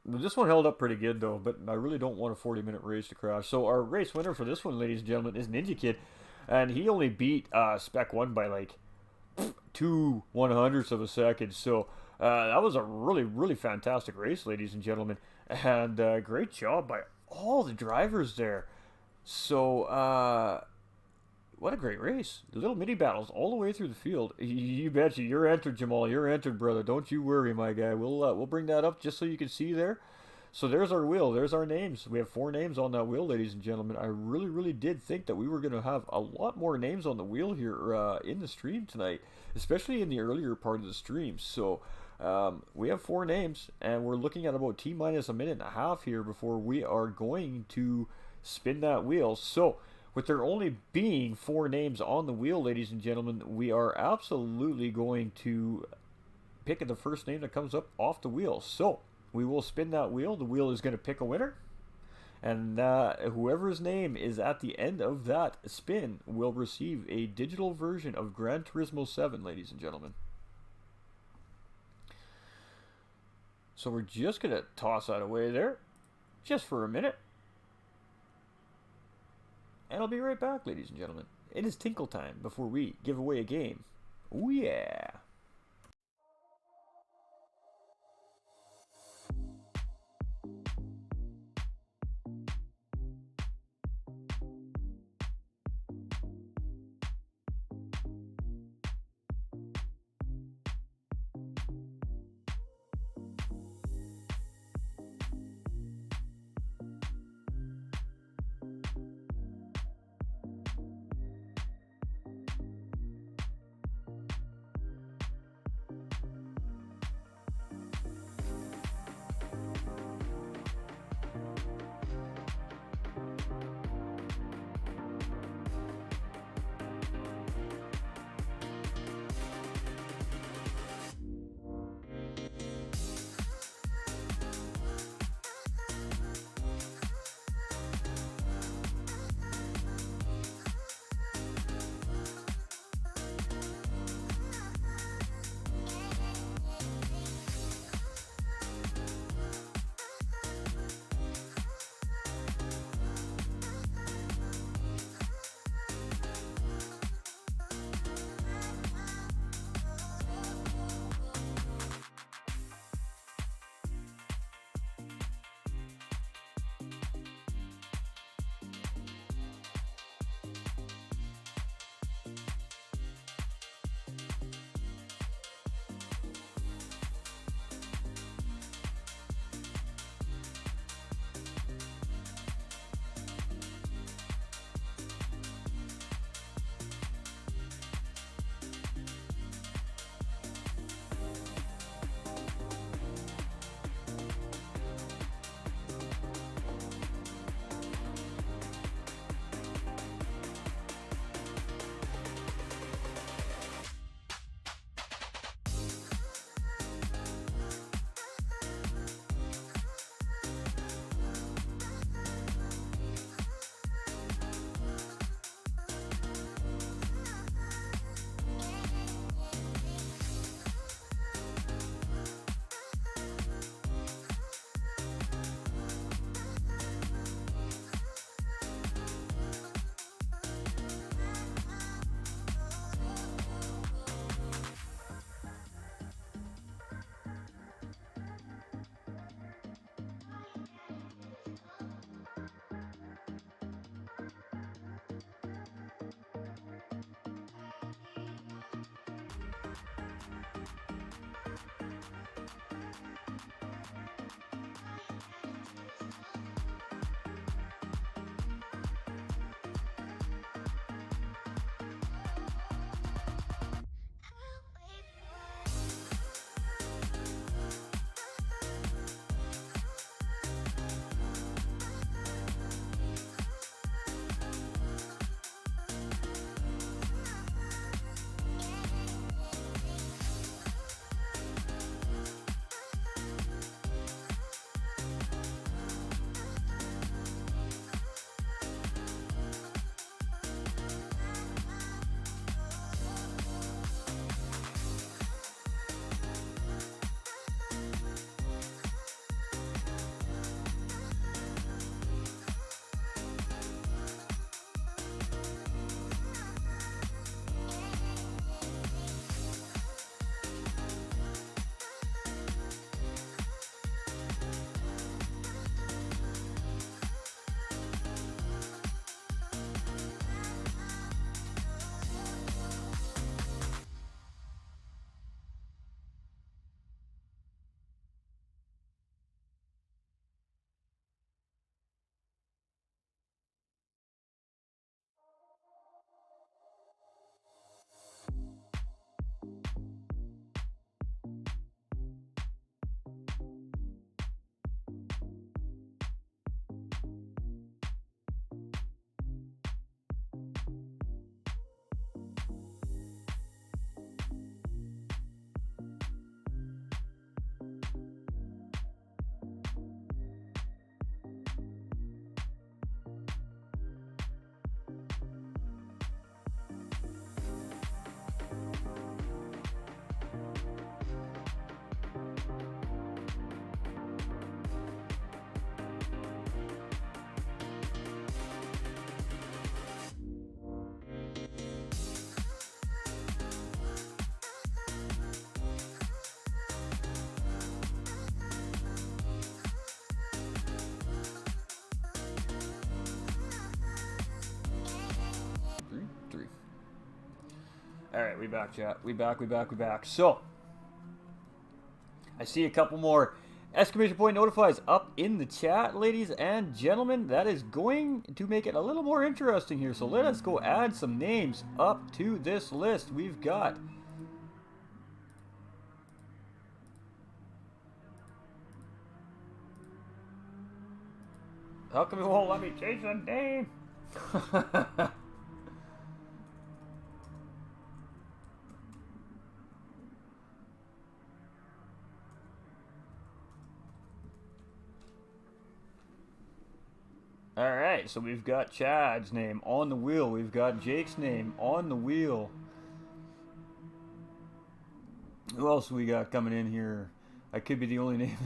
This one held up pretty good, though, but I really don't want a 40-minute race to crash. So our race winner for this one, ladies and gentlemen, is Ninja Kid. And he only beat Spec 1 by like 2/100ths of a second. So that was a really, really fantastic race, ladies and gentlemen. And great job by all the drivers there. So, what a great race. Little mini battles all the way through the field. You betcha. You're entered, Jamal. You're entered, brother. Don't you worry, my guy. We'll bring that up just so you can see there. So there's our wheel. There's our names. We have 4 names on that wheel, ladies and gentlemen. I really, really did think that we were going to have a lot more names on the wheel here in the stream tonight, especially in the earlier part of the stream. So we have 4 names, and we're looking at about T-minus a minute and a half here before we are going to spin that wheel. So with there only being 4 names on the wheel, ladies and gentlemen, we are absolutely going to pick the first name that comes up off the wheel. So we will spin that wheel. The wheel is going to pick a winner. And whoever's name is at the end of that spin will receive a digital version of Gran Turismo 7, ladies and gentlemen. So we're just going to toss that away there, just for a minute. And I'll be right back, ladies and gentlemen. It is tinkle time before we give away a game. Oh yeah. Alright, we back, chat. We back. So, I see a couple more exclamation point notifies up in the chat, ladies and gentlemen. That is going to make it a little more interesting here. So let us go add some names up to this list. We've got... How come you won't let me change the name? Alright, so we've got Chad's name on the wheel. We've got Jake's name on the wheel. Who else we got coming in here? I could be the only name.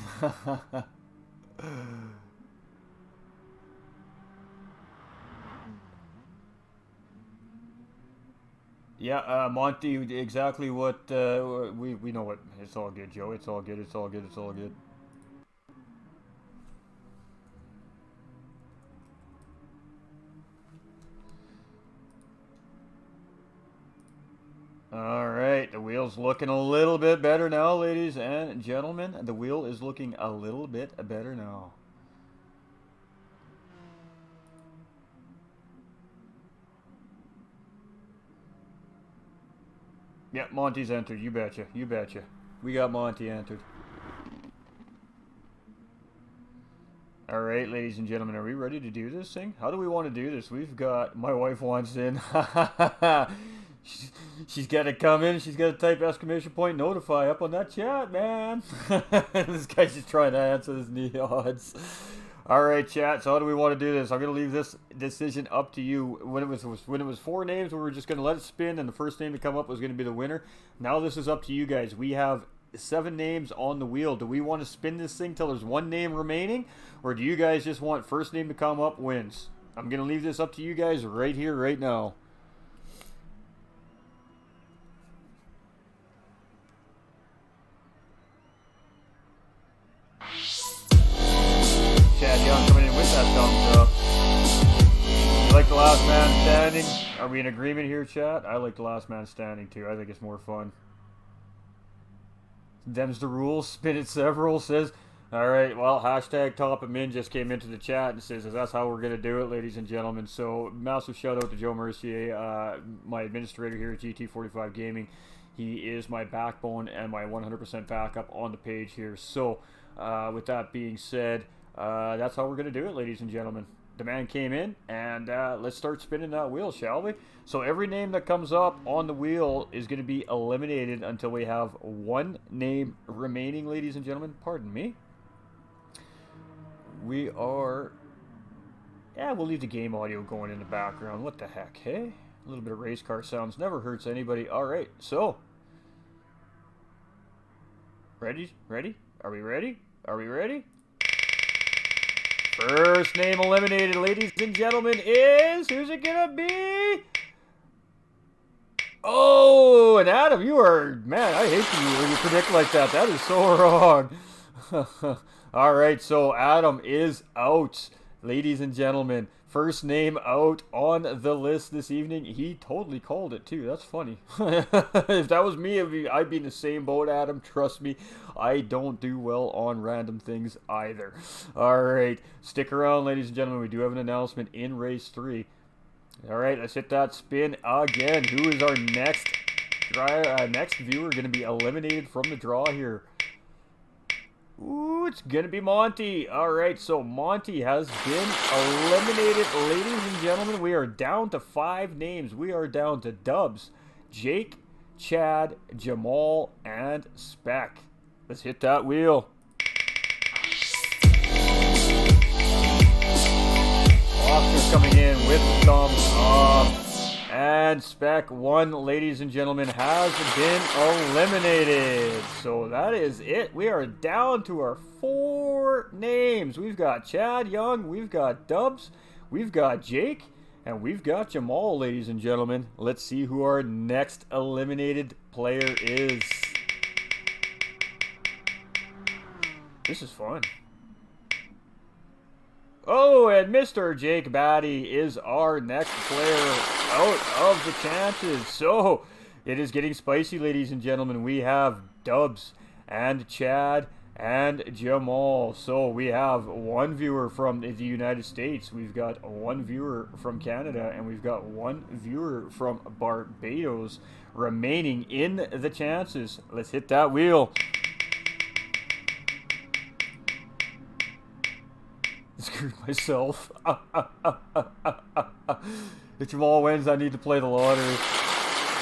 Yeah, Monty, exactly what, we know what, it's all good, Joe, it's all good. Alright, the wheel's looking a little bit better now, ladies and gentlemen. The wheel is looking a little bit better now. Yeah, Monty's entered. You betcha. We got Monty entered. Alright, ladies and gentlemen, are we ready to do this thing? How do we want to do this? We've got... My wife wants in. She's got to come in. She's got to type exclamation point notify up on that chat, man. This guy's just trying to answer his knee odds. Alright, chat, so how do we want to do this? I'm going to leave this decision up to you. When it was 4 names, we were just going to let it spin, and the first name to come up was going to be the winner. Now this is up to you guys. We have 7 names on the wheel. Do we want to spin this thing till there's 1 name remaining? Or do you guys just want first name to come up wins? I'm going to leave this up to you guys right here, right now. Chad Young coming in with that thumbs up. You like the last man standing? Are we in agreement here, chat? I like the last man standing too. I think it's more fun. Them's the rules. Spin it several says. Alright, well, hashtag Top Min just came into the chat and says that's how we're going to do it, ladies and gentlemen. So, massive shout out to Joe Mercier, my administrator here at GT45 Gaming. He is my backbone and my 100% backup on the page here. So, with that being said, that's how we're going to do it, ladies and gentlemen. The man came in, and let's start spinning that wheel, shall we? So every name that comes up on the wheel is going to be eliminated until we have 1 name remaining, ladies and gentlemen. Pardon me. We are... Yeah, we'll leave the game audio going in the background. What the heck, hey? A little bit of race car sounds never hurts anybody. Alright, so... Ready? Are we ready? First name eliminated, ladies and gentlemen, is... Who's it gonna be? Oh, and Adam, you are... Man, I hate you when you predict like that. That is so wrong. Alright, so Adam is out, ladies and gentlemen. First name out on the list this evening. He totally called it too. That's funny. If that was me, I'd be in the same boat, Adam. Trust me, I don't do well on random things either. Alright, stick around, ladies and gentlemen. We do have an announcement in race 3. Alright, let's hit that spin again. Who is our next viewer going to be eliminated from the draw here? Ooh, it's going to be Monty. Alright, so Monty has been eliminated. Ladies and gentlemen, we are down to 5 names. We are down to Dubs, Jake, Chad, Jamal, and Spec. Let's hit that wheel. Oscar coming in with the thumbs up. And Spec 1, ladies and gentlemen, has been eliminated. So that is it. We are down to our 4 names. We've got Chad Young, we've got Dubs, we've got Jake, and we've got Jamal, ladies and gentlemen. Let's see who our next eliminated player is. This is fun. Oh, and Mr. Jake Batty is our next player out of the chances. So, It is getting spicy, ladies and gentlemen. We have Dubs and Chad and Jamal. So we have one viewer from the United States. We've got one viewer from Canada, and we've got one viewer from Barbados remaining in the chances. Let's hit that wheel. Screwed myself. If Jamal wins, I need to play the lottery.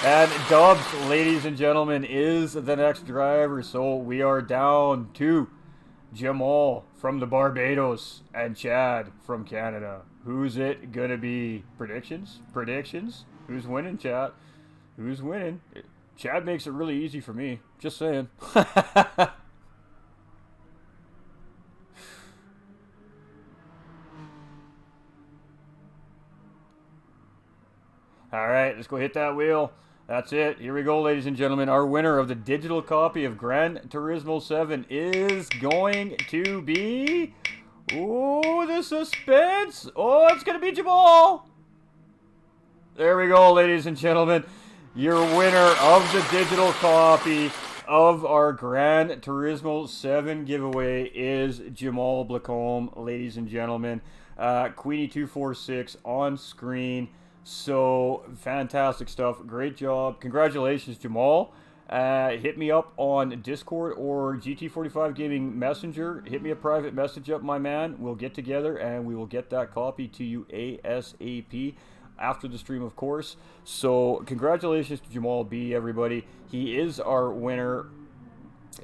And Dubs, ladies and gentlemen, is the next driver. So we are down to Jamal from the Barbados and Chad from Canada. Who's it gonna be? Predictions? Predictions? Who's winning, Chad? Who's winning? Chad makes it really easy for me. Just saying. All right, let's go hit that wheel. That's it. Here we go, ladies and gentlemen. Our winner of the digital copy of Gran Turismo 7 is going to be... Ooh, the suspense. Oh, it's going to be Jamal. There we go, ladies and gentlemen. Your winner of the digital copy of our Gran Turismo 7 giveaway is Jamal Blancombe, ladies and gentlemen. Queenie246 on screen. So, fantastic stuff. Great job. Congratulations, Jamal. Hit me up on Discord or GT45 Gaming Messenger. Hit me a private message up, my man. We'll get together and we will get that copy to you ASAP after the stream, of course. So, congratulations to Jamal B, everybody. He is our winner.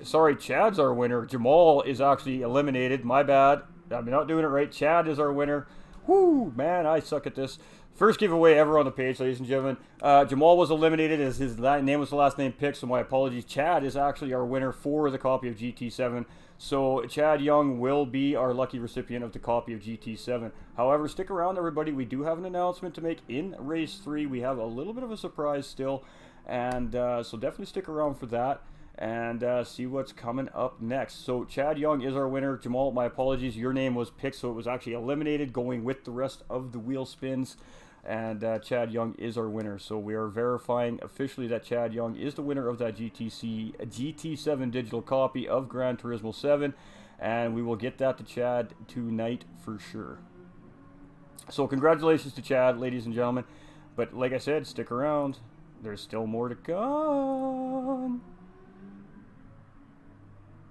Sorry, Chad's our winner. Jamal is actually eliminated. My bad. I'm not doing it right. Chad is our winner. Whoo, man, I suck at this. First giveaway ever on the page, ladies and gentlemen. Jamal was eliminated as his name was the last name picked, so my apologies. Chad is actually our winner for the copy of GT7. So Chad Young will be our lucky recipient of the copy of GT7. However, stick around, everybody. We do have an announcement to make in Race 3. We have a little bit of a surprise still, and so definitely stick around for that and see what's coming up next. So Chad Young is our winner. Jamal, my apologies. Your name was picked, so it was actually eliminated going with the rest of the wheel spins. And Chad Young is our winner. So we are verifying officially that Chad Young is the winner of that GT7 digital copy of Gran Turismo 7. And we will get that to Chad tonight for sure. So congratulations to Chad, ladies and gentlemen. But like I said, stick around. There's still more to come.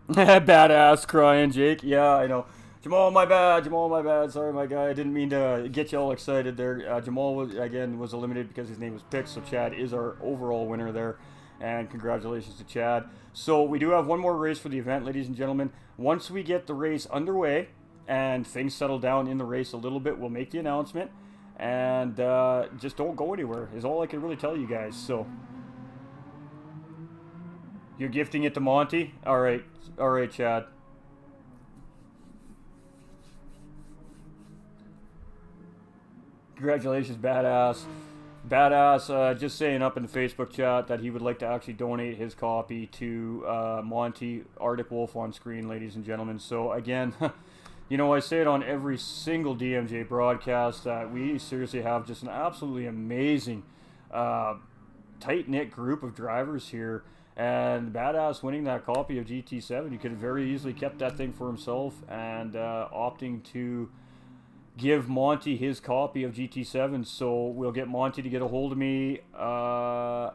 Badass crying, Jake. Yeah, I know. Jamal, my bad. Jamal, my bad. Sorry, my guy. I didn't mean to get you all excited there. Jamal, was eliminated because his name was picked, so Chad is our overall winner there. And congratulations to Chad. So we do have one more race for the event, ladies and gentlemen. Once we get the race underway and things settle down in the race a little bit, we'll make the announcement. And just don't go anywhere is all I can really tell you guys. So you're gifting it to Monty? All right, Chad. Congratulations, Badass. Badass just saying up in the Facebook chat that he would like to actually donate his copy to Monty, Arctic Wolf on screen, ladies and gentlemen. So again, you know, I say it on every single DMJ broadcast that we seriously have just an absolutely amazing, tight-knit group of drivers here. And Badass winning that copy of GT7, he could have very easily kept that thing for himself and opting to give Monty his copy of GT7. So we'll get Monty to get a hold of me on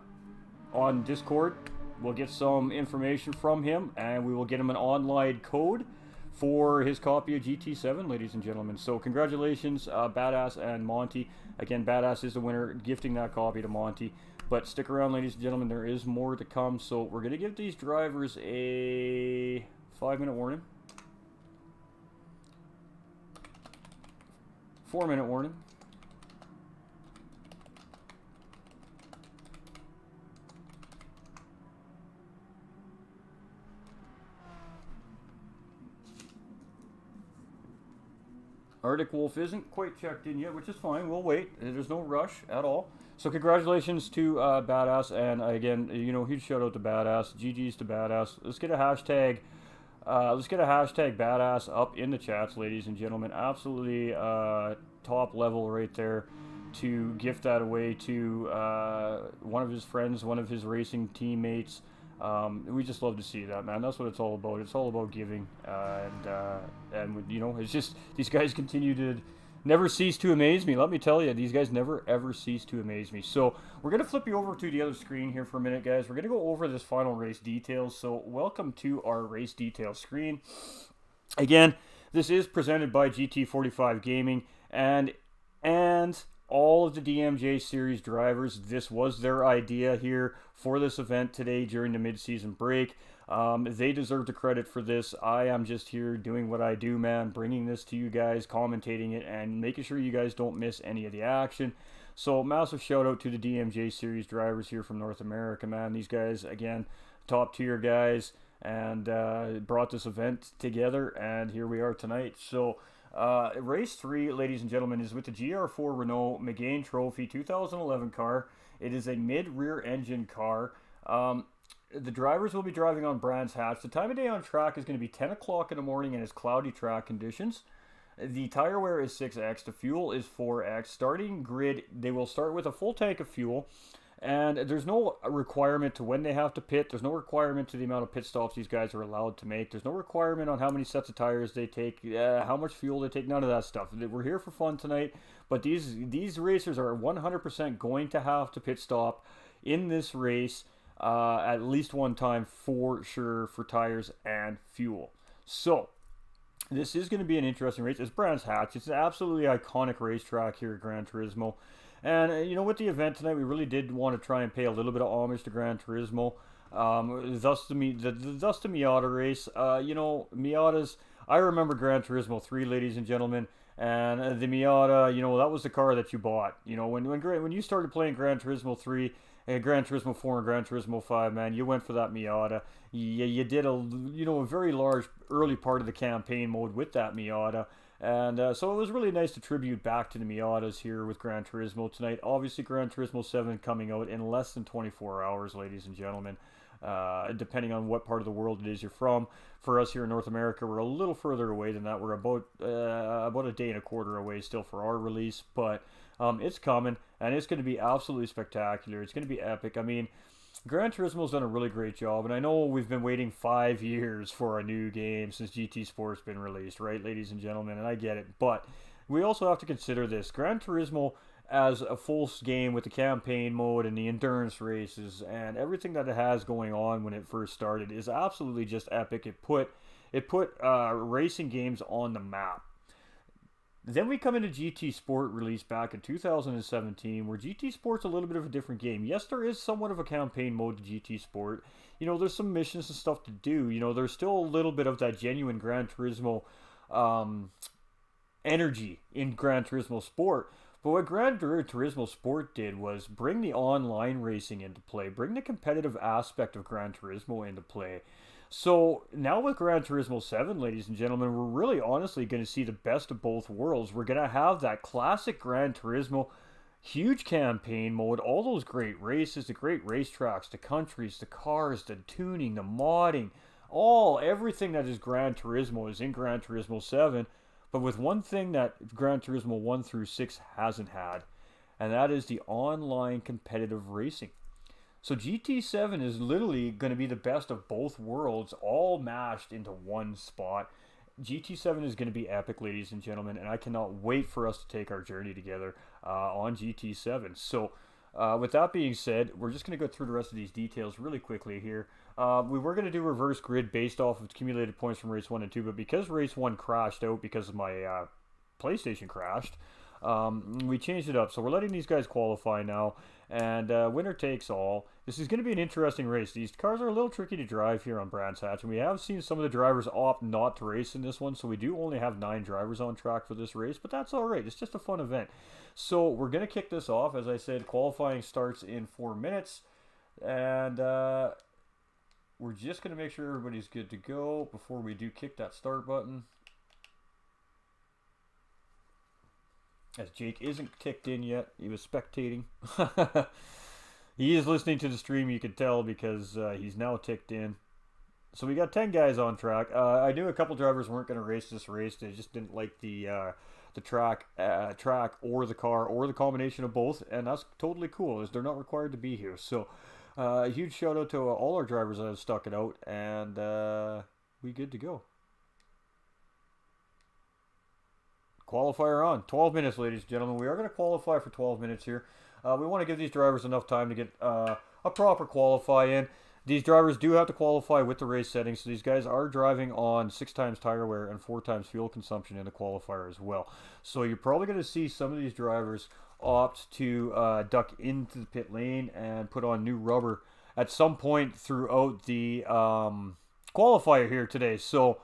Discord. We'll get some information from him and we will get him an online code for his copy of GT7, ladies and gentlemen. So congratulations, Badass and Monty. Again, Badass is the winner, gifting that copy to Monty. But stick around, ladies and gentlemen, there is more to come. So we're going to give these drivers a 5-minute warning. 4-minute warning. Arctic Wolf isn't quite checked in yet, which is fine. We'll wait. There's no rush at all. So congratulations to Badass, and again, you know, huge shout out to Badass. GG's to Badass. Let's get a hashtag. Badass up in the chats, ladies and gentlemen. Absolutely top level right there. to gift that away to one of his friends, one of his racing teammates. We just love to see that, man. That's what it's all about. It's all about giving, and you know, it's just these guys continue to never cease to amaze me. Let me tell you, these guys never ever cease to amaze me. So we're gonna flip you over to the other screen here for a minute, guys. We're gonna go over this final race details. So welcome to our race details screen. Again, this is presented by GT45 Gaming and all of the DMJ series drivers. This was their idea here for this event today during the mid-season break. They deserve the credit for this. I am just here doing what I do, man, bringing this to you guys, commentating it, and making sure you guys don't miss any of the action. So massive shout out to the DMJ series drivers here from North America, man. These guys, again, top tier guys, and brought this event together, and here we are tonight. So race 3, ladies and gentlemen, is with the GR4 Renault Megane Trophy 2011 car. It is a mid-rear engine car. The drivers will be driving on Brands Hatch. The time of day on track is going to be 10 o'clock in the morning and it's cloudy track conditions. The tire wear is 6X. The fuel is 4X. Starting grid, they will start with a full tank of fuel. And there's no requirement to when they have to pit. There's no requirement to the amount of pit stops these guys are allowed to make. There's no requirement on how many sets of tires they take, how much fuel they take, none of that stuff. We're here for fun tonight, but these racers are 100% going to have to pit stop in this race at least one time for sure for tires and fuel. So this is going to be an interesting race. It's Brands Hatch. It's an absolutely iconic racetrack here at Gran Turismo. And, you know, with the event tonight, we really did want to try and pay a little bit of homage to Gran Turismo. Thus the Miata race. You know, Miatas, I remember Gran Turismo 3, ladies and gentlemen. And the Miata, you know, that was the car that you bought. You know, when you started playing Gran Turismo 3, Gran Turismo 4 and Gran Turismo 5, man, you went for that Miata. You did a very large early part of the campaign mode with that Miata. And so it was really nice to tribute back to the Miatas here with Gran Turismo tonight. Obviously, Gran Turismo 7 coming out in less than 24 hours, ladies and gentlemen, depending on what part of the world it is you're from. For us here in North America, we're a little further away than that. We're about a day and a quarter away still for our release, but it's coming, and it's going to be absolutely spectacular. It's going to be epic. I mean, Gran Turismo's done a really great job, and I know we've been waiting 5 years for a new game since GT Sport's been released, right, ladies and gentlemen, and I get it, but we also have to consider this. Gran Turismo as a full game with the campaign mode and the endurance races and everything that it has going on when it first started is absolutely just epic. It put racing games on the map. Then we come into GT Sport, released back in 2017, where GT Sport's a little bit of a different game. Yes, there is somewhat of a campaign mode to GT Sport. You know, there's some missions and stuff to do. You know, there's still a little bit of that genuine Gran Turismo energy in Gran Turismo Sport. But what Gran Turismo Sport did was bring the online racing into play, bring the competitive aspect of Gran Turismo into play. So now with Gran Turismo 7, ladies and gentlemen, we're really honestly going to see the best of both worlds. We're going to have that classic Gran Turismo, huge campaign mode, all those great races, the great racetracks, the countries, the cars, the tuning, the modding, everything that is Gran Turismo is in Gran Turismo 7, but with one thing that Gran Turismo 1 through 6 hasn't had, and that is the online competitive racing. So GT7 is literally going to be the best of both worlds, all mashed into one spot. GT7 is going to be epic, ladies and gentlemen, and I cannot wait for us to take our journey together on GT7. So with that being said, we're just going to go through the rest of these details really quickly here. We were going to do reverse grid based off of accumulated points from race 1 and 2, but because race 1 crashed out because of my PlayStation crashed, we changed it up. So we're letting these guys qualify now, and winner takes all. This is going to be an interesting race. These cars are a little tricky to drive here on Brands Hatch, and we have seen some of the drivers opt not to race in this one, so we do only have 9 drivers on track for this race, but that's all right. It's just a fun event. So we're going to kick this off. As I said, qualifying starts in 4 minutes, and we're just going to make sure everybody's good to go before we do kick that start button. As Jake isn't kicked in yet, he was spectating. He is listening to the stream, you can tell, because he's now ticked in. So we got 10 guys on track. I knew a couple drivers weren't going to race this race. They just didn't like the track or the car or the combination of both, and that's totally cool. As they're not required to be here. So a huge shout out to all our drivers that have stuck it out, and we good to go. Qualifier on. 12 minutes, ladies and gentlemen. We are going to qualify for 12 minutes here. We want to give these drivers enough time to get a proper qualify in. These drivers do have to qualify with the race settings, so these guys are driving on 6 times tire wear and 4 times fuel consumption in the qualifier as well. So you're probably going to see some of these drivers opt to duck into the pit lane and put on new rubber at some point throughout the qualifier here today. So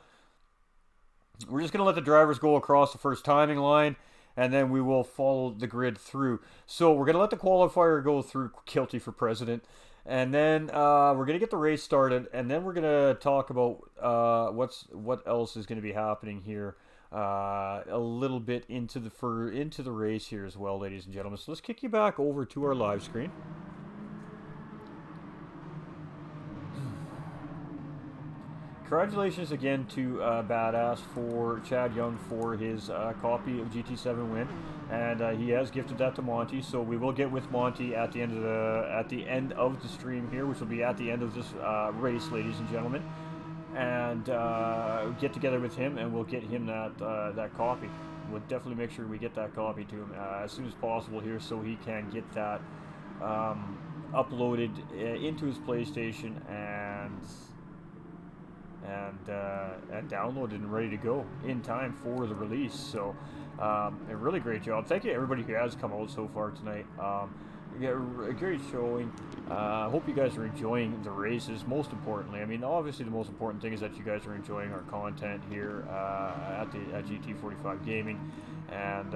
we're just going to let the drivers go across the first timing line, and then we will follow the grid through. So we're going to let the qualifier go through, Kilty for president, and then we're going to get the race started, and then we're going to talk about what else is going to be happening here a little bit into the race here as well, ladies and gentlemen. So let's kick you back over to our live screen. Congratulations again to Badass for Chad Young for his copy of GT7 win, and he has gifted that to Monty. So we will get with Monty at the end of the stream here, which will be at the end of this race, ladies and gentlemen, and get together with him, and we'll get him that copy. We'll definitely make sure we get that copy to him as soon as possible here, so he can get that uploaded into his PlayStation and downloaded and ready to go in time for the release. So a really great job. Thank you to everybody who has come out so far tonight. A great showing. Hope you guys are enjoying the races, most importantly. I mean, obviously the most important thing is that you guys are enjoying our content here at GT45 Gaming, and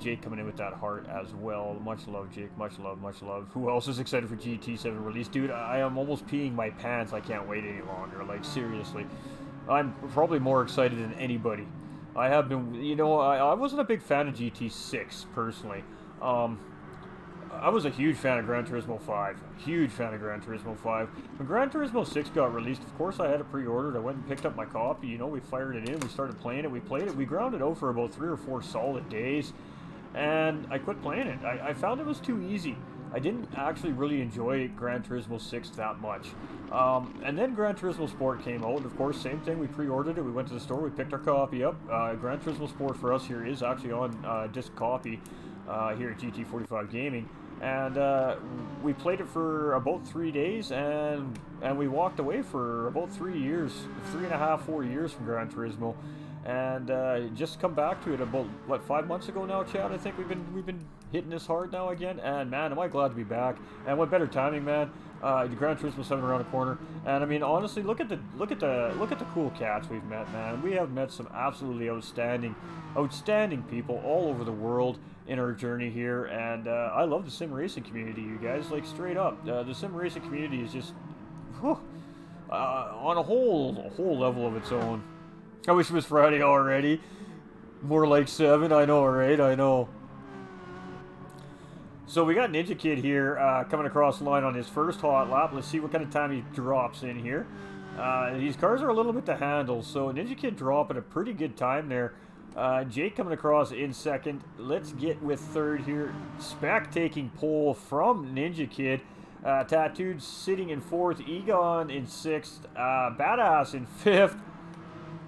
Jake coming in with that heart as well. Much love, Jake. Much love, much love. Who else is excited for GT7 release? Dude, I am almost peeing my pants. I can't wait any longer. Like, seriously. I'm probably more excited than anybody. I have been, you know, I wasn't a big fan of GT6, personally. I was a huge fan of Gran Turismo 5. Huge fan of Gran Turismo 5. When Gran Turismo 6 got released, of course I had it pre-ordered. I went and picked up my copy. You know, we fired it in. We started playing it. We played it. We ground it out for about 3 or 4 solid days. And I quit playing it. I found it was too easy. I didn't actually really enjoy Gran Turismo 6 that much. And then Gran Turismo Sport came out. Of course, same thing. We pre-ordered it. We went to the store. We picked our copy up. Gran Turismo Sport for us here is actually on disc copy here at GT45 Gaming. And we played it for about 3 days, and we walked away for about 3 years, 3.5, 4 years from Gran Turismo, and just come back to it about, what, 5 months ago now, Chad? I think we've been hitting this hard now again, and man, am I glad to be back. And what better timing, man? The Gran Turismo 7 around the corner, and I mean, honestly, look at the cool cats we've met, man. We have met some absolutely outstanding people all over the world in our journey here, and I love the sim racing community, you guys. Like, straight up, the sim racing community is just on a whole level of its own. I wish it was Friday already. More like 7. I know, right? I know. So we got Ninja Kid here coming across the line on his first hot lap. Let's see what kind of time he drops in here. These cars are a little bit to handle, so Ninja Kid dropping a pretty good time there. Jake coming across in second. Let's get with third here. Spec taking pole from Ninja Kid. Tattooed sitting in fourth. Egon in sixth. Badass in fifth.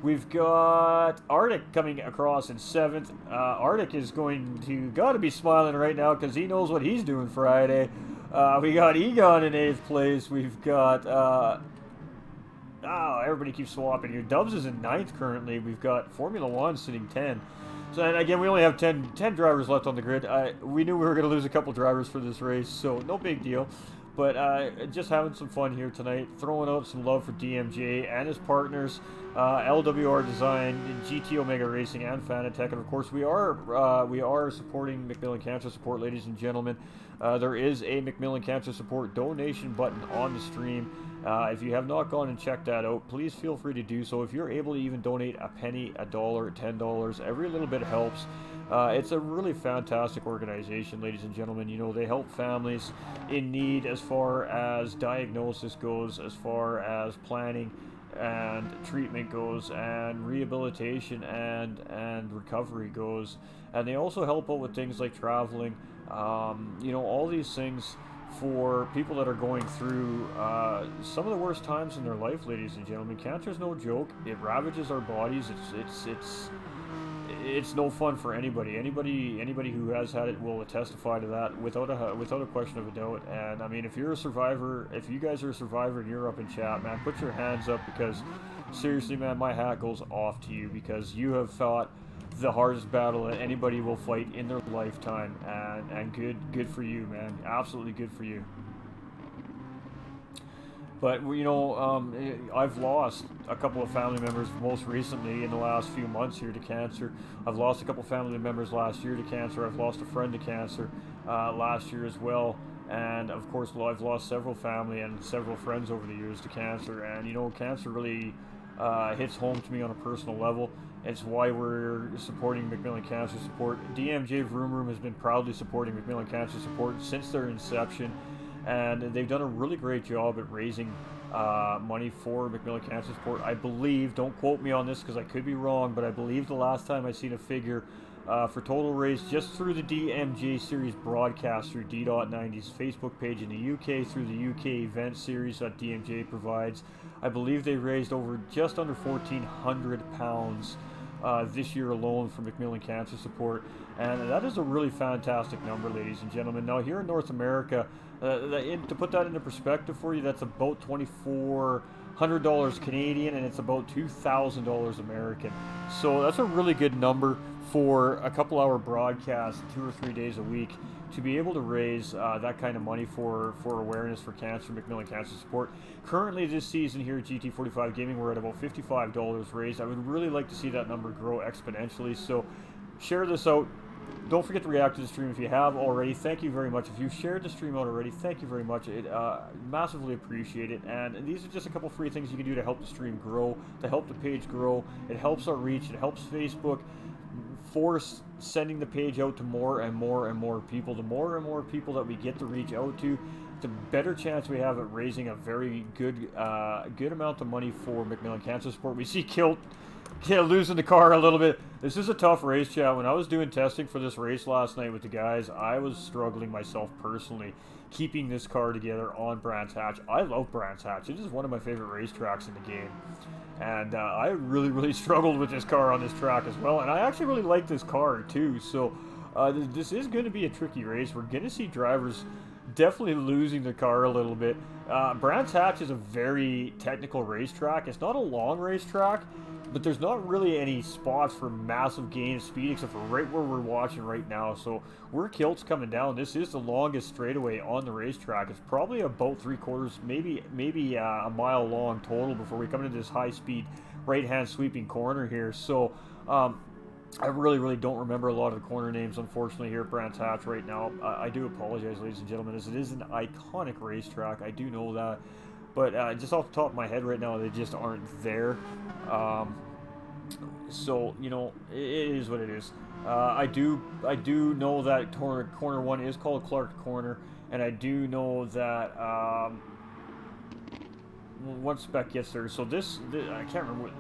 We've got Arctic coming across in seventh. Arctic is gotta be smiling right now because he knows what he's doing Friday. We got Egon in eighth place. We've got everybody keeps swapping here. Dubs is in ninth currently. We've got Formula One sitting 10. So, and again, we only have 10 drivers left on the grid. We knew we were going to lose a couple drivers for this race, so no big deal. But just having some fun here tonight, throwing out some love for DMJ and his partners, LWR Design, GT Omega Racing, and Fanatec. And of course, we are supporting MacMillan Cancer Support, ladies and gentlemen. There is a MacMillan Cancer Support donation button on the stream. If you have not gone and checked that out, please feel free to do so. If you're able to even donate a penny, $1, $10, every little bit helps. It's a really fantastic organization, ladies and gentlemen. You know, they help families in need as far as diagnosis goes, as far as planning and treatment goes, and rehabilitation and recovery goes, and they also help out with things like traveling, you know, all these things for people that are going through some of the worst times in their life, ladies and gentlemen. Cancer is no joke. It ravages our bodies. It's no fun for anybody. Anybody who has had it will testify to that without a question of a doubt. And I mean, if you're a survivor, if you guys are a survivor and you're up in chat, man, put your hands up, because seriously, man, my hat goes off to you, because you have fought the hardest battle that anybody will fight in their lifetime, and good for you, man. Absolutely good for you. But, you know, I've lost a couple of family members most recently in the last few months here to cancer. I've lost a couple of family members last year to cancer. I've lost a friend to cancer last year as well. And, of course, I've lost several family and several friends over the years to cancer. And, you know, cancer really hits home to me on a personal level. It's why we're supporting MacMillan Cancer Support. DMJ Vroom Room has been proudly supporting MacMillan Cancer Support since their inception, and they've done a really great job at raising money for MacMillan Cancer Support. I believe, don't quote me on this because I could be wrong, but I believe the last time I seen a figure for total raise just through the DMJ series broadcast through D.90's Facebook page in the UK, through the UK event series that DMJ provides, I believe they raised over just under £1,400 this year alone for MacMillan Cancer Support, and that is a really fantastic number, ladies and gentlemen. Now, here in North America, to put that into perspective for you, that's about $2,400 Canadian, and it's about $2,000 American. So that's a really good number for a couple-hour broadcast 2 or 3 days a week, to be able to raise that kind of money for awareness for cancer, MacMillan Cancer Support. Currently this season here at GT45 Gaming, we're at about $55 raised. I would really like to see that number grow exponentially, so share this out. Don't forget to react to the stream if you have already. Thank you very much. If you've shared the stream out already, thank you very much. It massively appreciate it. And these are just a couple free things you can do to help the stream grow, to help the page grow. It helps our reach. It helps Facebook force sending the page out to more and more and more people. The more and more people that we get to reach out to, the better chance we have at raising a very good amount of money for MacMillan Cancer Support. We see Kilt losing the car a little bit. This is a tough race, chat. When I was doing testing for this race last night with the guys, I was struggling myself personally keeping this car together on Brands Hatch. I love Brands Hatch. It is one of my favorite racetracks in the game. And I really struggled with this car on this track as well. And I actually really like this car too. So this is going to be a tricky race. We're going to see drivers definitely losing the car a little bit. Brands Hatch is a very technical racetrack. It's not a long racetrack, but there's not really any spots for massive gain of speed except for right where we're watching right now. So where Kilt's coming down, this is the longest straightaway on the racetrack. It's probably about 3/4, maybe a mile long total before we come into this high-speed right-hand sweeping corner here. So I really don't remember a lot of the corner names, unfortunately, here at Brands Hatch right now. I do apologize, ladies and gentlemen, as it is an iconic racetrack. I do know that. But just off the top of my head right now, they just aren't there. So, you know, it is what it is. I do know that corner 1 is called Clark Corner, and I do know that once Spec gets there. So this I can't remember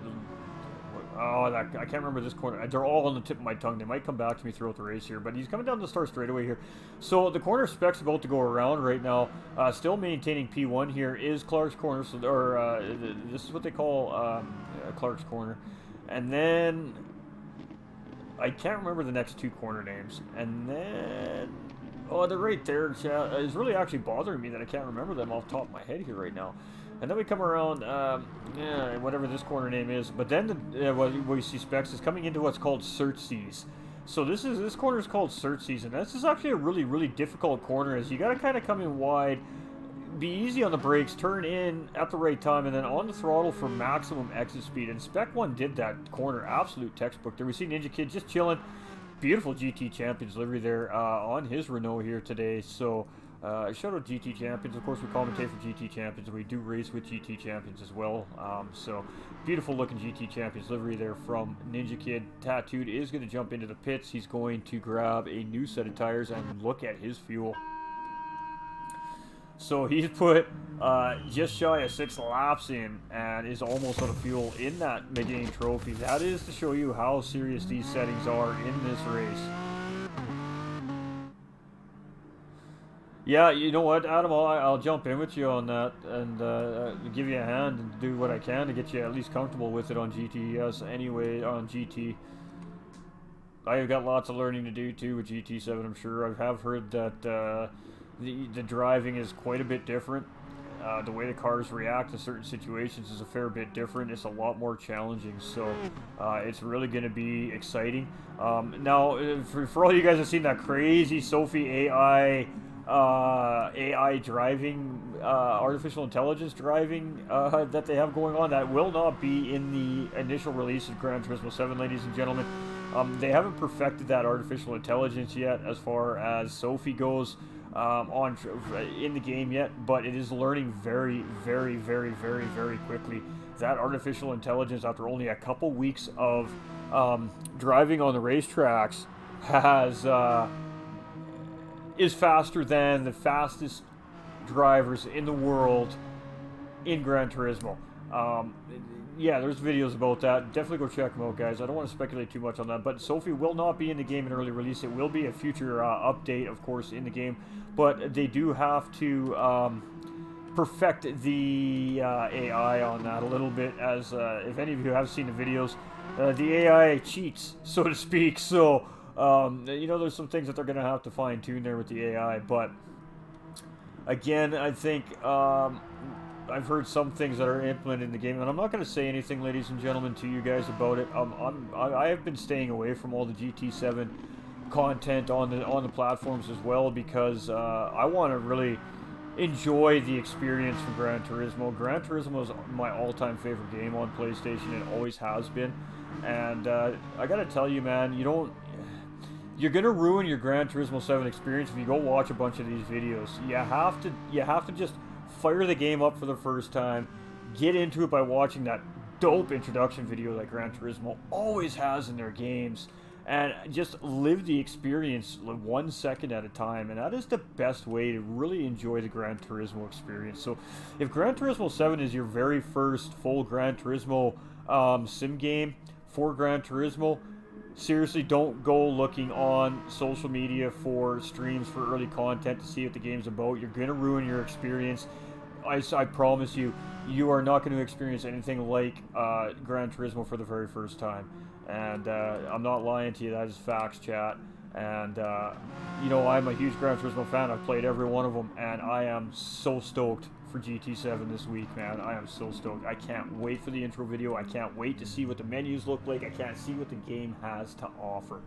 I can't remember this corner. They're all on the tip of my tongue. They might come back to me throughout the race here, but he's coming down the start straightaway here. So the corner Spec's about to go around right now. Still maintaining P1 here is Clark's Corner, so this is what they call Clark's Corner. And then I can't remember the next 2 corner names. And then they're right there. It's really actually bothering me that I can't remember them off the top of my head here right now. And then we come around, whatever this corner name is. But then what we see Specs is coming into what's called Searchseas. So this corner is called Searchseas, and this is actually a really difficult corner. As you got to kind of come in wide, be easy on the brakes, turn in at the right time, and then on the throttle for maximum exit speed. And Spec 1 did that corner, absolute textbook. There we see Ninja Kid just chilling. Beautiful GT Champions livery there on his Renault here today. So shout out GT Champions. Of course, we commentate for GT Champions, and we do race with GT Champions as well. So beautiful looking GT Champions livery there from Ninja Kid. Tattooed is going to jump into the pits. He's going to grab a new set of tires and look at his fuel. So he's put just shy of 6 laps in and is almost out of fuel in that mid-game trophy. That is to show you how serious these settings are in this race. Yeah, you know what, Adam, I'll jump in with you on that and give you a hand and do what I can to get you at least comfortable with it on GTS anyway, on GT. I've got lots of learning to do too with GT7, I'm sure. I have heard that the driving is quite a bit different. The way the cars react in certain situations is a fair bit different. It's a lot more challenging, so it's really going to be exciting. Now, for all you guys that have seen that crazy Sophie AI driving, artificial intelligence driving that they have going on, that will not be in the initial release of Gran Turismo 7, ladies and gentlemen. They haven't perfected that artificial intelligence yet as far as Sophie goes in the game yet, but it is learning very, very, very, very, very quickly. That artificial intelligence, after only a couple weeks of driving on the racetracks, is faster than the fastest drivers in the world in Gran Turismo. Yeah, there's videos about that. Definitely go check them out, guys. I don't want to speculate too much on that, but Sophie will not be in the game in early release. It will be a future update, of course, in the game, but they do have to perfect the AI on that a little bit, as if any of you have seen the videos, the AI cheats, so to speak, so you know, there's some things that they're going to have to fine-tune there with the AI, but again, I think I've heard some things that are implemented in the game, and I'm not going to say anything, ladies and gentlemen, to you guys about it. I have been staying away from all the GT7 content on the platforms as well, because I want to really enjoy the experience from Gran Turismo. Gran Turismo is my all-time favorite game on PlayStation. It always has been, and I got to tell you, man, you're gonna ruin your Gran Turismo 7 experience if you go watch a bunch of these videos. You have to just fire the game up for the first time, get into it by watching that dope introduction video that Gran Turismo always has in their games, and just live the experience 1 second at a time, and that is the best way to really enjoy the Gran Turismo experience. So if Gran Turismo 7 is your very first full Gran Turismo sim game for Gran Turismo, seriously, don't go looking on social media for streams for early content to see what the game's about. You're going to ruin your experience. I promise you, you are not going to experience anything like Gran Turismo for the very first time. And I'm not lying to you, that is facts, chat. And, you know, I'm a huge Gran Turismo fan. I've played every one of them, and I am so stoked for GT7 this week, man. I am so stoked. I can't wait for the intro video. I can't wait to see what the menus look like. I can't see what the game has to offer.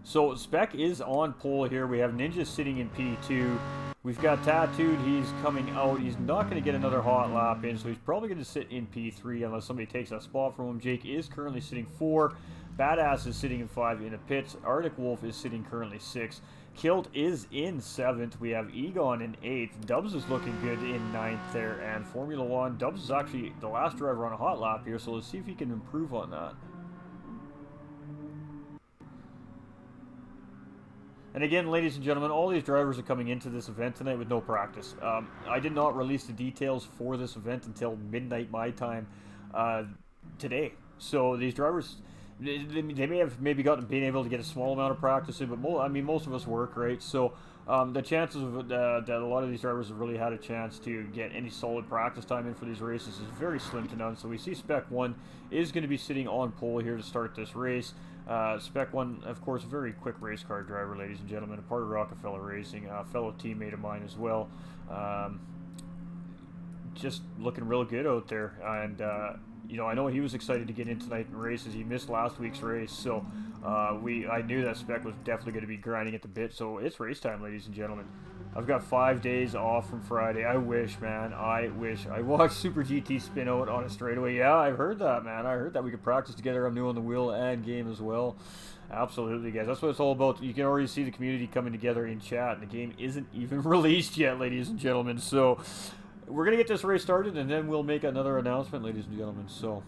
So Spec is on pole here. We have Ninja sitting in P2. We've got Tattooed. He's coming out. He's not going to get another hot lap in, so he's probably going to sit in P3 unless somebody takes that spot from him. Jake is currently sitting 4. Badass is sitting in 5 in the pits. Arctic Wolf is sitting currently 6. Kilt is in 7th. We have Egon in 8th. Dubs is looking good in 9th there. And Formula 1, Dubs is actually the last driver on a hot lap here, so let's see if he can improve on that. And again, ladies and gentlemen, all these drivers are coming into this event tonight with no practice. I did not release the details for this event until midnight my time today. So these drivers, they may have been able to get a small amount of practice in, but most of us work, right? So the chances of that a lot of these drivers have really had a chance to get any solid practice time in for these races is very slim to none. So we see Spec 1 is going to be sitting on pole here to start this race. Spec 1, of course, a very quick race car driver, ladies and gentlemen, a part of Rockefeller Racing, a fellow teammate of mine as well. Just looking real good out there, and you know, I know he was excited to get in tonight in races. He missed last week's race, so I knew that Spec was definitely going to be grinding at the bit. So it's race time, ladies and gentlemen. I've got 5 days off from Friday. I wish, man. I wish. I watched Super GT spin out on a straightaway. Yeah, I heard that, man. I heard that we could practice together. I'm new on the wheel and game as well. Absolutely, guys. That's what it's all about. You can already see the community coming together in chat. The game isn't even released yet, ladies and gentlemen. So we're going to get this race started, and then we'll make another announcement, ladies and gentlemen. So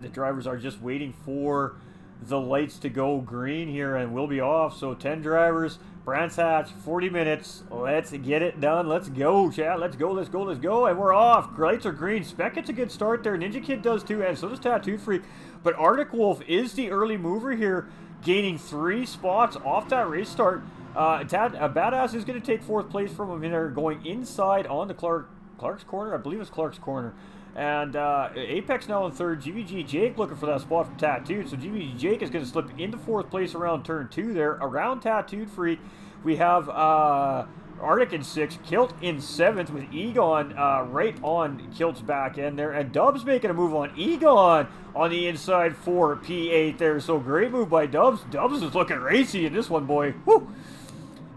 the drivers are just waiting for the lights to go green here, and we'll be off. So 10 drivers, Brands Hatch, 40 minutes. Let's get it done. Let's go, chat. Let's go, let's go, let's go. And we're off. Lights are green. Spec gets a good start there. Ninja Kid does too, and so does Tattooed Freak. But Arctic Wolf is the early mover here, gaining 3 spots off that race start. Badass is going to take 4th place from him here, going inside on the Clark's corner. I believe it's Clark's corner. And Apex now in 3rd. GVG Jake looking for that spot from Tattooed. So GVG Jake is going to slip into 4th place around turn 2 there. Around Tattooed Freak, we have Arctic in 6th. Kilt in 7th with Egon right on Kilt's back end there. And Dubs making a move on Egon on the inside for P8 there. So great move by Dubs. Dubs is looking racy in this one, boy. Woo!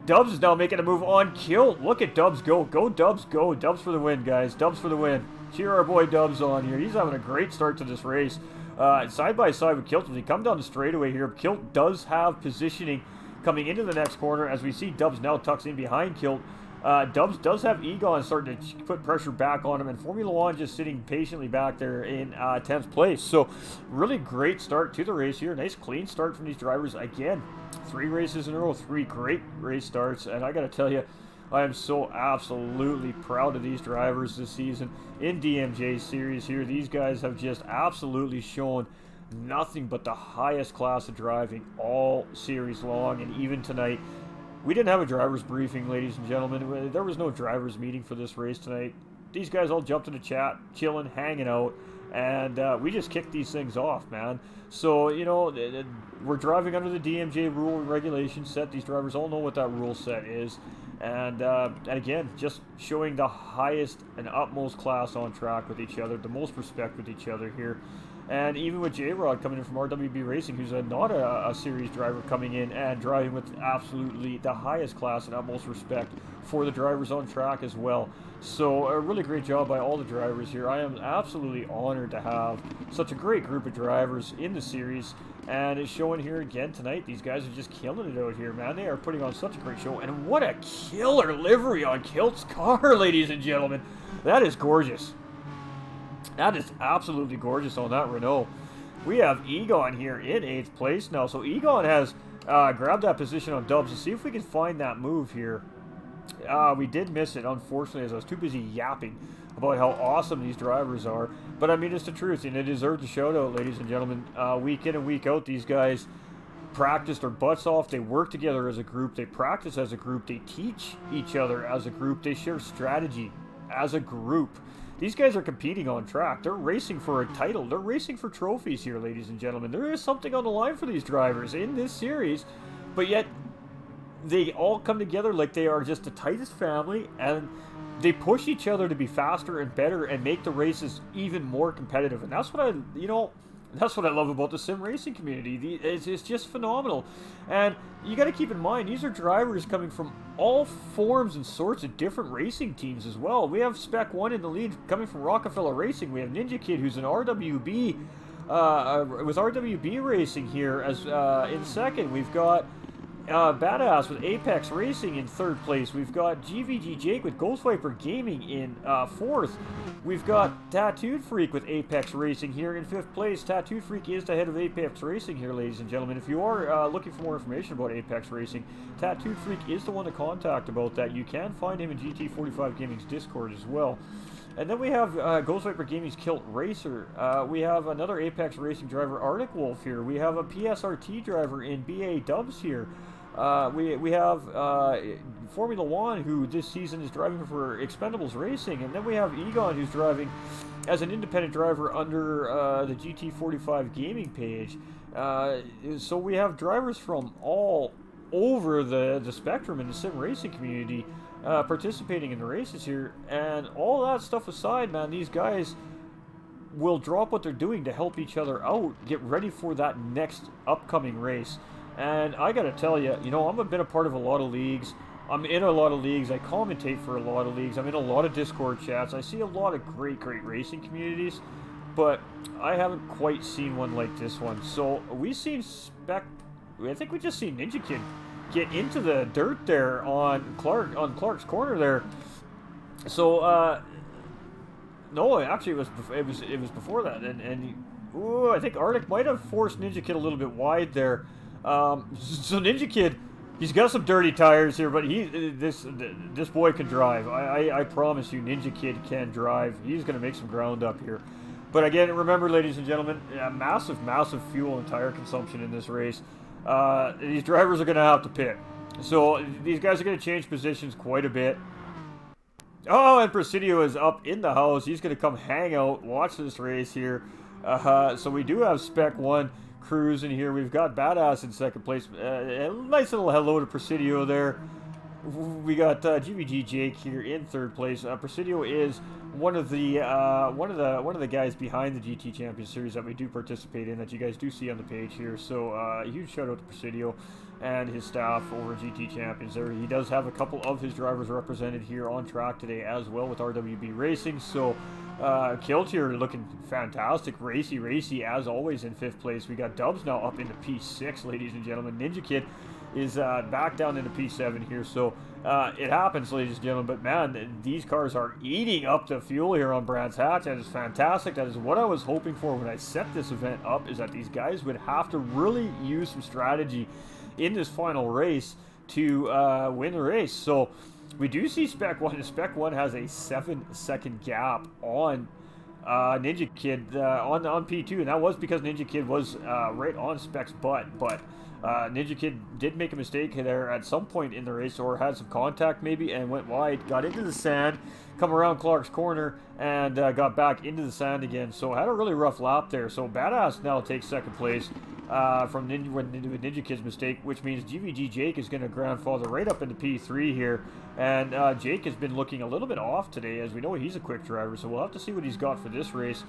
Dubs is now making a move on Kilt. Look at Dubs go. Go, Dubs, go. Dubs for the win, guys. Dubs for the win. Cheer our boy Dubs on here. He's having a great start to this race. Side by side with Kilt as he come down the straightaway here. Kilt does have positioning coming into the next corner as we see Dubs now tucks in behind Kilt. Dubs does have Egon starting to put pressure back on him, and Formula One just sitting patiently back there in 10th place. So really great start to the race here. Nice clean start from these drivers. Again, 3 races in a row, 3 great race starts, and I got to tell you, I am so absolutely proud of these drivers this season in DMJ series here. These guys have just absolutely shown nothing but the highest class of driving all series long, and even tonight. We didn't have a driver's briefing, ladies and gentlemen. There was no driver's meeting for this race tonight. These guys all jumped in the chat, chilling, hanging out, and we just kicked these things off, man. So, you know, we're driving under the DMJ rule and regulation set. These drivers all know what that rule set is. And again, just showing the highest and utmost class on track with each other, the most respect with each other here. And even with J-Rod coming in from RWB Racing, who's not a series driver, coming in and driving with absolutely the highest class and utmost respect for the drivers on track as well. So a really great job by all the drivers here. I am absolutely honored to have such a great group of drivers in the series. And it's showing here again tonight. These guys are just killing it out here, man. They are putting on such a great show. And what a killer livery on Kilt's car, ladies and gentlemen. That is gorgeous. That is absolutely gorgeous on that Renault. We have Egon here in 8th place now. So Egon has grabbed that position on Dubs. Let's see if we can find that move here. We did miss it, unfortunately, as I was too busy yapping about how awesome these drivers are. But I mean, it's the truth, and it deserves a shout out, ladies and gentlemen. Week in and week out, these guys practice their butts off. They work together as a group. They practice as a group. They teach each other as a group. They share strategy as a group. These guys are competing on track. They're racing for a title. They're racing for trophies here, ladies and gentlemen. There is something on the line for these drivers in this series, but yet they all come together like they are just the tightest family, and they push each other to be faster and better and make the races even more competitive. And that's what that's what I love about the sim racing community. It's just phenomenal. And you got to keep in mind, these are drivers coming from all forms and sorts of different racing teams as well. We have Spec 1 in the lead coming from Rockefeller Racing. We have Ninja Kid, who's an RWB, with RWB Racing here as in 2nd. We've got Badass with Apex Racing in 3rd place. We've got GVG Jake with Ghost Viper Gaming in 4th. We've got Tattooed Freak with Apex Racing here in 5th place. Tattooed Freak is the head of Apex Racing here, ladies and gentlemen. If you are looking for more information about Apex Racing, Tattooed Freak is the one to contact about that. You can find him in GT45 Gaming's Discord as well. And then we have Ghost Viper Gaming's Kilt Racer. We have another Apex Racing driver, Arctic Wolf, here. We have a PSRT driver in BA Dubs here. We have Formula One, who this season is driving for Expendables Racing, and then we have Egon, who's driving as an independent driver under the GT45 gaming page. So we have drivers from all over the spectrum in the sim racing community participating in the races here, and all that stuff aside, man, these guys will drop what they're doing to help each other out, get ready for that next upcoming race. And I gotta tell you, I've been a part of a lot of leagues. I'm in a lot of leagues. I commentate for a lot of leagues. I'm in a lot of Discord chats. I see a lot of great racing communities, but I haven't quite seen one like this one. So we've seen I think we just seen Ninja Kid get into the dirt there on Clark's corner there. So no, actually it was before that, and Ooh, I think Arctic might have forced Ninja Kid a little bit wide there. So Ninja Kid, he's got some dirty tires here, but this boy can drive. I promise you, Ninja Kid can drive. He's going to make some ground up here. But again, remember, ladies and gentlemen, massive fuel and tire consumption in this race. These drivers are going to have to pit. So these guys are going to change positions quite a bit. Oh, and Presidio is up in the house. He's going to come hang out, watch this race here. So we do have Spec 1 cruising here. We've got Badass in second place. A nice little hello to Presidio there. We got GVG Jake here in third place. Presidio is one of the guys behind the GT Champion Series that we do participate in, that you guys do see on the page here. So a huge shout out to Presidio and his staff over at GT Champions there. He does have a couple of his drivers represented here on track today as well with RWB Racing. So Kilt here looking fantastic, racy as always in fifth place. We got Dubs now up into P6, ladies and gentlemen. Ninja Kid is back down into P7 here, so it happens, ladies and gentlemen. But man, these cars are eating up the fuel here on Brands Hatch. That is fantastic. That is what I was hoping for when I set this event up, is that these guys would have to really use some strategy in this final race to win the race. So we do see Spec 1, and Spec 1 has a 7-second gap on Ninja Kid on P2, and that was because Ninja Kid was right on Spec's butt, but Ninja Kid did make a mistake there at some point in the race, or had some contact maybe, and went wide, got into the sand, come around Clark's corner, and got back into the sand again. So had a really rough lap there. So Badass now takes second place from Ninja Kid's mistake, which means GVG Jake is going to grandfather right up into P3 here. And Jake has been looking a little bit off today, as we know he's a quick driver, so we'll have to see what he's got for this race.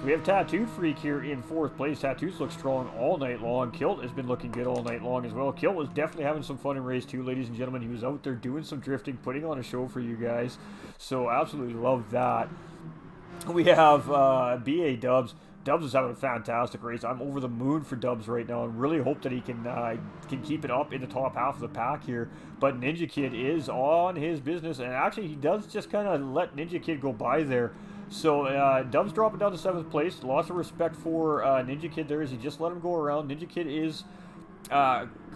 We have Tattooed Freak here in fourth place. Tattoos look strong all night long. Kilt has been looking good all night long as well. Kilt was definitely having some fun in race 2, ladies and gentlemen. He was out there doing some drifting, putting on a show for you guys. So absolutely love that. We have BA Dubs. Dubs is having a fantastic race. I'm over the moon for Dubs right now, and really hope that he can keep it up in the top half of the pack here. But Ninja Kid is on his business, and actually he does just kind of let Ninja Kid go by there. So Dubs dropping down to 7th place. Lots of respect for Ninja Kid there as he just let him go around. Ninja Kid is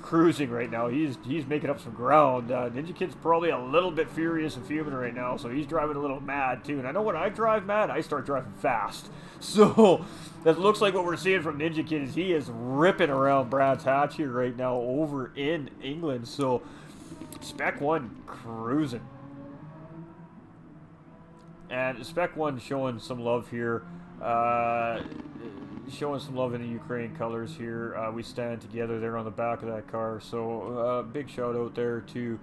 cruising right now. He's making up some ground. Ninja Kid's probably a little bit furious and fuming right now, so he's driving a little mad too. And I know when I drive mad, I start driving fast. So that looks like what we're seeing from Ninja Kid is he is ripping around Brands Hatch here right now over in England. So Spec 1 cruising. And Spec 1 showing some love here, showing some love in the Ukraine colors here. We stand together there on the back of that car. So big shout out there to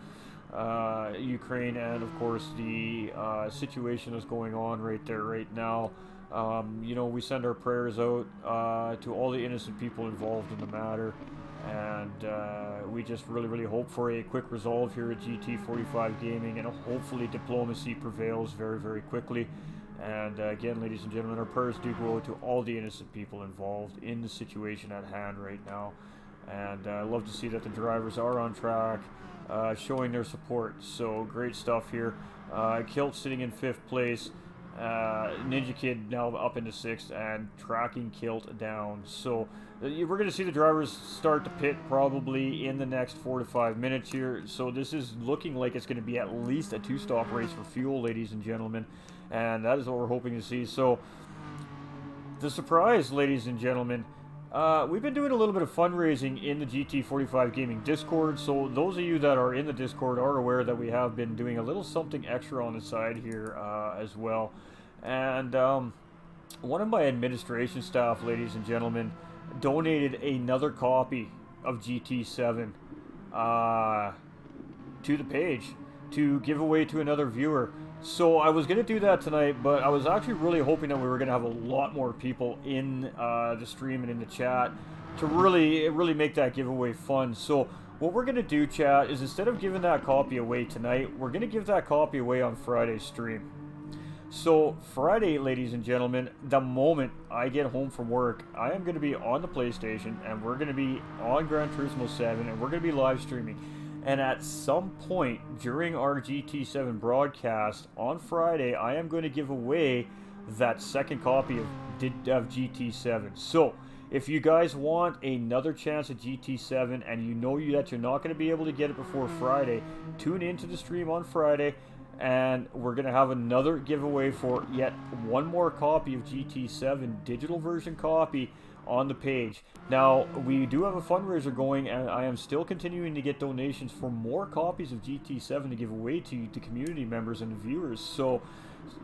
Ukraine, and of course the situation that's going on right there right now. You know, we send our prayers out to all the innocent people involved in the matter. And we just really hope for a quick resolve here at GT45 Gaming, and hopefully diplomacy prevails very quickly. And again, ladies and gentlemen, our prayers do go to all the innocent people involved in the situation at hand right now. And I love to see that the drivers are on track, showing their support. So great stuff here. Kilt sitting in 5th place. Ninja Kid now up into 6th and tracking Kilt down. So we're going to see the drivers start to pit probably in the next 4 to 5 minutes here. So this is looking like it's going to be at least a 2-stop race for fuel, ladies and gentlemen, and that is what we're hoping to see. So the surprise, ladies and gentlemen, we've been doing a little bit of fundraising in the GT45 Gaming Discord. So those of you that are in the Discord are aware that we have been doing a little something extra on the side here as well. And one of my administration staff, ladies and gentlemen, donated another copy of GT7 to the page to give away to another viewer. So I was going to do that tonight, but I was actually really hoping that we were going to have a lot more people in the stream and in the chat to really make that giveaway fun. So what we're going to do, chat, is instead of giving that copy away tonight, we're going to give that copy away on Friday's stream. So Friday, ladies and gentlemen, the moment I get home from work, I am going to be on the PlayStation, and we're going to be on Gran Turismo 7, and we're going to be live streaming. And at some point during our GT7 broadcast on Friday, I am going to give away that second copy of GT7. So if you guys want another chance at GT7 and you know that you're not going to be able to get it before Friday, tune into the stream on Friday, and we're going to have another giveaway for yet one more copy of GT7, digital version copy, on the page. Now, we do have a fundraiser going, and I am still continuing to get donations for more copies of GT7 to give away to community members and viewers. So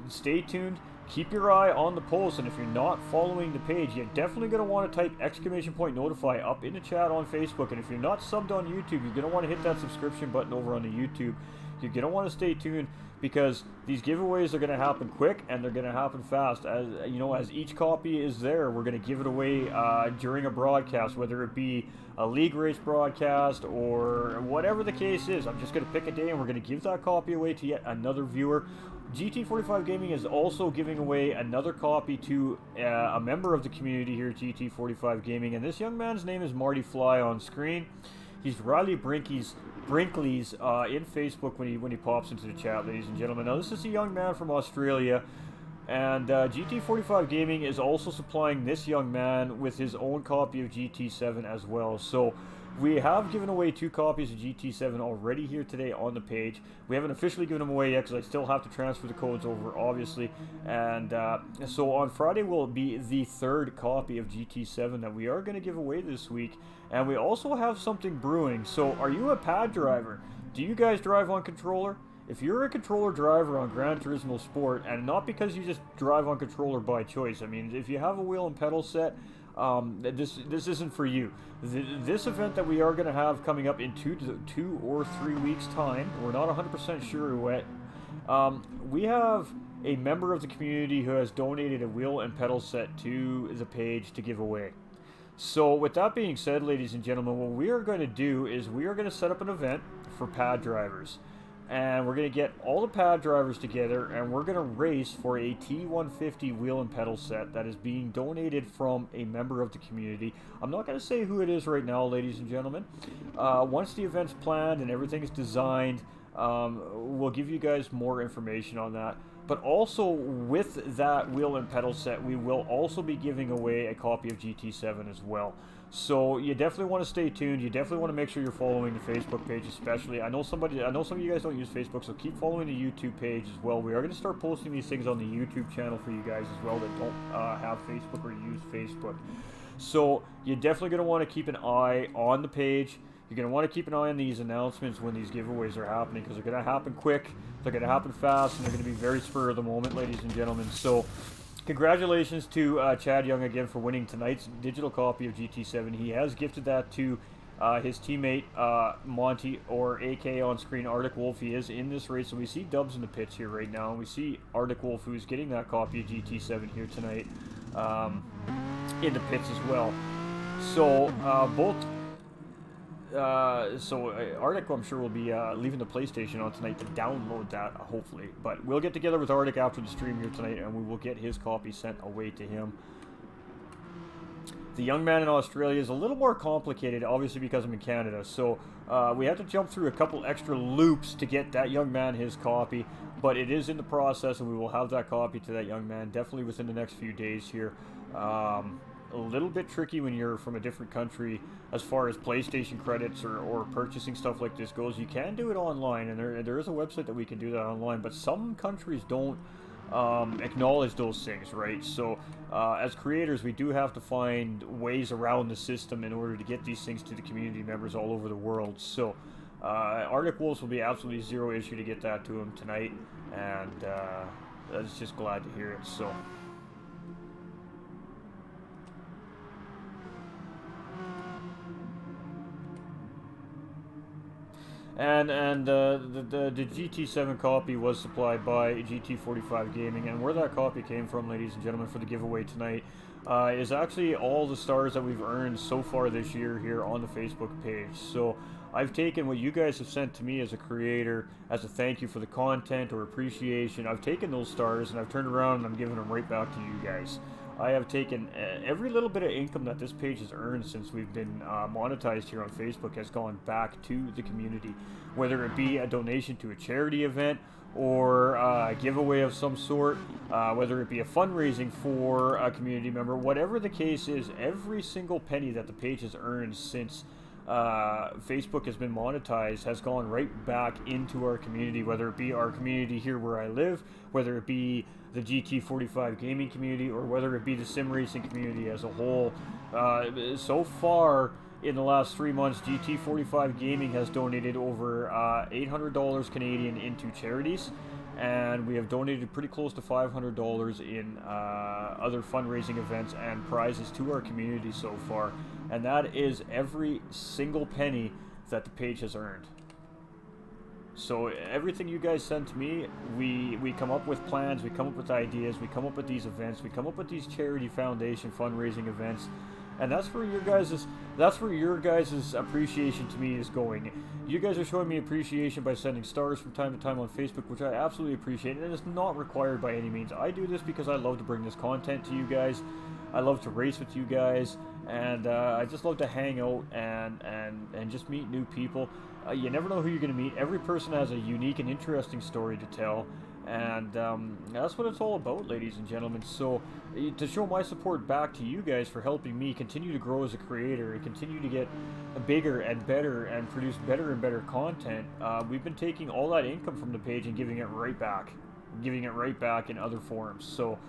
stay tuned, keep your eye on the post, and if you're not following the page, you're definitely going to want to type !notify up in the chat on Facebook. And if you're not subbed on YouTube, you're going to want to hit that subscription button over on the YouTube. You're going to want to stay tuned, because these giveaways are going to happen quick and they're going to happen fast. As you know, as each copy is there, we're going to give it away during a broadcast, whether it be a league race broadcast or whatever the case is. I'm just going to pick a day and we're going to give that copy away to yet another viewer. GT45 Gaming is also giving away another copy to a member of the community here at GT45 Gaming, and this young man's name is Marty Fly on screen. He's Riley Brinkley's in Facebook when he pops into the chat, ladies and gentlemen. Now, this is a young man from Australia, and GT45 Gaming is also supplying this young man with his own copy of GT7 as well. So we have given away 2 copies of GT7 already here today on the page. We haven't officially given them away yet because I still have to transfer the codes over, obviously. And so on Friday will be the 3rd copy of GT7 that we are going to give away this week. And we also have something brewing. So are you a pad driver? Do you guys drive on controller? If you're a controller driver on Gran Turismo Sport, and not because you just drive on controller by choice, I mean, if you have a wheel and pedal set, this isn't for you. This event that we are going to have coming up in 2 or 3 weeks time, we're not 100% sure yet. We have a member of the community who has donated a wheel and pedal set to the page to give away. So with that being said, ladies and gentlemen, what we are going to do is we are going to set up an event for pad drivers. And we're going to get all the pad drivers together, and we're going to race for a T150 wheel and pedal set that is being donated from a member of the community. I'm not going to say who it is right now, ladies and gentlemen. Once the event's planned and everything is designed, we'll give you guys more information on that. But also with that wheel and pedal set, we will also be giving away a copy of GT7 as well. So you definitely want to stay tuned. You definitely want to make sure you're following the Facebook page, especially. I know some of you guys don't use Facebook, so keep following the YouTube page as well. We are going to start posting these things on the YouTube channel for you guys as well that don't have Facebook or use Facebook. So you're definitely going to want to keep an eye on the page. You're going to want to keep an eye on these announcements when these giveaways are happening, because they're going to happen quick, they're going to happen fast, and they're going to be very spur of the moment, ladies and gentlemen. So congratulations to Chad Young again for winning tonight's digital copy of GT7. He has gifted that to his teammate Monty, or AK on screen, Arctic Wolf. He is in this race, so we see Dubs in the pits here right now, and we see Arctic Wolf, who's getting that copy of GT7 here tonight, in the pits as well. So Arctic, I'm sure, will be leaving the PlayStation on tonight to download that, hopefully. But we'll get together with Arctic after the stream here tonight, and we will get his copy sent away to him. The young man in Australia is a little more complicated, obviously, because I'm in Canada. So we have to jump through a couple extra loops to get that young man his copy. But it is in the process, and we will have that copy to that young man definitely within the next few days here. A little bit tricky when you're from a different country as far as PlayStation credits or purchasing stuff like this goes. You can do it online, and there is a website that we can do that online, but some countries don't acknowledge those things, right? So as creators, we do have to find ways around the system in order to get these things to the community members all over the world. So Arctic Wolves will be absolutely zero issue to get that to him tonight, and I was just glad to hear it. So And the GT7 copy was supplied by GT45 Gaming, and where that copy came from, ladies and gentlemen, for the giveaway tonight, is actually all the stars that we've earned so far this year here on the Facebook page. So I've taken what you guys have sent to me as a creator as a thank you for the content or appreciation. I've taken those stars and I've turned around and I'm giving them right back to you guys. I have taken every little bit of income that this page has earned since we've been monetized here on Facebook has gone back to the community, whether it be a donation to a charity event or a giveaway of some sort, whether it be a fundraising for a community member, whatever the case is, every single penny that the page has earned since Facebook has been monetized has gone right back into our community, whether it be our community here where I live, whether it be the GT45 gaming community, or whether it be the sim racing community as a whole. So far, in the last 3 months, GT45 Gaming has donated over $800 Canadian into charities, and we have donated pretty close to $500 in other fundraising events and prizes to our community so far, and that is every single penny that the page has earned. So everything you guys send to me, we come up with plans, we come up with ideas, we come up with these events, we come up with these charity foundation fundraising events, and that's where your guys' appreciation to me is going. You guys are showing me appreciation by sending stars from time to time on Facebook, which I absolutely appreciate, and it's not required by any means. I do this because I love to bring this content to you guys. I love to race with you guys, and I just love to hang out and just meet new people. You never know who you're going to meet. Every person has a unique and interesting story to tell, and that's what it's all about, ladies and gentlemen. So to show my support back to you guys for helping me continue to grow as a creator and continue to get bigger and better and produce better and better content, we've been taking all that income from the page and giving it right back in other forms. So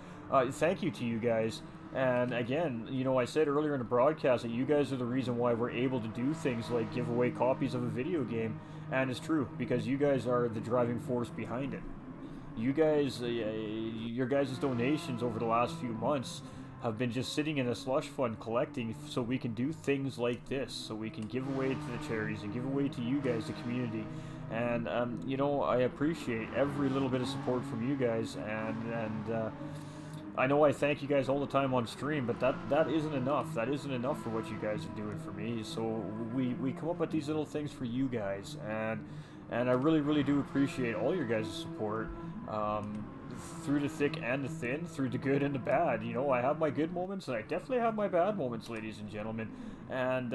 thank you to you guys. And again, you know, I said earlier in the broadcast that you guys are the reason why we're able to do things like give away copies of a video game, and it's true, because you guys are the driving force behind it. You guys, your guys' donations over the last few months have been just sitting in a slush fund collecting so we can do things like this, so we can give away to the charities and give away to you guys, the community. And, you know, I appreciate every little bit of support from you guys, and I know I thank you guys all the time on stream, but that isn't enough. That isn't enough for what you guys are doing for me. So we come up with these little things for you guys, and I really, really do appreciate all your guys' support, through the thick and the thin, through the good and the bad. You know, I have my good moments, and I definitely have my bad moments, ladies and gentlemen. And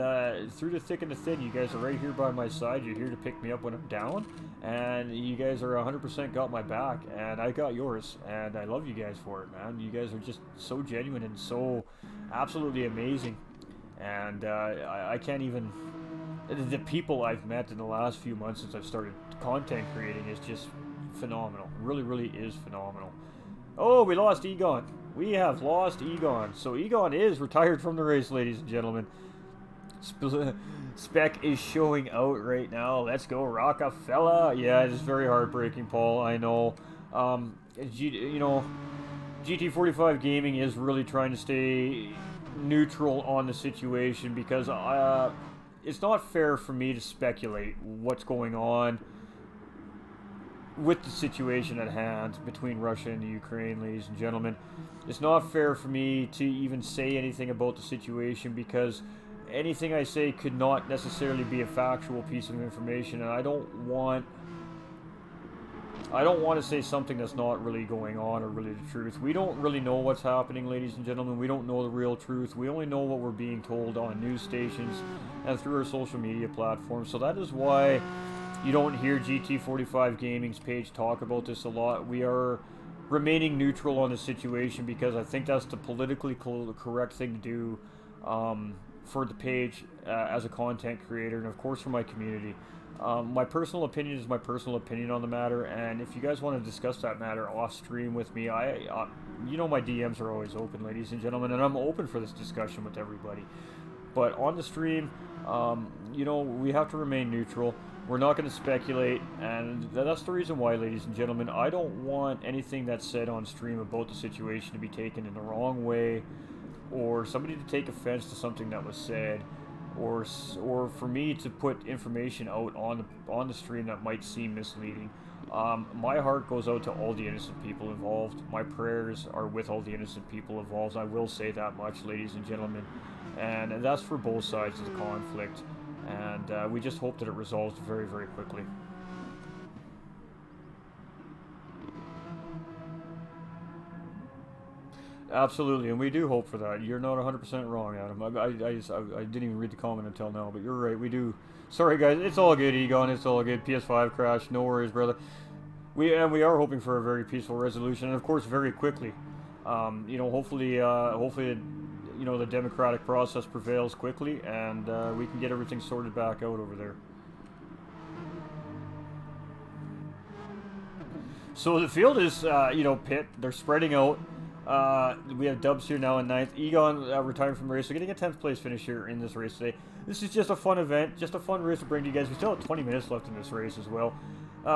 through the thick and the thin, you guys are right here by my side. You're here to pick me up when I'm down, and you guys are 100% got my back, and I got yours, and I love you guys for it, man. You guys are just so genuine and so absolutely amazing, and I can't even... The people I've met in the last few months since I've started content creating is just phenomenal. Really, really is phenomenal. Oh, we lost Egon. We have lost Egon. So Egon is retired from the race, ladies and gentlemen. Spec is showing out right now. Let's go, Rockefeller. Yeah, it is very heartbreaking, Paul. I know. You know, GT45 Gaming is really trying to stay neutral on the situation, because it's not fair for me to speculate what's going on with the situation at hand between Russia and the Ukraine, ladies and gentlemen. It's not fair for me to even say anything about the situation, because anything I say could not necessarily be a factual piece of information, and I don't want to say something that's not really going on or really the truth. We don't really know what's happening, ladies and gentlemen. We don't know the real truth. We only know what we're being told on news stations and through our social media platforms. So that is why you don't hear GT45 Gaming's page talk about this a lot. We are remaining neutral on the situation, because I think that's the politically correct thing to do, for the page as a content creator, and of course for my community. My personal opinion is my personal opinion on the matter, and if you guys want to discuss that matter off stream with me, you know, my DMs are always open, ladies and gentlemen, and I'm open for this discussion with everybody. But on the stream, you know, we have to remain neutral. We're not going to speculate, and that's the reason why, ladies and gentlemen, I don't want anything that's said on stream about the situation to be taken in the wrong way, or somebody to take offense to something that was said, or for me to put information out on the stream that might seem misleading. My heart goes out to all the innocent people involved. My prayers are with all the innocent people involved. I will say that much, ladies and gentlemen, and that's for both sides of the conflict. And we just hope that it resolves very, very quickly. Absolutely, and we do hope for that. You're not 100% wrong, Adam. I didn't even read the comment until now, but you're right, we do. Sorry, guys, it's all good, Egon, it's all good. PS5 crash, no worries, brother. we are hoping for a very peaceful resolution, and of course, very quickly. Hopefully, the democratic process prevails quickly, and we can get everything sorted back out over there. So the field is, pit. They're spreading out. We have Dubs here now in 9th. Egon retiring from the race. So getting a 10th place finish here in this race today. This is just a fun event, just a fun race to bring to you guys. We still have 20 minutes left in this race as well.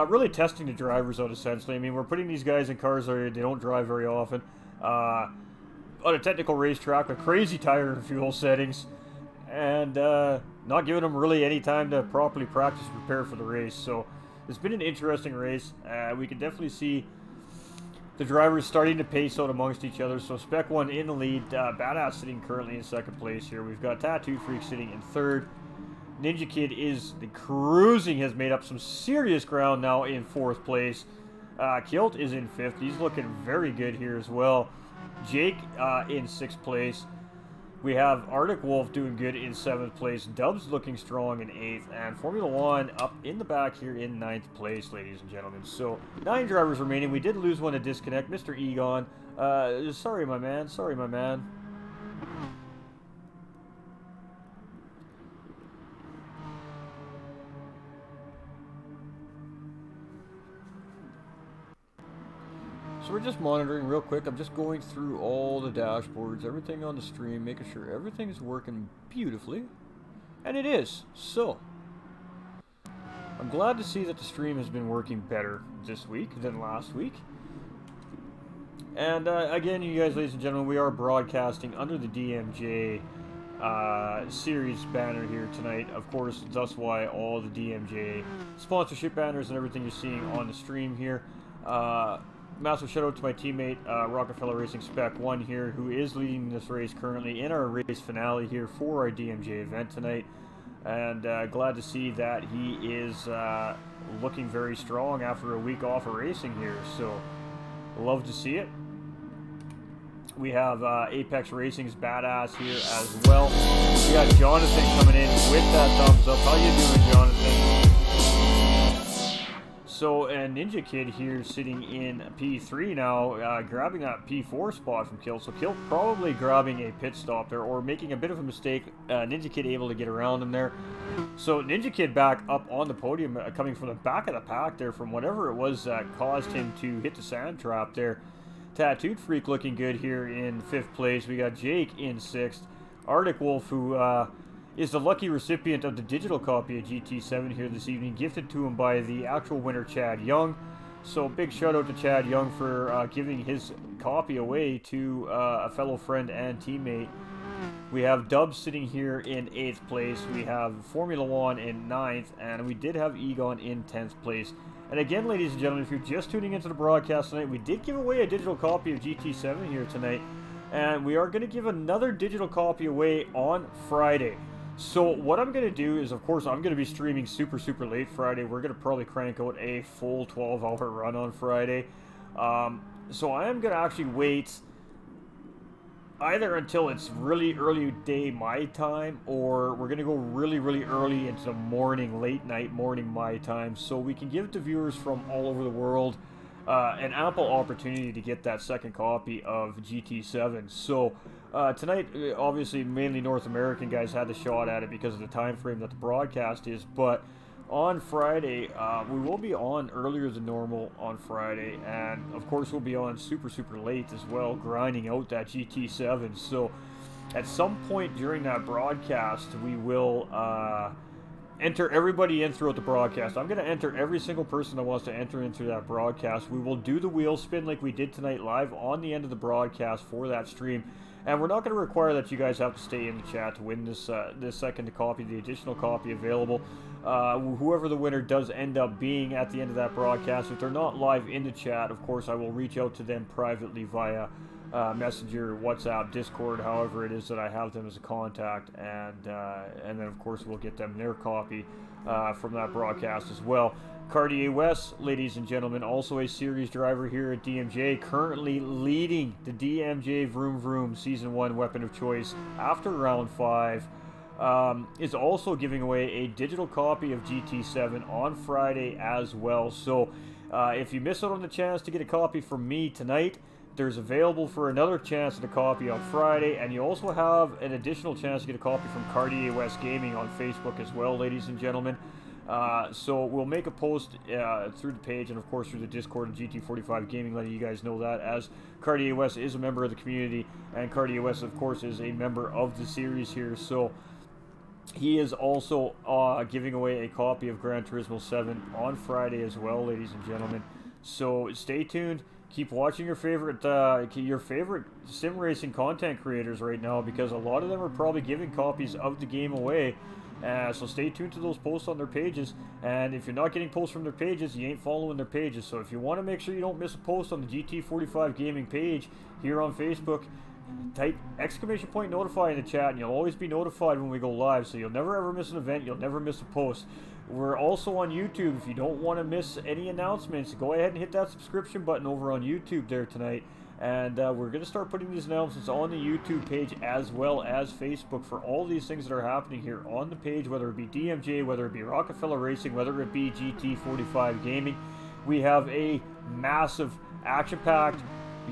Really testing the drivers out, essentially. I mean, we're putting these guys in cars that they don't drive very often. On a technical racetrack with crazy tire and fuel settings. And not giving them really any time to properly practice and prepare for the race. So it's been an interesting race. We can definitely see the drivers starting to pace out amongst each other. So Spec 1 in the lead. Badass sitting currently in 2nd place here. We've got Tattoo Freak sitting in 3rd. Ninja Kid is the cruising, has made up some serious ground now in 4th place. Kilt is in 5th. He's looking very good here as well. Jake in 6th place. We have Arctic Wolf doing good in 7th place. Dubs looking strong in 8th. And Formula 1 up in the back here in 9th place, ladies and gentlemen. So, 9 drivers remaining. We did lose one to disconnect. Mr. Egon. Sorry, my man. Sorry, my man. So we're just monitoring real quick. I'm just going through all the dashboards, everything on the stream, making sure everything is working beautifully. And it is. So, I'm glad to see that the stream has been working better this week than last week. And again, you guys, ladies and gentlemen, we are broadcasting under the DMJ series banner here tonight. Of course, that's why all the DMJ sponsorship banners and everything you're seeing on the stream here. Massive shout out to my teammate Rockefeller Racing Spec 1 here, who is leading this race currently in our race finale here for our DMJ event tonight. And glad to see that he is looking very strong after a week off of racing here. So, love to see it. We have Apex Racing's Badass here as well. We got Jonathan coming in with that thumbs up. How you doing, Jonathan? So, and Ninja Kid here sitting in P3 now, grabbing that P4 spot from Kill. So Kill probably grabbing a pit stop there, or making a bit of a mistake. Ninja Kid able to get around him there. So Ninja Kid back up on the podium, coming from the back of the pack there, from whatever it was that caused him to hit the sand trap there. Tattooed Freak looking good here in 5th place. We got Jake in 6th. Arctic Wolf, who is the lucky recipient of the digital copy of GT7 here this evening, gifted to him by the actual winner, Chad Young. So big shout out to Chad Young for giving his copy away to a fellow friend and teammate. We have Dubs sitting here in 8th place. We have Formula 1 in 9th, and we did have Egon in 10th place. And again, ladies and gentlemen, if you're just tuning into the broadcast tonight, we did give away a digital copy of GT7 here tonight, and we are going to give another digital copy away on Friday. So what I'm going to do is, of course, I'm going to be streaming super late Friday. We're going to probably crank out a full 12-hour run on Friday. So I am going to actually wait either until it's really early day my time, or we're going to go really early into the morning, late night morning my time, so we can give the viewers from all over the world an ample opportunity to get that second copy of GT7. So tonight, obviously, mainly North American guys had the shot at it because of the time frame that the broadcast is, but on Friday, we will be on earlier than normal on Friday, and of course we'll be on super late as well, grinding out that GT7. So at some point during that broadcast, we will enter everybody in throughout the broadcast. I'm going to enter every single person that wants to enter into that broadcast. We will do the wheel spin like we did tonight live on the end of the broadcast for that stream. And we're not going to require that you guys have to stay in the chat to win this second copy, the additional copy available. Whoever the winner does end up being at the end of that broadcast, if they're not live in the chat, of course, I will reach out to them privately via Messenger, WhatsApp, Discord, however it is that I have them as a contact, and then of course we'll get them their copy from that broadcast as well. Cartier West, ladies and gentlemen, also a series driver here at DMJ, currently leading the DMJ Vroom Vroom Season 1 weapon of choice after round 5, is also giving away a digital copy of GT7 on Friday as well. So If you miss out on the chance to get a copy from me tonight, there's available for another chance at a copy on Friday, and you also have an additional chance to get a copy from Cartier West Gaming on Facebook as well, ladies and gentlemen. So we'll make a post through the page and of course through the Discord of GT45 Gaming, letting you guys know that, as Cartier West is a member of the community, and Cartier West of course is a member of the series here. So he is also giving away a copy of Gran Turismo 7 on Friday as well, ladies and gentlemen. So stay tuned. Keep watching your favorite sim racing content creators right now, because a lot of them are probably giving copies of the game away. So stay tuned to those posts on their pages, and if you're not getting posts from their pages, you ain't following their pages. So if you want to make sure you don't miss a post on the GT45 Gaming page here on Facebook, type !notify in the chat, and you'll always be notified when we go live, so you'll never ever miss an event, you'll never miss a post. We're also on YouTube. If you don't want to miss any announcements, go ahead and hit that subscription button over on YouTube there tonight. And we're going to start putting these announcements on the YouTube page as well as Facebook for all these things that are happening here on the page, whether it be DMJ, whether it be Rockefeller Racing, whether it be GT45 Gaming. We have a massive, action-packed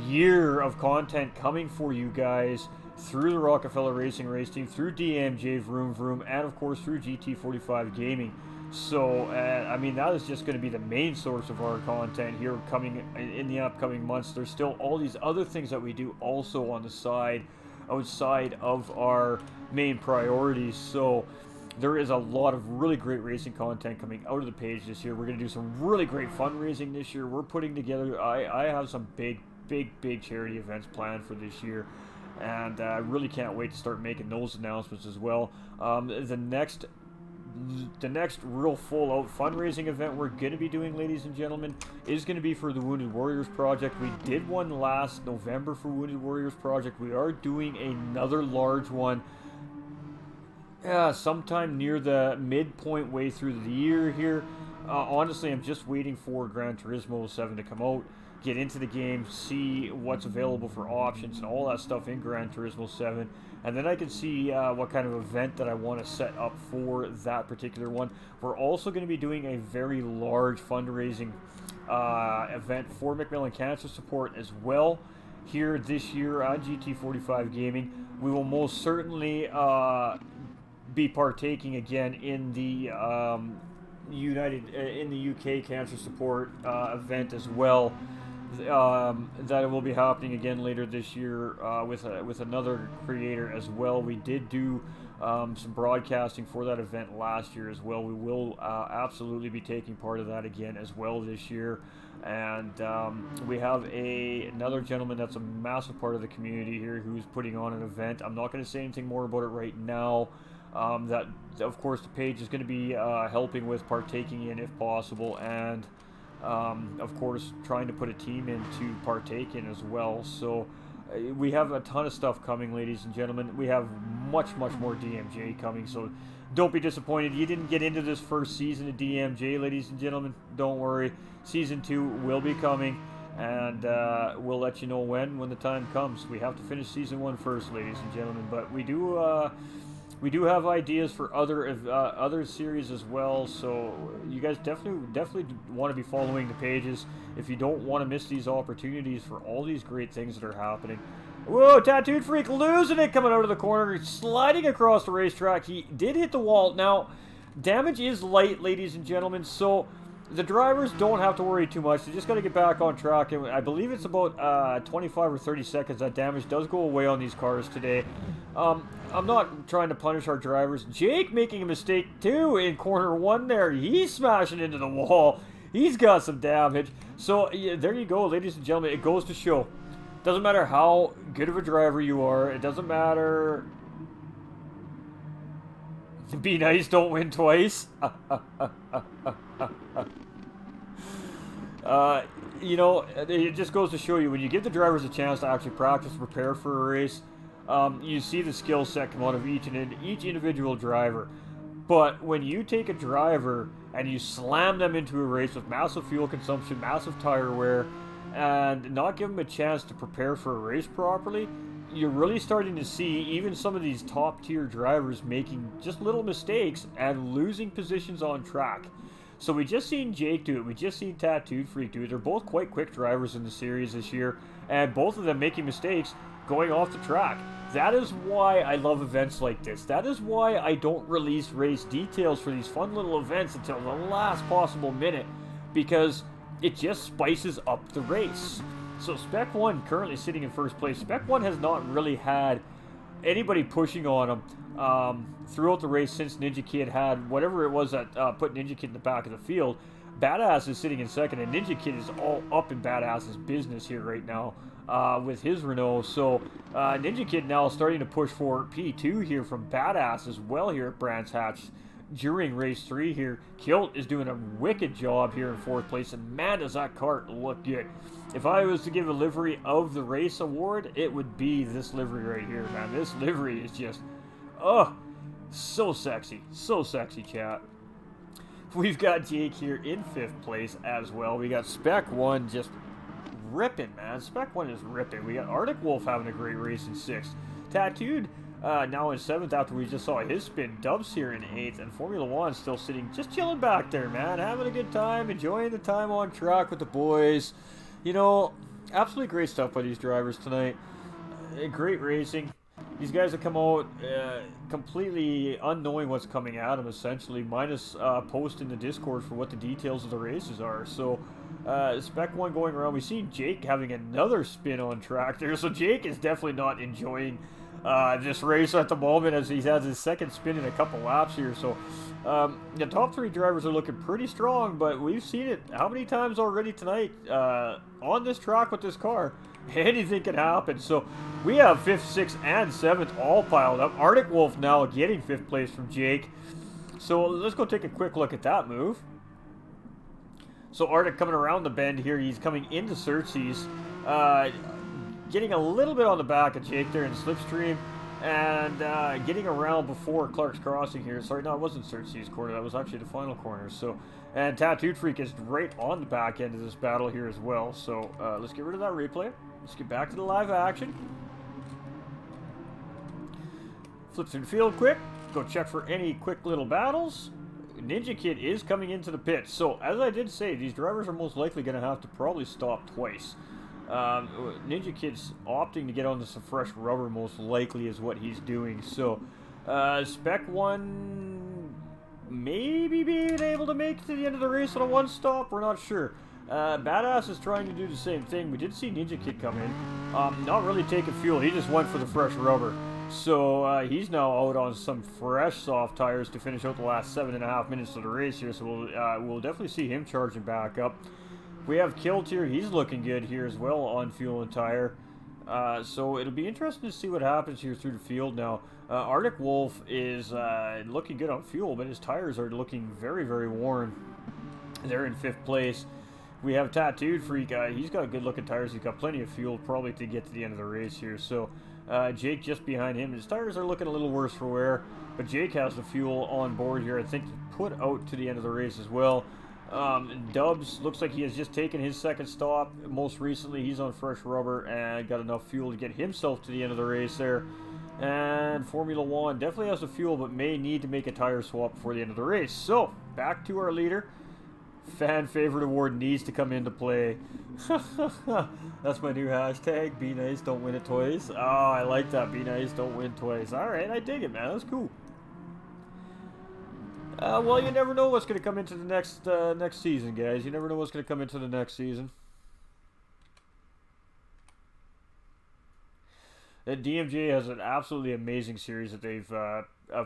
year of content coming for you guys through the Rockefeller Racing race team, through DMJ Vroom Vroom, and of course through GT45 Gaming. So, I mean, that is just going to be the main source of our content here coming in the upcoming months. There's still all these other things that we do also on the side, outside of our main priorities. So, there is a lot of really great racing content coming out of the page this year. We're going to do some really great fundraising this year. We're putting together, I have some big charity events planned for this year, and I really can't wait to start making those announcements as well. The next real full-out fundraising event we're going to be doing, ladies and gentlemen, is going to be for the Wounded Warriors Project. We did one last November for Wounded Warriors Project. We are doing another large one sometime near the midpoint way through the year here. Honestly, I'm just waiting for Gran Turismo 7 to come out, get into the game, see what's available for options and all that stuff in Gran Turismo 7, and then I can see what kind of event that I want to set up for that particular one. We're also going to be doing a very large fundraising event for MacMillan Cancer Support as well here this year on GT45 Gaming. We will most certainly be partaking again in the in the UK Cancer Support event as well. That will be happening again later this year with another creator as well. We did do some broadcasting for that event last year as well. We will absolutely be taking part of that again as well this year. And we have another gentleman that's a massive part of the community here who's putting on an event. I'm not going to say anything more about it right now. That, of course, the page is going to be helping with partaking in if possible, and of course trying to put a team in to partake in as well. So we have a ton of stuff coming, ladies and gentlemen. We have much more DMJ coming, so don't be disappointed you didn't get into this first season of DMJ, ladies and gentlemen. Don't worry, season 2 will be coming, and we'll let you know when the time comes. We have to finish season 1 first, ladies and gentlemen, but we do have ideas for other series as well, so you guys definitely want to be following the pages if you don't want to miss these opportunities for all these great things that are happening. Whoa, Tattooed Freak losing it coming out of the corner, sliding across the racetrack. He did hit the wall. Now, damage is light, ladies and gentlemen, so the drivers don't have to worry too much. They just got to get back on track, and I believe it's about 25 or 30 seconds that damage does go away on these cars today. I'm not trying to punish our drivers. Jake making a mistake too in corner 1 there. He's smashing into the wall. He's got some damage. So yeah, there you go, ladies and gentlemen. It goes to show. Doesn't matter how good of a driver you are. It doesn't matter. Be nice, don't win twice. You know, it just goes to show you, when you give the drivers a chance to actually practice, prepare for a race, you see the skill set come out of each individual driver. But when you take a driver and you slam them into a race with massive fuel consumption, massive tire wear, and not give them a chance to prepare for a race properly, you're really starting to see even some of these top tier drivers making just little mistakes and losing positions on track. So we just seen Jake do it. We just seen Tattooed Freak do it. They're both quite quick drivers in the series this year, and both of them making mistakes going off the track. That is why I love events like this. That is why I don't release race details for these fun little events until the last possible minute, because it just spices up the race. So Spec 1 currently sitting in first place. Spec 1 has not really had anybody pushing on him throughout the race since Ninja Kid had whatever it was that put Ninja Kid in the back of the field. Badass is sitting in second, and Ninja Kid is all up in Badass's business here right now with his Renault. So Ninja Kid now starting to push for P2 here from Badass as well here at Brands Hatch during race 3 here. Kilt is doing a wicked job here in fourth place, and man, does that kart look good. If I was to give a livery of the race award, it would be this livery right here, man. This livery is just, oh, so sexy, chat. We've got Jake here in 5th place as well. We got Spec 1 just ripping, man. Spec 1 is ripping. We got Arctic Wolf having a great race in 6th. Tattooed now in 7th after we just saw his spin. Dubs here in 8th, and Formula 1 still sitting, just chilling back there, man. Having a good time, enjoying the time on track with the boys. You know, absolutely great stuff by these drivers tonight. Great racing. These guys have come out completely unknowing what's coming at them, essentially, minus posting the Discord for what the details of the races are. So, Spec 1 going around. We see Jake having another spin on track there. So, Jake is definitely not enjoying this race at the moment, as he has his second spin in a couple laps here. So, the top 3 drivers are looking pretty strong, but we've seen it how many times already tonight on this track with this car. Anything can happen. So we have 5th, 6th, and 7th all piled up. Arctic Wolf now getting 5th place from Jake. So let's go take a quick look at that move. So Arctic coming around the bend here. He's coming into Xerxes. Getting a little bit on the back of Jake there in Slipstream. And getting around before Clark's Crossing here. Sorry, no, it wasn't Xerxes corner. That was actually the final corner. So, and Tattooed Freak is right on the back end of this battle here as well. So let's get rid of that replay. Let's get back to the live action. Flip through the field quick. Go check for any quick little battles. Ninja Kid is coming into the pits. So, as I did say, these drivers are most likely going to have to probably stop twice. Ninja Kid's opting to get onto some fresh rubber, most likely is what he's doing. So, Spec 1 maybe being able to make it to the end of the race on a one stop, we're not sure. Badass is trying to do the same thing. We did see Ninja Kid come in. Not really taking fuel, he just went for the fresh rubber. So he's now out on some fresh soft tires to finish out the last 7.5 minutes of the race here. So we'll definitely see him charging back up. We have Kilt here. He's looking good here as well on fuel and tire. So it'll be interesting to see what happens here through the field now. Arctic Wolf is looking good on fuel, but his tires are looking very, very worn. They're in 5th place. We have Tattooed Freak. He's got good looking tires. He's got plenty of fuel probably to get to the end of the race here. So Jake just behind him. His tires are looking a little worse for wear, but Jake has the fuel on board here, I think, to put out to the end of the race as well. Dubs looks like he has just taken his second stop. Most recently, he's on fresh rubber and got enough fuel to get himself to the end of the race there. And Formula 1 definitely has the fuel, but may need to make a tire swap before the end of the race. So, back to our leader. Fan favorite award needs to come into play. That's my new hashtag. Be nice, don't win it twice. Oh, I like that. Be nice, don't win twice. Alright, I dig it, man. That's cool. Well, you never know what's going to come into the next season, guys. You never know what's going to come into the next season. DMJ has an absolutely amazing series that they've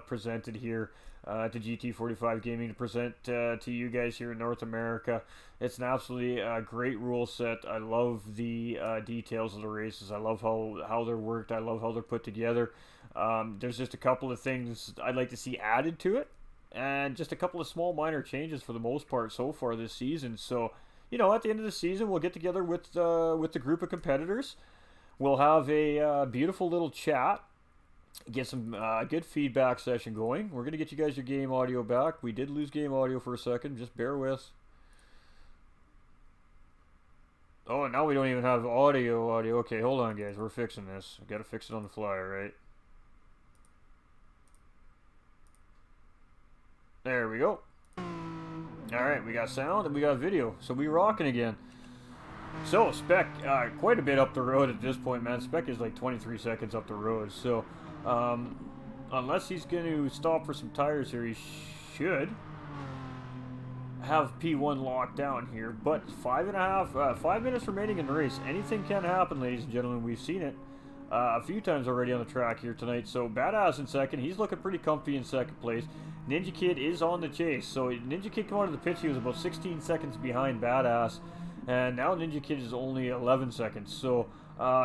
presented here to GT45 Gaming to present to you guys here in North America. It's an absolutely great rule set. I love the details of the races. I love how they're worked. I love how they're put together. There's just a couple of things I'd like to see added to it. And just a couple of small minor changes for the most part so far this season. So, you know, at the end of the season, we'll get together with the group of competitors. We'll have a beautiful little chat. Get some good feedback session going. We're going to get you guys your game audio back. We did lose game audio for a second. Just bear with. Oh, now we don't even have audio. Okay, hold on, guys. We're fixing this. Got to fix it on the fly, right? There we go. Alright, we got sound and we got video, so we rocking again. So, Spec, quite a bit up the road at this point, man. Spec is like 23 seconds up the road, so, unless he's going to stop for some tires here, he should have P1 locked down here. But 5 minutes remaining in the race. Anything can happen, ladies and gentlemen. We've seen it a few times already on the track here tonight. So, Badass in second. He's looking pretty comfy in second place. Ninja Kid is on the chase. So, Ninja Kid came out of the pits. He was about 16 seconds behind Badass. And now Ninja Kid is only 11 seconds. So,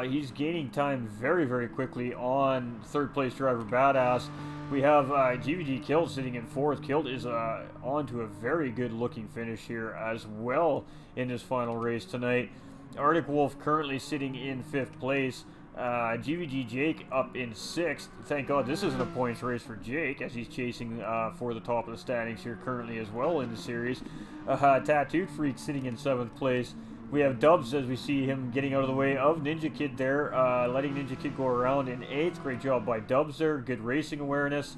he's gaining time very, very quickly on third place driver Badass. We have GVG Kilt sitting in fourth. Kilt is on to a very good looking finish here as well in this final race tonight. Arctic Wolf currently sitting in fifth place. GVG Jake up in sixth. Thank God this isn't a points race for Jake, as he's chasing for the top of the standings here currently as well in the series. Tattooed Freak sitting in seventh place. We have Dubs, as we see him getting out of the way of Ninja Kid there, letting Ninja Kid go around in eighth. Great job by Dubs there. Good racing awareness.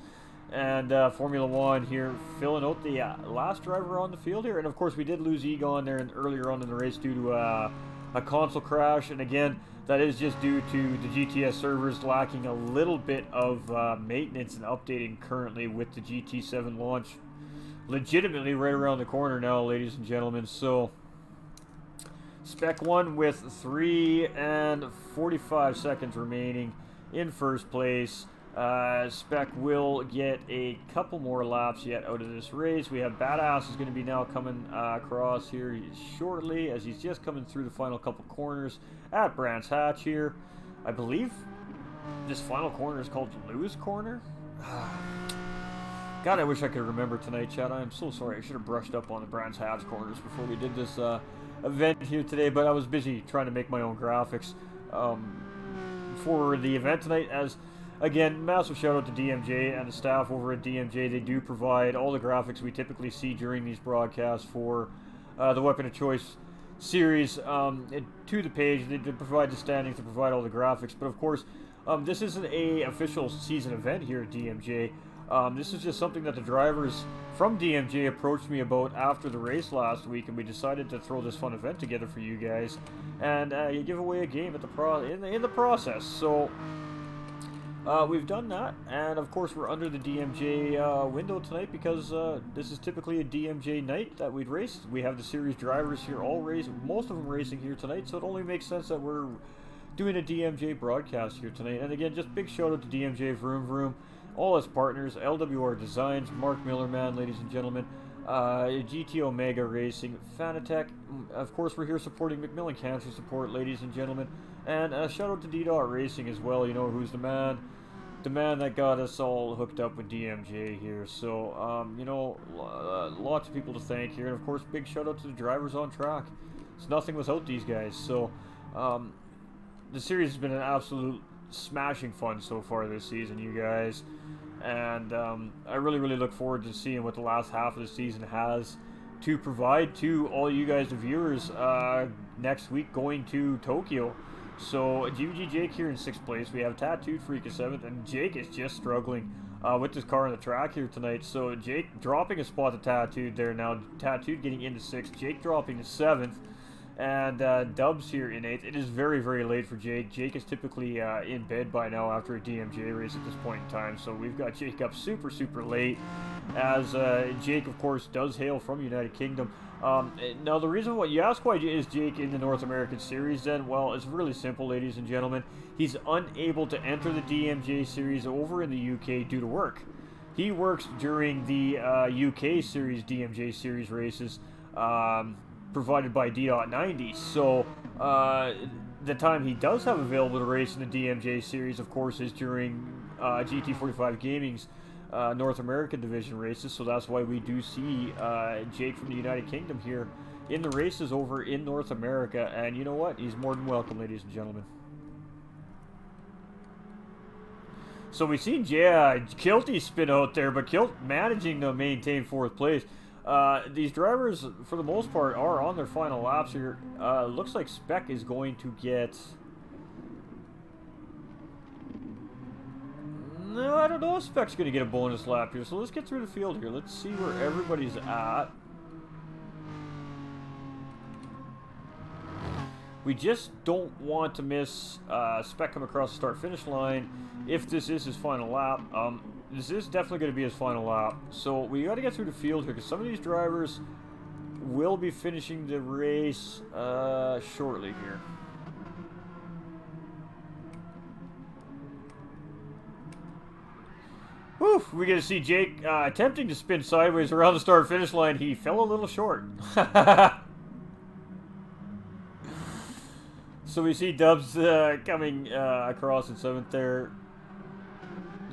And Formula One here filling out the last driver on the field here. And of course we did lose Egon there earlier on in the race due to a console crash. And again, that is just due to the GTS servers lacking a little bit of maintenance and updating currently with the GT7 launch legitimately right around the corner now, ladies and gentlemen. So, Spec 1 with 3 and 45 seconds remaining in first place. Spec will get a couple more laps yet out of this race. We have Badass is going to be now coming across here shortly, as he's just coming through the final couple corners at Brands Hatch here. I believe this final corner is called Lewis Corner. God, I wish I could remember tonight, Chad. I'm so sorry. I should have brushed up on the Brands Hatch corners before we did this event here today, but I was busy trying to make my own graphics for the event tonight. As again, massive shout out to DMJ and the staff over at DMJ. They do provide all the graphics we typically see during these broadcasts for the Weapon of Choice series to the page. They provide the standings, to provide all the graphics, but of course this isn't a official season event here at DMJ. This is just something that the drivers from DMJ approached me about after the race last week, and we decided to throw this fun event together for you guys, and you give away a game at in the process. So we've done that, and of course we're under the DMJ window tonight because this is typically a DMJ night that we'd race. We have the series drivers here all most of them racing here tonight, so it only makes sense that we're doing a DMJ broadcast here tonight. And again, just big shout out to DMJ Vroom Vroom, all its partners, LWR Designs, Mark Millerman, ladies and gentlemen, GT Omega Racing, Fanatec. Of course, we're here supporting MacMillan Cancer Support, ladies and gentlemen, and shout out to D-Dot Racing as well. You know who's the man that got us all hooked up with DMJ here. So, you know, lots of people to thank here, and of course, big shout out to the drivers on track. It's nothing without these guys. So, the series has been an absolute smashing fun so far this season, you guys, and I really look forward to seeing what the last half of the season has to provide to all you guys, the viewers, next week going to Tokyo. So GVG Jake here in 6th place. We have Tattooed Freak in 7th, and Jake is just struggling with this car on the track here tonight. So Jake dropping a spot to Tattooed there now. Tattooed getting into 6th, Jake dropping to 7th. And Dubs here in 8th. It is very late for Jake. Jake is typically in bed by now after a DMJ race at this point in time. So we've got Jake up super late, as Jake, of course, does hail from United Kingdom. Now, the reason why you ask, why is Jake in the North American Series then? Well, it's really simple, ladies and gentlemen. He's unable to enter the DMJ Series over in the UK due to work. He works during the UK Series DMJ Series races, provided by D.90. So the time he does have available to race in the DMJ series, of course, is during GT45 Gaming's North American division races. So that's why we do see Jake from the United Kingdom here in the races over in North America. And you know what? He's more than welcome, ladies and gentlemen. So we've seen Kilty spin out there, but Kilt managing to maintain 4th place. These drivers, for the most part, are on their final laps here. Looks like Spec is going to get... No, I don't know if Spec's going to get a bonus lap here. So let's get through the field here. Let's see where everybody's at. We just don't want to miss Spec come across the start-finish line if this is his final lap. This is definitely going to be his final lap. So we got to get through the field here, because some of these drivers will be finishing the race shortly here. Whew, we get to see Jake attempting to spin sideways around the start-finish line. He fell a little short. So we see Dubs coming across in 7th there.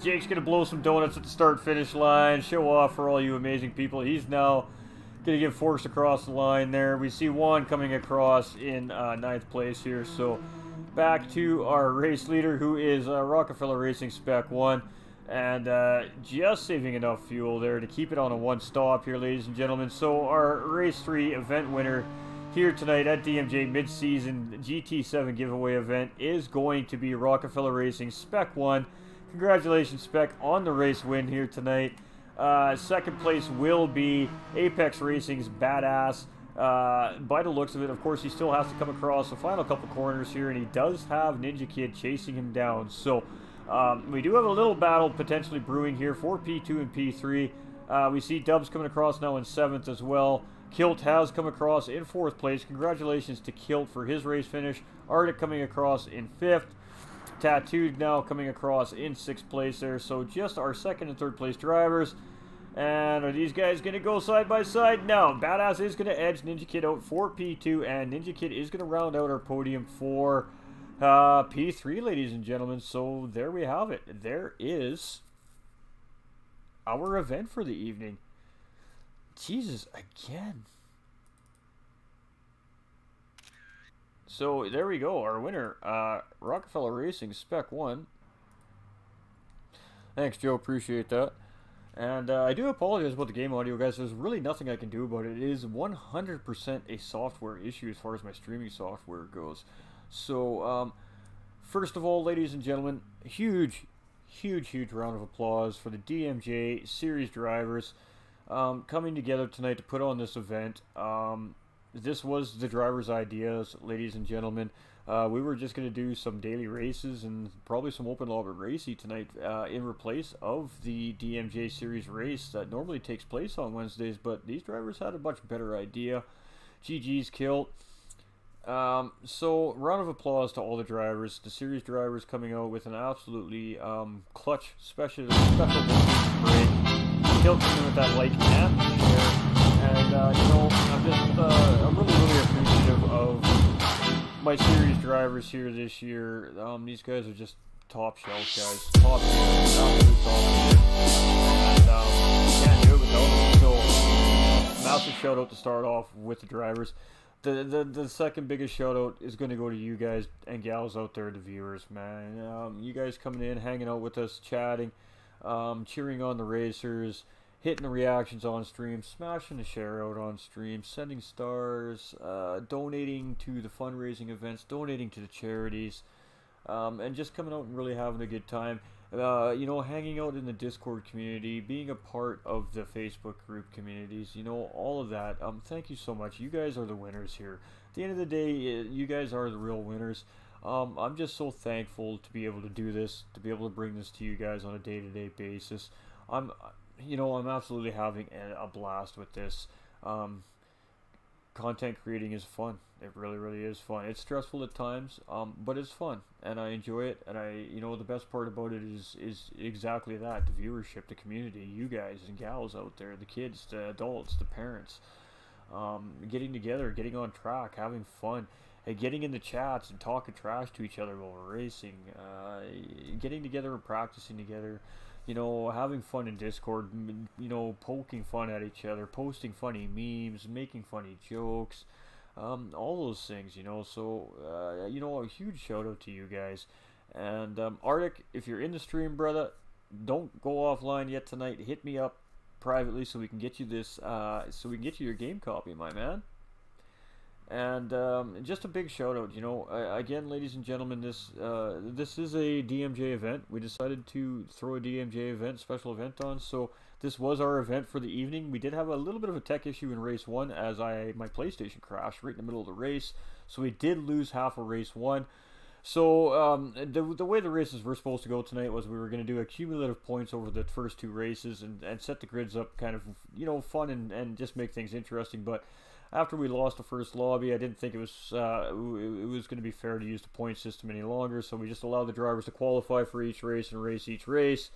Jake's going to blow some donuts at the start-finish line. Show off for all you amazing people. He's now going to get forced across the line there. We see Juan coming across in 9th place here. So back to our race leader, who is Rockefeller Racing Spec 1. And just saving enough fuel there to keep it on a 1 stop here, ladies and gentlemen. So our race 3 event winner here tonight at DMJ mid-season GT7 giveaway event is going to be Rockefeller Racing Spec 1. Congratulations, Spec, on the race win here tonight. Second place will be Apex Racing's Badass. By the looks of it, of course, he still has to come across the final couple corners here, and he does have Ninja Kid chasing him down. So we do have a little battle potentially brewing here for P2 and P3. We see Dubs coming across now in 7th as well. Kilt has come across in 4th place. Congratulations to Kilt for his race finish. Arctic coming across in 5th. Tattooed now coming across in 6th place there. So just our 2nd and 3rd place drivers. And are these guys going to go side by side? No. Badass is going to edge Ninja Kid out for P2. And Ninja Kid is going to round out our podium for P3, ladies and gentlemen. So there we have it. There is our event for the evening. Jesus, again. So there we go, our winner, Rockefeller Racing Spec 1. Thanks, Joe, appreciate that. And I do apologize about the game audio, guys. There's really nothing I can do about it. It is 100% a software issue as far as my streaming software goes. So, first of all, ladies and gentlemen, huge round of applause for the DMJ Series drivers coming together tonight to put on this event. This was the drivers' ideas, ladies and gentlemen. We were just going to do some daily races and probably some open lobber racing tonight in replace of the DMJ Series race that normally takes place on Wednesdays, but these drivers had a much better idea. GG's Kilt. So, round of applause to all the drivers. The series drivers coming out with an absolutely clutch special break. Kilt coming with that like and share. And, you know, I'm really appreciative of my series drivers here this year. These guys are just top shelf guys. Top shelf. Absolute top tier. And, can't do it without them. So, massive shout out to start off with the drivers. The second biggest shout out is going to go to you guys and gals out there, the viewers, man. You guys coming in, hanging out with us, chatting, cheering on the racers, hitting the reactions on stream, smashing the share out on stream, sending stars, donating to the fundraising events, donating to the charities, and just coming out and really having a good time. You know, hanging out in the Discord community, being a part of the Facebook group communities, you know, all of that. Thank you so much. You guys are the winners here. At the end of the day, you guys are the real winners. I'm just so thankful to be able to do this, to be able to bring this to you guys on a day-to-day basis. I'm absolutely having a blast with this. Content creating is fun. It really is fun. It's stressful at times, but it's fun, and I enjoy it. And the best part about it is exactly that: the viewership, the community, you guys and gals out there, the kids, the adults, the parents, getting together, getting on track, having fun, and getting in the chats and talking trash to each other while we're racing, getting together and practicing together. You know, having fun in Discord, you know, poking fun at each other, posting funny memes, making funny jokes, all those things, you know. So, a huge shout out to you guys. And, Arctic, if you're in the stream, brother, don't go offline yet tonight. Hit me up privately so we can get you this, so we can get you your game copy, my man. And just a big shout out, again, ladies and gentlemen, this is a DMJ event. We decided to throw a DMJ event, special event on, so this was our event for the evening. We did have a little bit of a tech issue in race one as my PlayStation crashed right in the middle of the race, so we did lose half of race one. So the way the races were supposed to go tonight was we were going to do accumulative points over the first two races and set the grids up kind of, fun and just make things interesting. But after we lost the first lobby, I didn't think it was going to be fair to use the point system any longer. So we just allowed the drivers to qualify for each race and race each race.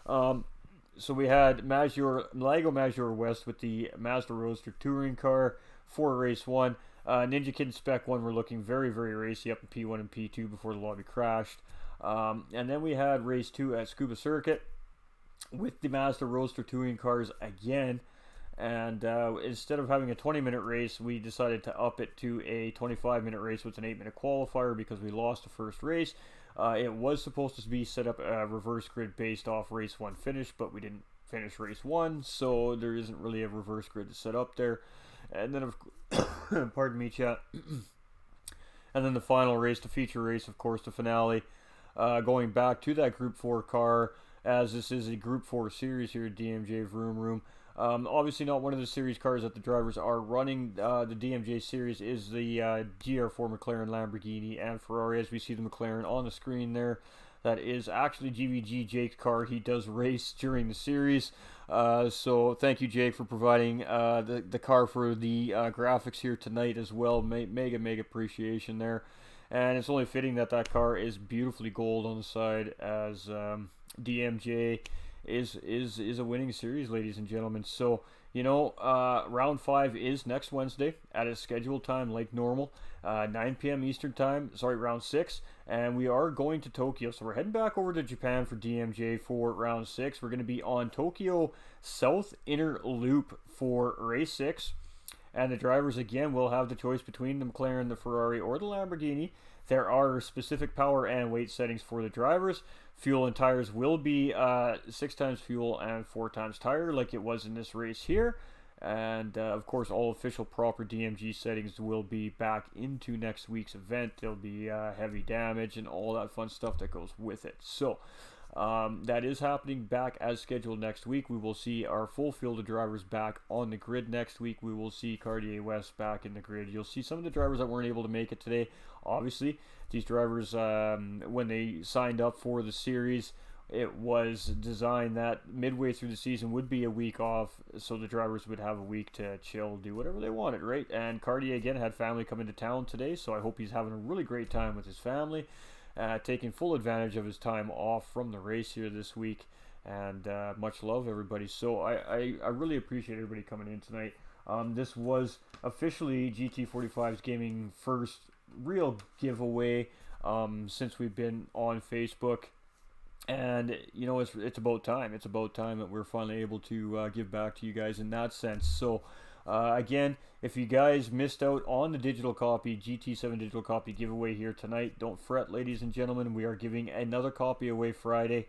So we had Lago Maggiore West with the Mazda Roadster touring car for race one. Ninja Kid and Spec 1 were looking very, very racy up in P1 and P2 before the lobby crashed. And then we had race 2 at Scuba Circuit with the Mazda Roadster touring cars again. And instead of having a 20-minute race, we decided to up it to a 25-minute race with an 8-minute qualifier because we lost the first race. It was supposed to be set up a reverse grid based off race 1 finish, but we didn't finish race 1, so there isn't really a reverse grid to set up there. And then, pardon me, chat. And then the final race, the feature race, of course, the finale, going back to that Group 4 car, as this is a Group 4 series here at DMJ Vroom Room. Obviously not one of the series cars that the drivers are running. The DMJ series is the GR4 McLaren, Lamborghini, and Ferrari, as we see the McLaren on the screen there. That is actually GVG Jake's car. He does race during the series. So thank you, Jake, for providing the car for the graphics here tonight as well. Mega appreciation there. And it's only fitting that car is beautifully gold on the side, as DMJ is a winning series, ladies and gentlemen. So, round 5 is next Wednesday at a scheduled time like normal, 9 p.m. Eastern time. Sorry, round 6. And we are going to Tokyo. So we're heading back over to Japan for DMJ for round 6. We're going to be on Tokyo South Inner Loop for race 6. And the drivers, again, will have the choice between the McLaren, the Ferrari, or the Lamborghini. There are specific power and weight settings for the drivers. Fuel and tires will be 6 times fuel and 4 times tire, like it was in this race here. And, of course, all official proper DMG settings will be back into next week's event. There'll be heavy damage and all that fun stuff that goes with it. So, that is happening back as scheduled next week. We will see our full field of drivers back on the grid next week. We will see Cartier West back in the grid. You'll see some of the drivers that weren't able to make it today. Obviously, these drivers, when they signed up for the series, it was designed that midway through the season would be a week off, so the drivers would have a week to chill, do whatever they wanted, right? And Cartier, again, had family come into town today, so I hope he's having a really great time with his family. Taking full advantage of his time off from the race here this week, and much love, everybody. So I really appreciate everybody coming in tonight. This was officially GT45's gaming first real giveaway since we've been on Facebook, and it's about time. It's about time that we're finally able to give back to you guys in that sense. So again, if you guys missed out on the digital copy, GT7 digital copy giveaway here tonight, don't fret, ladies and gentlemen. We are giving another copy away Friday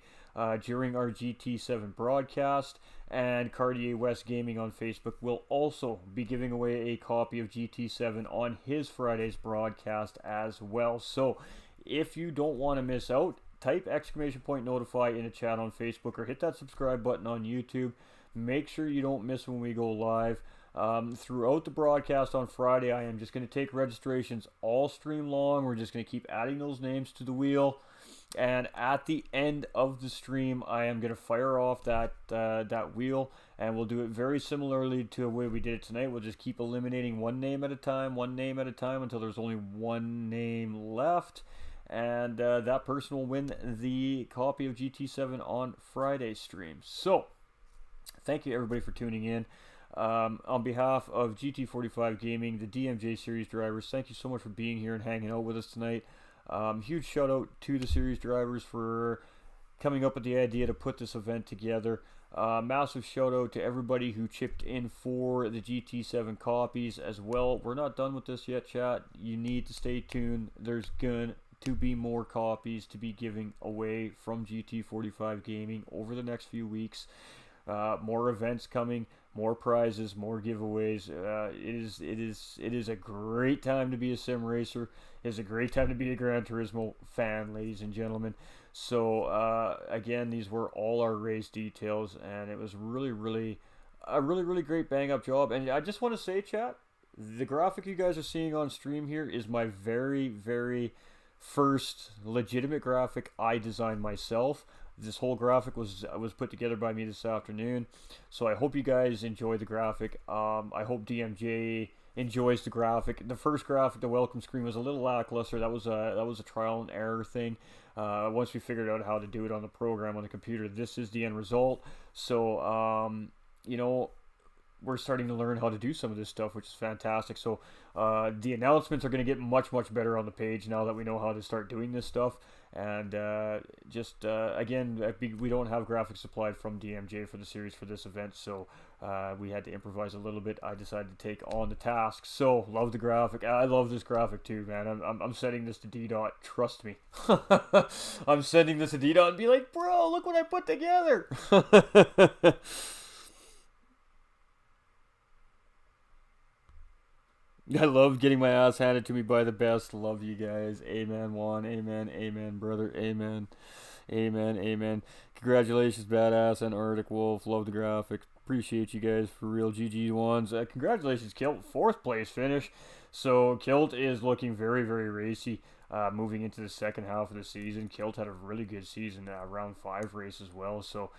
during our GT7 broadcast, and Cartier West Gaming on Facebook will also be giving away a copy of GT7 on his Friday's broadcast as well. So if you don't want to miss out, type !notify in the chat on Facebook, or hit that subscribe button on YouTube. Make sure you don't miss when we go live. Throughout the broadcast on Friday, I am just going to take registrations all stream long. We're just going to keep adding those names to the wheel, and at the end of the stream, I am going to fire off that wheel, and we'll do it very similarly to the way we did it tonight. We'll just keep eliminating one name at a time until there's only one name left, and that person will win the copy of GT7 on Friday's stream. So thank you, everybody, for tuning in. On behalf of GT45 Gaming, the DMJ Series drivers, thank you so much for being here and hanging out with us tonight. Huge shout out to the Series drivers for coming up with the idea to put this event together. Massive shout out to everybody who chipped in for the GT7 copies as well. We're not done with this yet, chat. You need to stay tuned. There's going to be more copies to be giving away from GT45 Gaming over the next few weeks. more events coming, more prizes, more giveaways. It is a great time to be a sim racer. It is a great time to be a Gran Turismo fan, ladies and gentlemen. So again, these were all our race details, and it was really a really great bang up job. And I just want to say, chat, the graphic you guys are seeing on stream here is my very first legitimate graphic I designed myself. This whole graphic was put together by me this afternoon, so I hope you guys enjoy the graphic. I hope DMJ enjoys the graphic. The first graphic, the welcome screen, was a little lackluster. That was a trial and error thing. Once we figured out how to do it on the program on the computer, this is the end result. So you know, we're starting to learn how to do some of this stuff, which is fantastic. So the announcements are going to get much better on the page now that we know how to start doing this stuff. And again, we don't have graphics supplied from DMJ for the series for this event, so we had to improvise a little bit. I decided to take on the task. So love the graphic. I love this graphic too, man. I'm sending this to D-Dot. Trust me. I'm sending this to D-Dot and be like, bro, look what I put together. I love getting my ass handed to me by the best. Love you guys. Amen, Juan. Amen, brother. Amen. Congratulations, Badass and Arctic Wolf. Love the graphic. Appreciate you guys for real. GG ones. Congratulations, Kilt. 4th place finish. So Kilt is looking very racy. Moving into the second half of the season. Kilt had a really good season. Round 5 race as well. So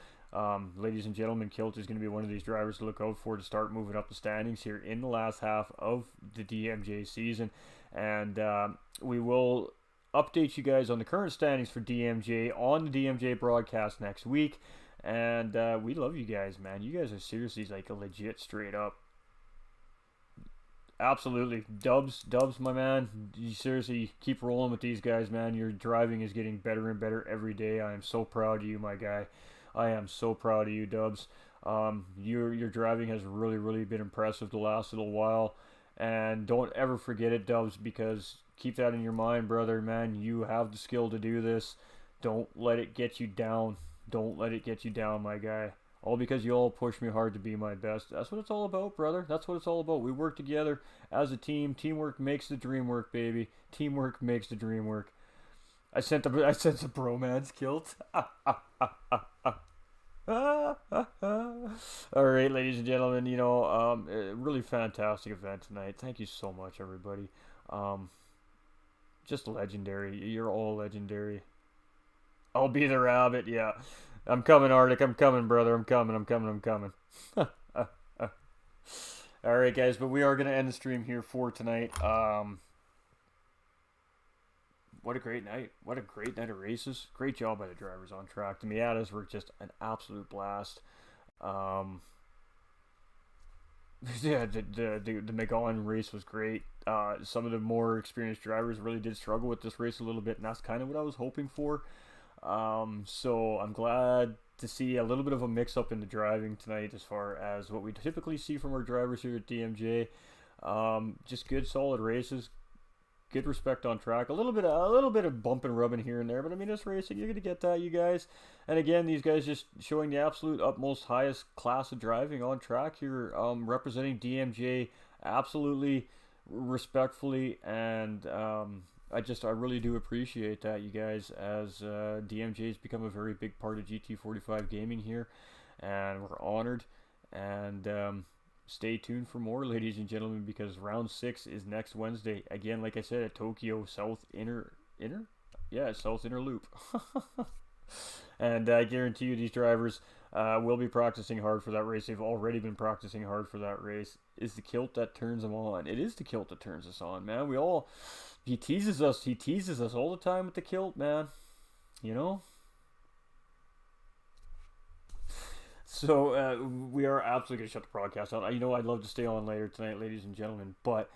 ladies and gentlemen, Kilt is going to be one of these drivers to look out for to start moving up the standings here in the last half of the DMJ season. And we will update you guys on the current standings for DMJ on the DMJ broadcast next week. And we love you guys, man. You guys are seriously like a legit straight up. Absolutely. Dubs, my man. You seriously keep rolling with these guys, man. Your driving is getting better and better every day. I am so proud of you, my guy. I am so proud of you, Dubs. Your driving has really been impressive the last little while. And don't ever forget it, Dubs, because keep that in your mind, brother, man. You have the skill to do this. Don't let it get you down. Don't let it get you down, my guy. All because you all push me hard to be my best. That's what it's all about, brother. That's what it's all about. We work together as a team. Teamwork makes the dream work, baby. Teamwork makes the dream work. I sent the bromance Kilt. Alright, ladies and gentlemen, you know, a really fantastic event tonight. Thank you so much, everybody. Just legendary. You're all legendary. I'll be the rabbit, yeah. I'm coming, Arctic. I'm coming, brother. I'm coming. Alright, guys, but we are going to end the stream here for tonight. What a great night. What a great night of races. Great job by the drivers on track. The Miatas were just an absolute blast. Yeah, the MacMillan race was great. Some of the more experienced drivers really did struggle with this race a little bit, and that's kind of what I was hoping for. So I'm glad to see a little bit of a mix-up in the driving tonight as far as what we typically see from our drivers here at DMJ. Just good, solid races. Good respect on track. A little bit of bump and rubbing here and there, but I mean, it's racing. You're gonna get that, you guys. And again, these guys just showing the absolute utmost highest class of driving on track here, representing DMJ absolutely respectfully, and I really do appreciate that, you guys, as DMJ has become a very big part of GT45 gaming here, and we're honored. And stay tuned for more, ladies and gentlemen, because round 6 is next Wednesday. Again, like I said, at Tokyo South Inner Loop. And I guarantee you these drivers will be practicing hard for that race. They've already been practicing hard for that race. It's the Kilt that turns them on. It is the Kilt that turns us on, man. He teases us all the time with the Kilt, man. You know? So we are absolutely going to shut the broadcast out. You know, I'd love to stay on later tonight, ladies and gentlemen, but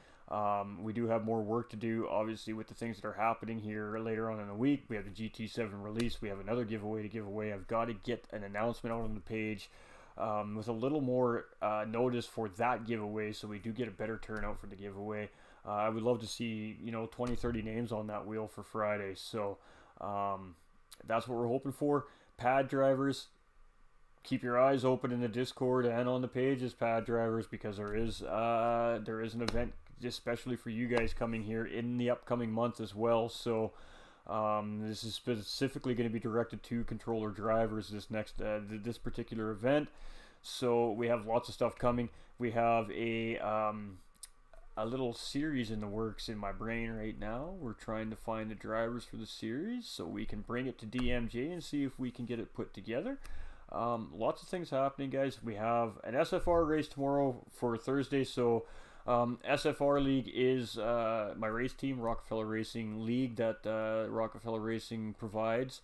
we do have more work to do, obviously, with the things that are happening here later on in the week. We have the GT7 release. We have another giveaway to give away. I've got to get an announcement out on the page with a little more notice for that giveaway, so we do get a better turnout for the giveaway. I would love to see, 20, 30 names on that wheel for Friday. So that's what we're hoping for. Pad drivers, keep your eyes open in the Discord and on the pages, pad drivers, because there is an event especially for you guys coming here in the upcoming month as well. So this is specifically going to be directed to controller drivers, this particular event. So we have lots of stuff coming. We have a little series in the works in my brain right now. We're trying to find the drivers for the series so we can bring it to DMJ and see if we can get it put together. Lots of things happening, guys. We have an SFR race tomorrow for Thursday. So SFR League is my race team, Rockefeller Racing League, that Rockefeller Racing provides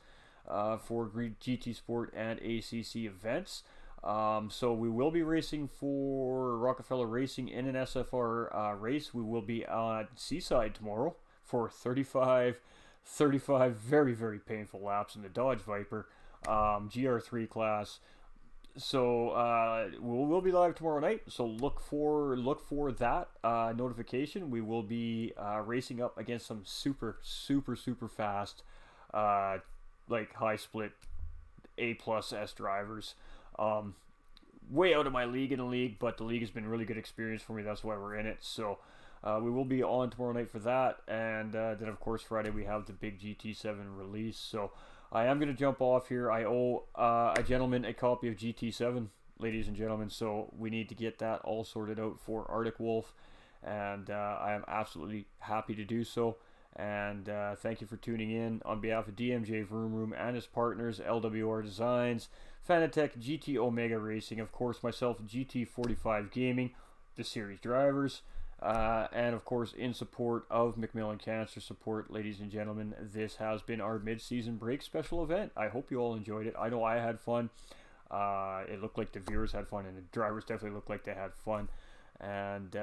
for GT Sport and ACC events. So we will be racing for Rockefeller Racing in an SFR race. We will be on Seaside tomorrow for 35 very, very painful laps in the Dodge Viper GR3 class. So we'll be live tomorrow night. So look for that notification. We will be racing up against some super fast, like high split A+S drivers. Way out of my league in the league, but the league has been really good experience for me. That's why we're in it. So we will be on tomorrow night for that, and then of course Friday we have the big GT7 release. So I am going to jump off here. I owe a gentleman a copy of GT7, ladies and gentlemen, so we need to get that all sorted out for Arctic Wolf, and I am absolutely happy to do so. And thank you for tuning in on behalf of DMJ Vroom Room and his partners, LWR Designs, Fanatec, GT Omega Racing, of course myself, GT45 Gaming, the series drivers, and of course in support of MacMillan Cancer Support. Ladies and gentlemen, this has been our mid-season break special event. I hope you all enjoyed it. I know I had fun. It looked like the viewers had fun, and the drivers definitely looked like they had fun. And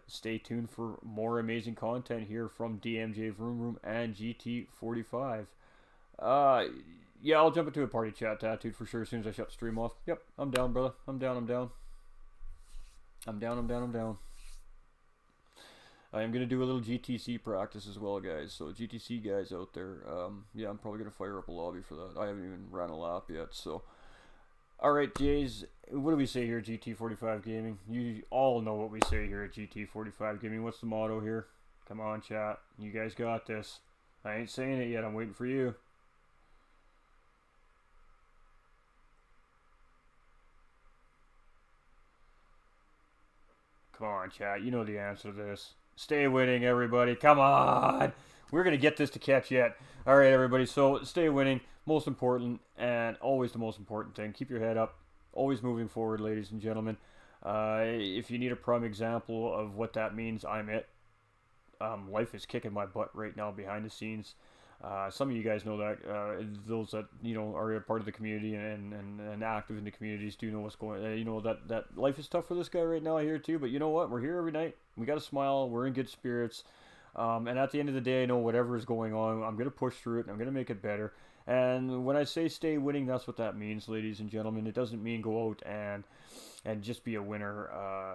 stay tuned for more amazing content here from DMJ Vroom Room and GT45. Yeah, I'll jump into a party chat tattooed for sure as soon as I shut the stream off. Yep, I'm down, brother. I'm down. I am going to do a little GTC practice as well, guys. So GTC guys out there, yeah, I'm probably going to fire up a lobby for that. I haven't even ran a lap yet, so... Alright, Jays, what do we say here at GT45 Gaming? You all know what we say here at GT45 Gaming. What's the motto here? Come on, chat. You guys got this. I ain't saying it yet. I'm waiting for you. Come on, chat. You know the answer to this. Stay winning, everybody. Come on. We're going to get this to catch yet. All right, everybody. So stay winning. Most important, and always the most important thing. Keep your head up. Always moving forward, ladies and gentlemen. If you need a prime example of what that means, I'm it. Life is kicking my butt right now behind the scenes. Some of you guys know that. Those that are a part of the community and active in the communities do know what's going. That life is tough for this guy right now here too. But you know what? We're here every night. We got to smile. We're in good spirits. And at the end of the day, I know whatever is going on, I'm going to push through it. And I'm going to make it better. And when I say stay winning, that's what that means, ladies and gentlemen. It doesn't mean go out and just be a winner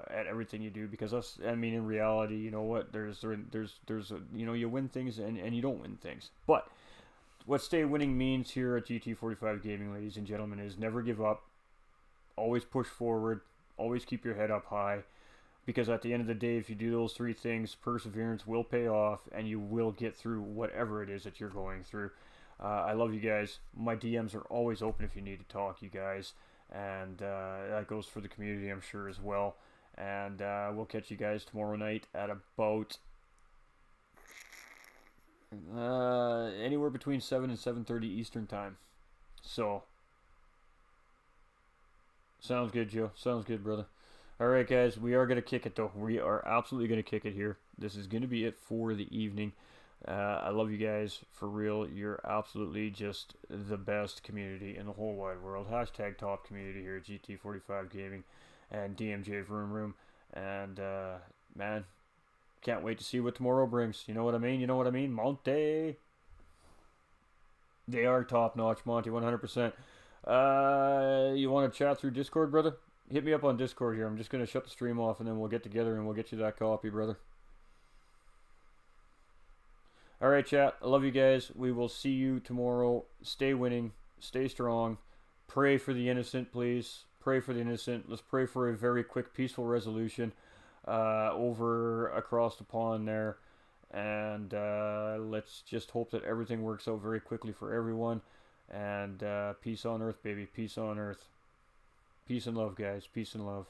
at everything you do, because in reality, you know what? There's you win things and you don't win things. But what stay winning means here at GT45 Gaming, ladies and gentlemen, is never give up. Always push forward. Always keep your head up high. Because at the end of the day, if you do those three things, perseverance will pay off, and you will get through whatever it is that you're going through. I love you guys. My DMs are always open if you need to talk, you guys. And that goes for the community, I'm sure, as well. And we'll catch you guys tomorrow night at about anywhere between 7 and 7:30 Eastern time. So, sounds good, Joe. Sounds good, brother. Alright, guys. We are going to kick it, though. We are absolutely going to kick it here. This is going to be it for the evening. I love you guys, for real. You're absolutely just the best community in the whole wide world. Hashtag top community here at GT45 Gaming and DMJ Vroom Room. And, man, can't wait to see what tomorrow brings. You know what I mean? You know what I mean? Monte. They are top notch, Monty, 100%. You want to chat through Discord, brother? Hit me up on Discord here. I'm just going to shut the stream off, and then we'll get together and we'll get you that copy, brother. Alright, chat. I love you guys. We will see you tomorrow. Stay winning. Stay strong. Pray for the innocent, please. Pray for the innocent. Let's pray for a very quick, peaceful resolution over across the pond there. And let's just hope that everything works out very quickly for everyone. And peace on earth, baby. Peace on earth. Peace and love, guys. Peace and love.